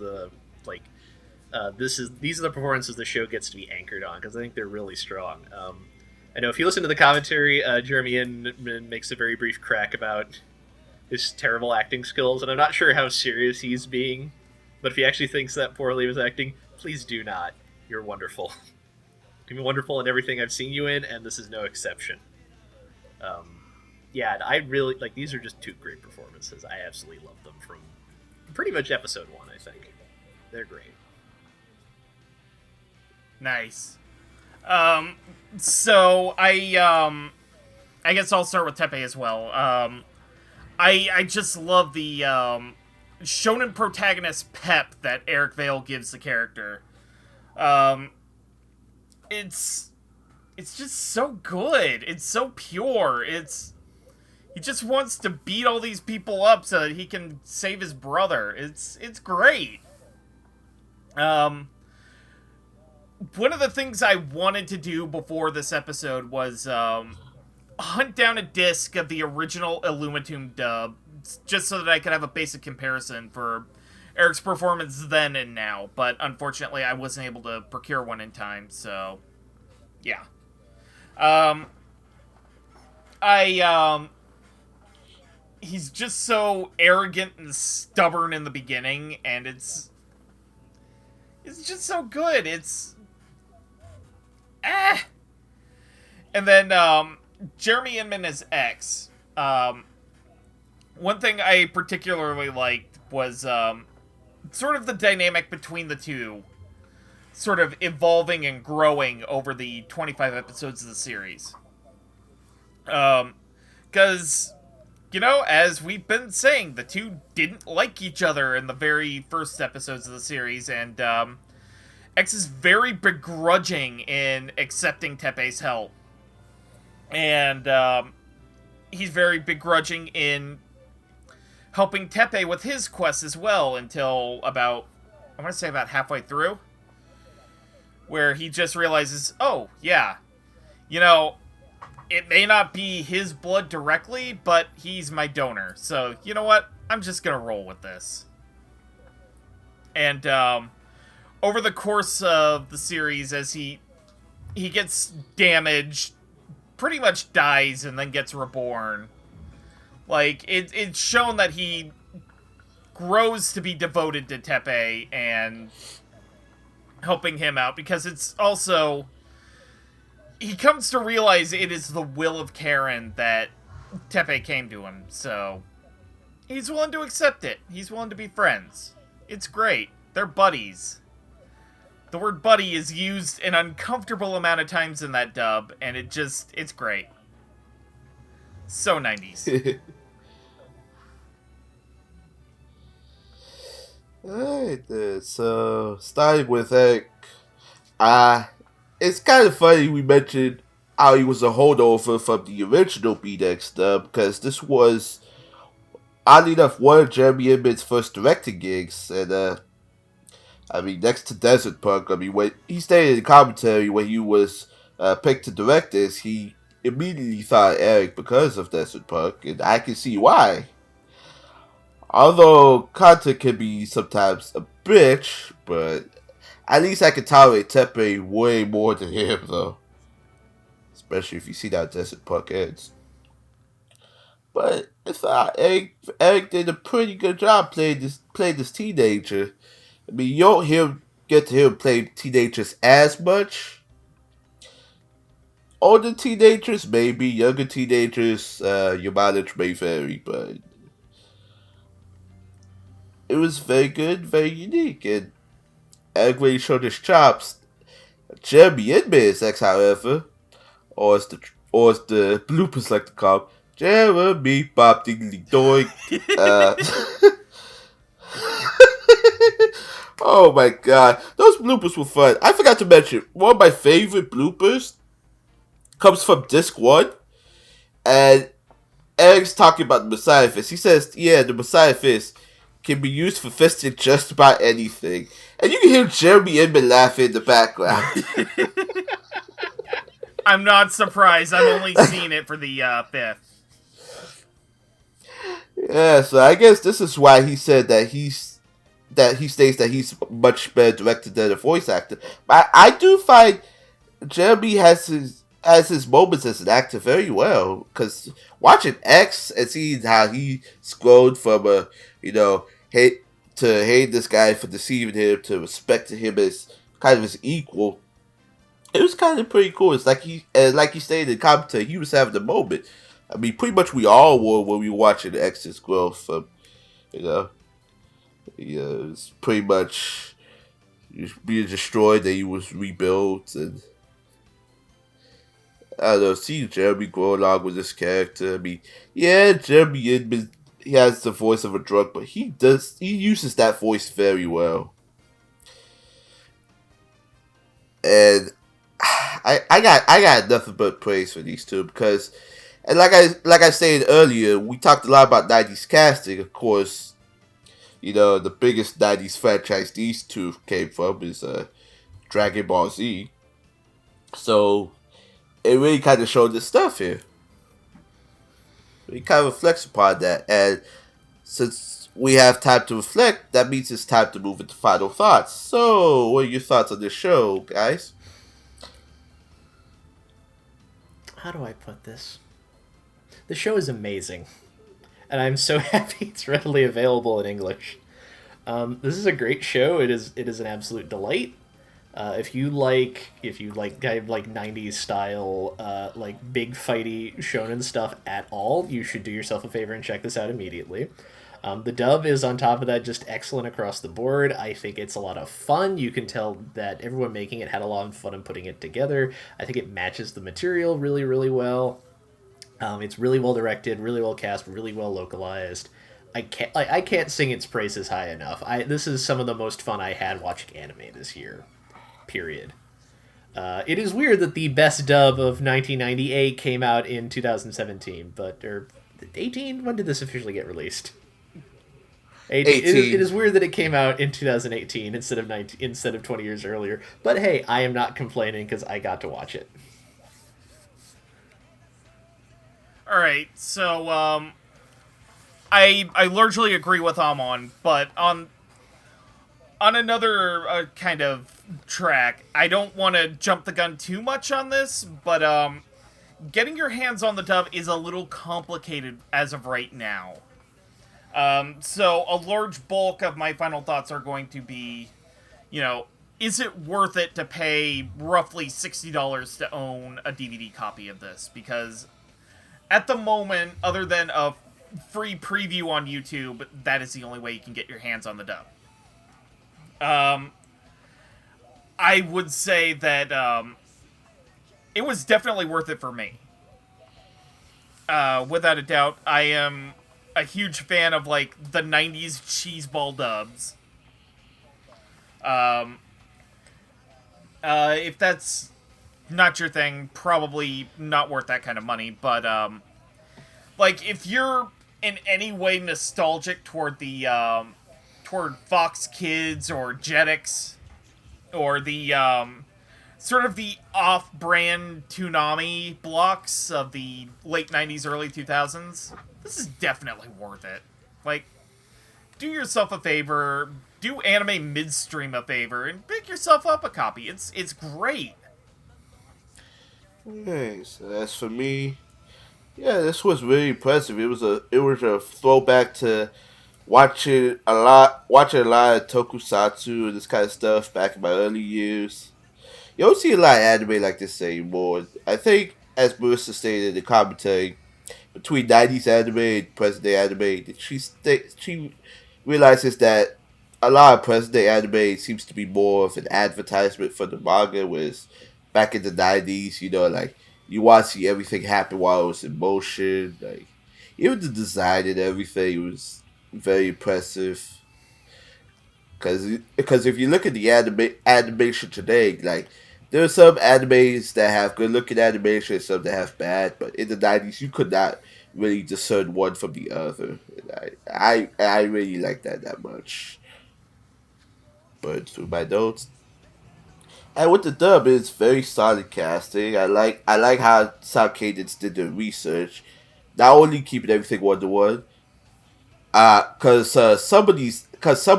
these are the performances the show gets to be anchored on, because I think they're really strong. I know if you listen to the commentary, Jeremy Inman makes a very brief crack about his terrible acting skills, and I'm not sure how serious he's being, but if he actually thinks that poorly was acting, please do not. You're wonderful. You've been wonderful in everything I've seen you in, and this is no exception. I really these are just two great performances. I absolutely love them from pretty much episode 1. I think they're great. Nice. So I guess I'll start with Teppei as well. I just love the shonen protagonist pep that Eric Vale gives the character. It's just so good. It's so pure. He just wants to beat all these people up so that he can save his brother. It's great. One of the things I wanted to do before this episode was hunt down a disc of the original Illumitum dub, just so that I could have a basic comparison for Eric's performance then and now. But unfortunately, I wasn't able to procure one in time, so yeah. He's just so arrogant and stubborn in the beginning, and it's just so good. And then, Jeremy Inman as X. One thing I particularly liked was, sort of the dynamic between the two, sort of evolving and growing over the 25 episodes of the series. Because, as we've been saying, the two didn't like each other in the very first episodes of the series, and X is very begrudging in accepting Teppei's help. And he's very begrudging in helping Teppei with his quest as well, until about halfway through, where he just realizes, oh, yeah, it may not be his blood directly, but he's my donor. So, you know what? I'm just gonna roll with this. And, over the course of the series, as he gets damaged, pretty much dies, and then gets reborn, it's shown that he grows to be devoted to Teppei and helping him out, because it's also, he comes to realize it is the will of Karen that Teppei came to him, so he's willing to accept it. He's willing to be friends. It's great. They're buddies. The word buddy is used an uncomfortable amount of times in that dub, and it's great. So 90s. Alright then, so starting with Ek, it's kind of funny we mentioned how he was a holdover from the original BDX dub, because this was, oddly enough, one of Jeremy Inman's first directing gigs, and I mean, next to Desert Punk, I mean, when he stated in commentary when he was picked to direct this, he immediately thought Eric because of Desert Punk, and I can see why. Although content can be sometimes a bitch, but at least I can tolerate Teppei way more than him, though. Especially if you see how Desert Punk ends. But I thought Eric did a pretty good job playing this teenager. I mean, you don't get to hear him play teenagers as much. Older teenagers, maybe. Younger teenagers, your mileage may vary, but it was very good, very unique, and Eric really showed his chops. Jeremy Inman's ex, however, or as the bloopers like to call him, Jeremy Bob Diggly Doink. Oh my god, those bloopers were fun. I forgot to mention, one of my favorite bloopers comes from Disc 1, and Eric's talking about the Messiah Fist. He says, yeah, the Messiah Fist can be used for fisting just about anything. And you can hear Jeremy Inman laughing in the background. I'm not surprised. I've only seen it for the fifth. Yeah, so I guess this is why he said that he states that he's much better directed than a voice actor. But I do find Jeremy has his moments as an actor very well. Because watching X and seeing how he scrolled from hate this guy for deceiving him to respecting him as kind of his equal, it was kind of pretty cool. It's like he stated in commentary, he was having a moment. I mean, pretty much we all were when we were watching X's growth from, it's pretty much being destroyed, then he was rebuilt, and I don't know, seeing Jeremy grow along with this character. I mean, yeah, Jeremy Inman, he has the voice of a drunk, but he uses that voice very well. And I got nothing but praise for these two, because, and like I said earlier, we talked a lot about 90s casting. Of course, the biggest 90s franchise these two came from is Dragon Ball Z. So it really kind of showed this stuff here. It kind of reflects upon that, and since we have time to reflect, that means it's time to move into final thoughts. So, what are your thoughts on this show, guys? How do I put this? The show is amazing, and I'm so happy it's readily available in English. This is a great show. It is an absolute delight. If you like kind of like 90s style, like big fighty shonen stuff at all, you should do yourself a favor and check this out immediately. The dub is on top of that just excellent across the board. I think it's a lot of fun. You can tell that everyone making it had a lot of fun in putting it together. I think it matches the material really, really well. It's really well directed, really well cast, really well localized. I can't sing its praises high enough. This is some of the most fun I had watching anime this year. Period. It is weird that the best dub of 1998 came out in 2017, or 18? When did this officially get released? 18. It is weird that it came out in 2018 instead of 20 years earlier. But hey, I am not complaining because I got to watch it. All right, so I largely agree with Amon, but on another kind of track, I don't want to jump the gun too much on this, but getting your hands on the dub is a little complicated as of right now. So a large bulk of my final thoughts are going to be, is it worth it to pay roughly $60 to own a DVD copy of this? Because at the moment, other than a free preview on YouTube, that is the only way you can get your hands on the dub. I would say that it was definitely worth it for me. Without a doubt, I am a huge fan of like the 90s cheeseball dubs. If that's not your thing, probably not worth that kind of money, but like if you're in any way nostalgic toward the toward Fox Kids or Jetix or the sort of the off-brand Toonami blocks of the late 90s, early 2000s, this is definitely worth it. Like, do yourself a favor, do Anime Midstream a favor, and pick yourself up a copy. It's great. Okay, so as for me, yeah, this was really impressive. It was a throwback to watching a lot of tokusatsu and this kind of stuff back in my early years. You don't see a lot of anime like this anymore. I think, as Marissa stated in the commentary, between 90s anime and present day anime, she realizes that a lot of present day anime seems to be more of an advertisement for the manga, whereas back in the 90s, like, you want to see everything happen while it was in motion. Like, even the design and everything was very impressive. Because if you look at the animation today, like, there are some animes that have good looking animation and some that have bad, but in the 90s you could not really discern one from the other. And I really like that much. But through my notes. And with the dub, it's very solid casting. I like how Sound Cadence did their research. Not only keeping everything 1-to-1, because some of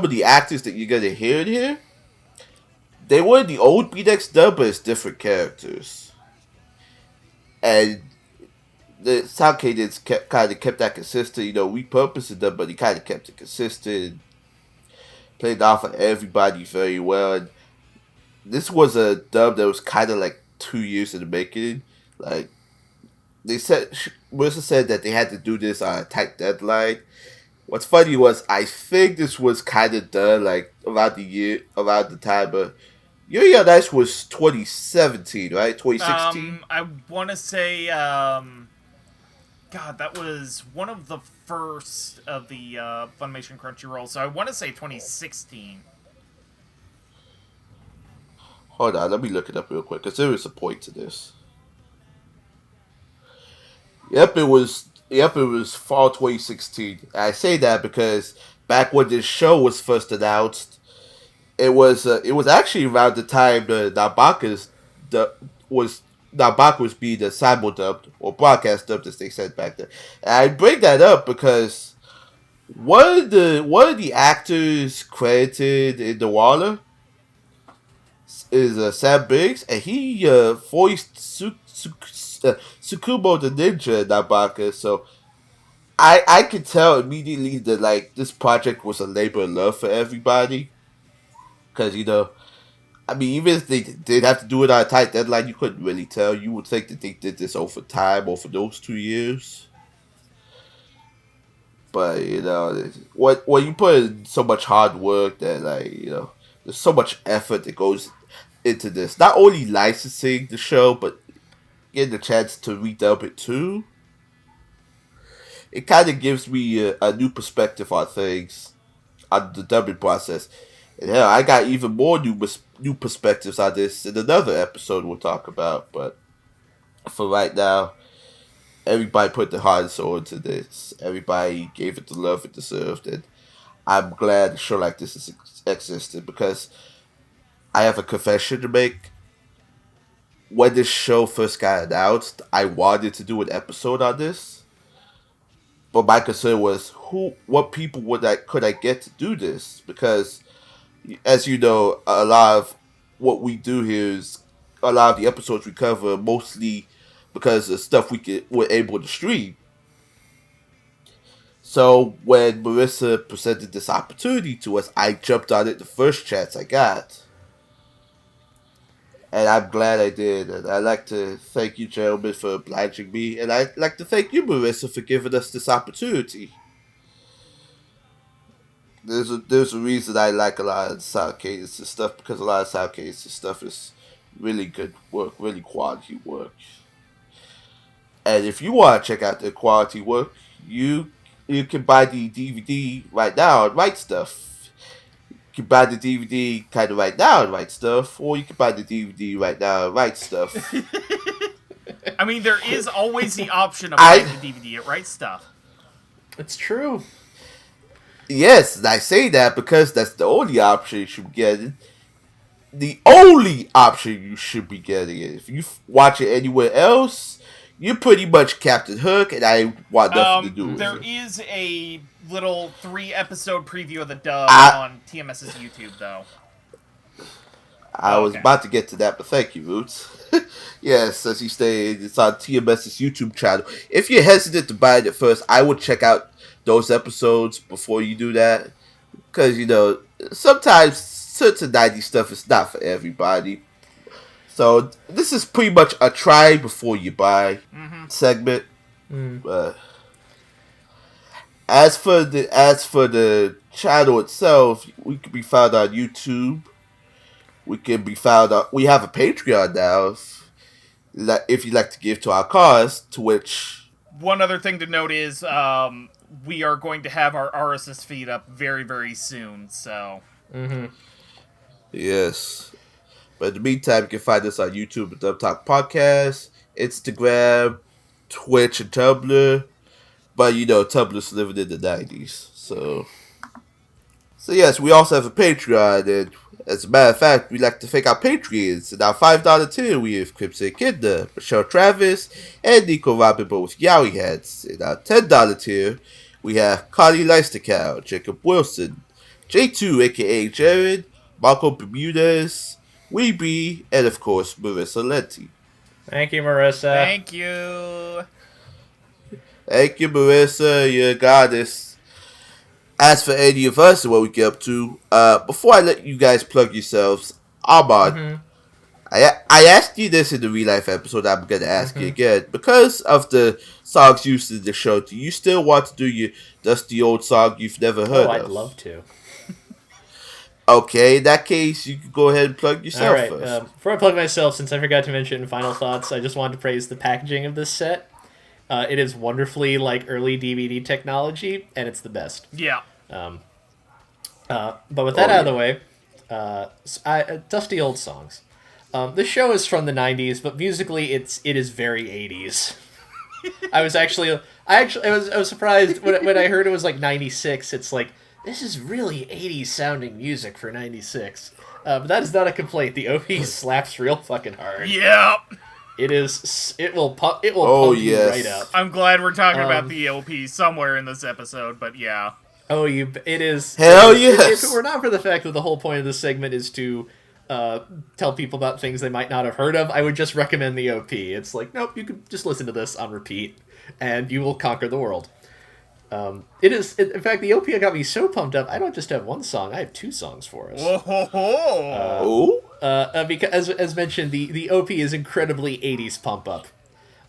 the actors that you're gonna hear in here, they were the old BDX dub, but it's different characters. And the Sound Cadence kind of kept that consistent. Repurposed them, but he kind of kept it consistent. Played off of everybody very well. And this was a dub that was kind of like 2 years in the making. Like, Marissa said that they had to do this on a tight deadline. What's funny was, I think this was kind of done like around the time, but Yuri on Ice was 2017, right? 2016? I want to say, God, that was one of the first of the Funimation Crunchyroll, so I want to say 2016. Hold on, let me look it up real quick, because there is a point to this. Yep, it was fall 2016. And I say that because back when this show was first announced, it was actually around the time the Nabaka was being the simul-dubbed, or broadcast dubbed as they said back then. And I bring that up because one of the actors credited in the Waller is Sam Biggs, and he voiced Tsukumo the Ninja in Nabaka, so I could tell immediately that, like, this project was a labor of love for everybody. Because, even if they did have to do it on a tight deadline, you couldn't really tell. You would think that they did this over time, over those 2 years. But, when you put in so much hard work that, like, there's so much effort that goes into this. Not only licensing the show, but getting the chance to redub it too. It kind of gives me a new perspective on things, on the dubbing process. And hell, I got even more new perspectives on this in another episode we'll talk about. But for right now, everybody put their heart and soul into this. Everybody gave it the love it deserved. And I'm glad a show like this has existed, because I have a confession to make. When this show first got announced, I wanted to do an episode on this. But my concern was, what people could I get to do this? Because, as you know, a lot of what we do here is, a lot of the episodes we cover mostly because of stuff we're able to stream. So when Marissa presented this opportunity to us, I jumped on it the first chance I got. And I'm glad I did. And I'd like to thank you, gentlemen, for obliging me. And I'd like to thank you, Marissa, for giving us this opportunity. There's a reason I like a lot of Sound Cadence and stuff, because a lot of Sound Cadence and stuff is really good work, really quality work. And if you want to check out the quality work, you can buy the DVD right now and write stuff. You can buy the DVD kind of right now and write stuff, or you can buy the DVD right now and write stuff. I mean, there is always the option of buying the DVD and write stuff. It's true. Yes, and I say that because that's the only option you should be getting. The only option you should be getting. If you watch it anywhere else, you're pretty much Captain Hook, and I want nothing to do with There it. is a little 3-episode preview of the dub on TMS's YouTube, though. I was about to get to that, but thank you, Roots. Yes, as you stated, it's on TMS's YouTube channel. If you're hesitant to buy it at first, I would check out those episodes before you do that. Because, sometimes certain 90s stuff is not for everybody. So, this is pretty much a try before you buy segment. As for the channel itself, we can be found on YouTube. We can be found on. We have a Patreon now. If you'd like to give to our cause, to which one other thing to note is we are going to have our RSS feed up very, very soon. So yes. But in the meantime, you can find us on YouTube at dubtalkpodcast, Instagram, Twitch, and Tumblr. But Tumblr's living in the 90s, so yes, we also have a Patreon, and as a matter of fact, we like to thank our Patreons. In our $5 tier, we have Crimson Kinder, Michelle Travis, and Nico Robin, both Yowie heads. In our $10 tier, we have Connie Leistercow, Jacob Wilson, J2, aka Jared, Marco Bermudez, Weeby, and of course, Marissa Lenti. Thank you, Marissa. Thank you. Thank you, Marissa, you're a goddess. As for any of us and what we get up to, before I let you guys plug yourselves, Ahmad, I asked you this in the real life episode. I'm going to ask you again. Because of the songs used in the show, do you still want to do your dusty old song you've never heard of? I'd love to. Okay, in that case, you can go ahead and plug yourself first. Before I plug myself, since I forgot to mention in final thoughts, I just wanted to praise the packaging of this set. It is wonderfully like early DVD technology, and it's the best. Yeah. But with that out of the way, dusty old songs. This show is from the 90s, but musically it is very 80s. I was surprised when I heard it was like 96. It's like, this is really 80s sounding music for 96. But that is not a complaint. The OP slaps real fucking hard. Yeah. It will pump you right up. I'm glad we're talking about the OP somewhere in this episode, but yeah. It is. Hell yes. If it were not for the fact that the whole point of this segment is to tell people about things they might not have heard of, I would just recommend the OP. It's like, nope, you could just listen to this on repeat, and you will conquer the world. It is. In fact, the OP got me so pumped up. I don't just have one song; I have two songs for us. Because as mentioned, the OP is incredibly 80s pump up.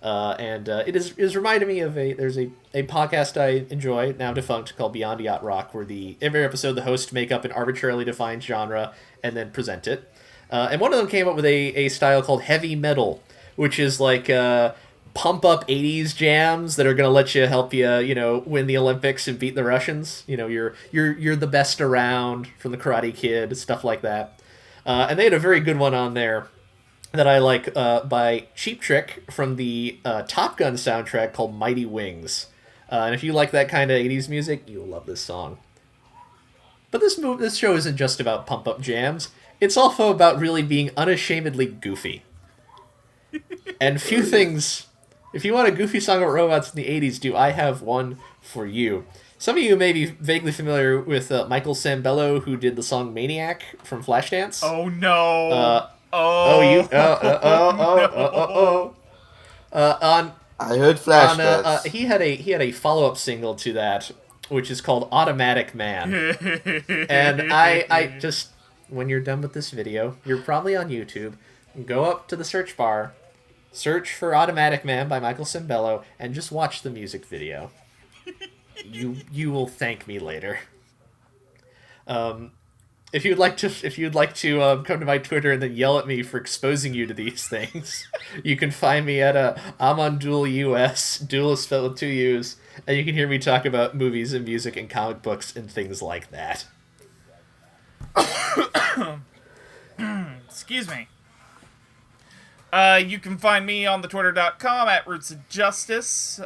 And it is reminding me of there's a podcast I enjoy, now defunct, called Beyond Yacht Rock, where every episode the hosts make up an arbitrarily defined genre and then present it. And one of them came up with a style called heavy metal, which is like pump up 80s jams that are going to let you help you win the Olympics and beat the Russians. You're the best around from the Karate Kid, stuff like that. And they had a very good one on there that I like by Cheap Trick from the Top Gun soundtrack called Mighty Wings. And if you like that kind of 80s music, you'll love this song. But this show isn't just about pump-up jams. It's also about really being unashamedly goofy. And few things... If you want a goofy song about robots in the 80s, I have one for you. Some of you may be vaguely familiar with Michael Sambello, who did the song Maniac from Flashdance. Oh, no. I heard Flashdance. He had a follow-up single to that, which is called Automatic Man. And I just, when you're done with this video, you're probably on YouTube, go up to the search bar, search for Automatic Man by Michael Sambello, and just watch the music video. You will thank me later. If you'd like to come to my Twitter and then yell at me for exposing you to these things, you can find me at AmonDuelUS, Duel is spelled with 2 U's, and you can hear me talk about movies and music and comic books and things like that. Excuse me. You can find me on the twitter.com at rootsofjustice.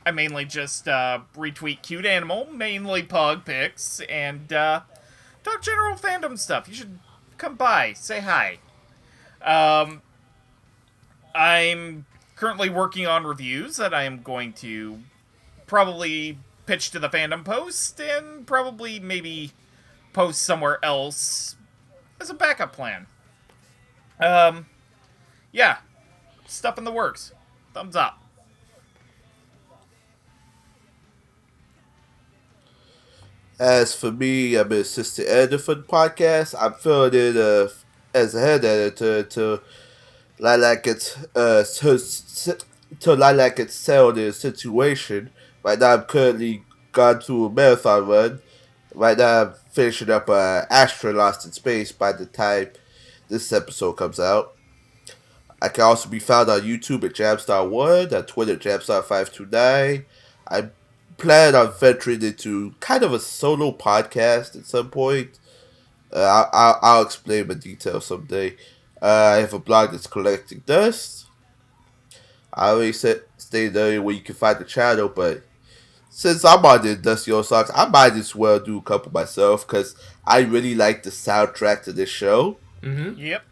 I mainly just retweet cute animal, mainly pug pics, and talk general fandom stuff. You should come by, say hi. I'm currently working on reviews that I am going to probably pitch to the fandom post, and probably maybe post somewhere else as a backup plan. Yeah. Stuff in the works. Thumbs up. As for me, I'm an assistant editor for the podcast. I'm filling in as a head editor to Lilac gets settled in a situation. Right now, I'm currently gone through a marathon run. Right now, I'm finishing up Astra Lost in Space by the time this episode comes out. I can also be found on YouTube at Jamstar1, on Twitter at Jamstar529. I plan on venturing into kind of a solo podcast at some point. I'll explain the details someday. I have a blog that's collecting dust. I already stated earlier where you can find the channel, but since I'm on the Dusty Old Socks, I might as well do a couple myself because I really like the soundtrack to this show. Mm-hmm. Yep.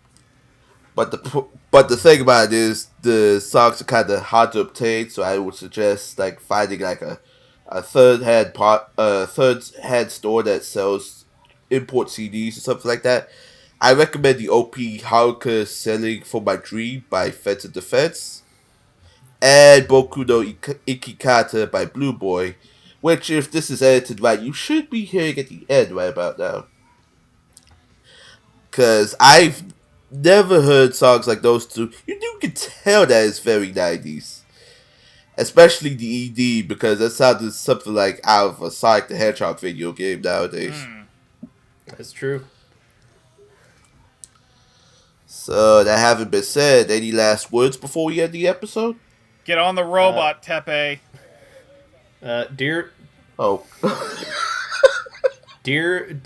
But the thing about it is the songs are kind of hard to obtain, so I would suggest like finding like a third-hand store that sells import CDs or something like that. I recommend the OP Haruka Selling for My Dream by Fence and Defense, and Boku no Ikikata by Blue Boy, which, if this is edited right, you should be hearing at the end right about now. Because I've never heard songs like those two. You can tell that it's very 90s. Especially the ED, because that sounded something like out of a Sonic the Hedgehog video game nowadays. That's true. So, that having been said, any last words before we end the episode? Get on the robot, Teppei. Dear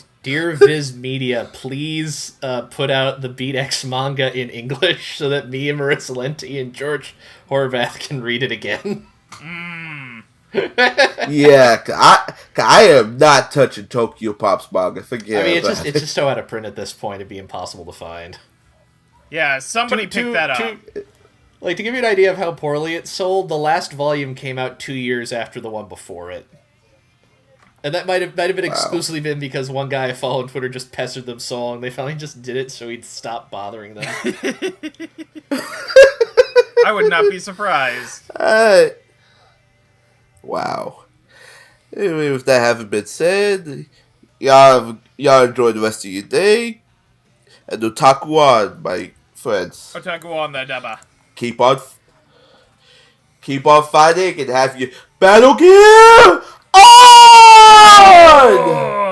Viz Media, please put out the Beat X manga in English so that me and Marissa Lenti and George Horvath can read it again. Yeah, I am not touching Tokyo Pop's manga. Forget it's just so out of print at this point, it'd be impossible to find. Yeah, somebody picked that up. To give you an idea of how poorly it sold, the last volume came out 2 years after the one before it. And that might have been exclusively been because one guy I follow on Twitter just pestered them so long, they finally just did it so he'd stop bothering them. I would not be surprised. Wow. Anyway, with that having been said, y'all enjoy the rest of your day. And otaku on, my friends. Otaku on the daba. Keep on fighting and have your battle gear on!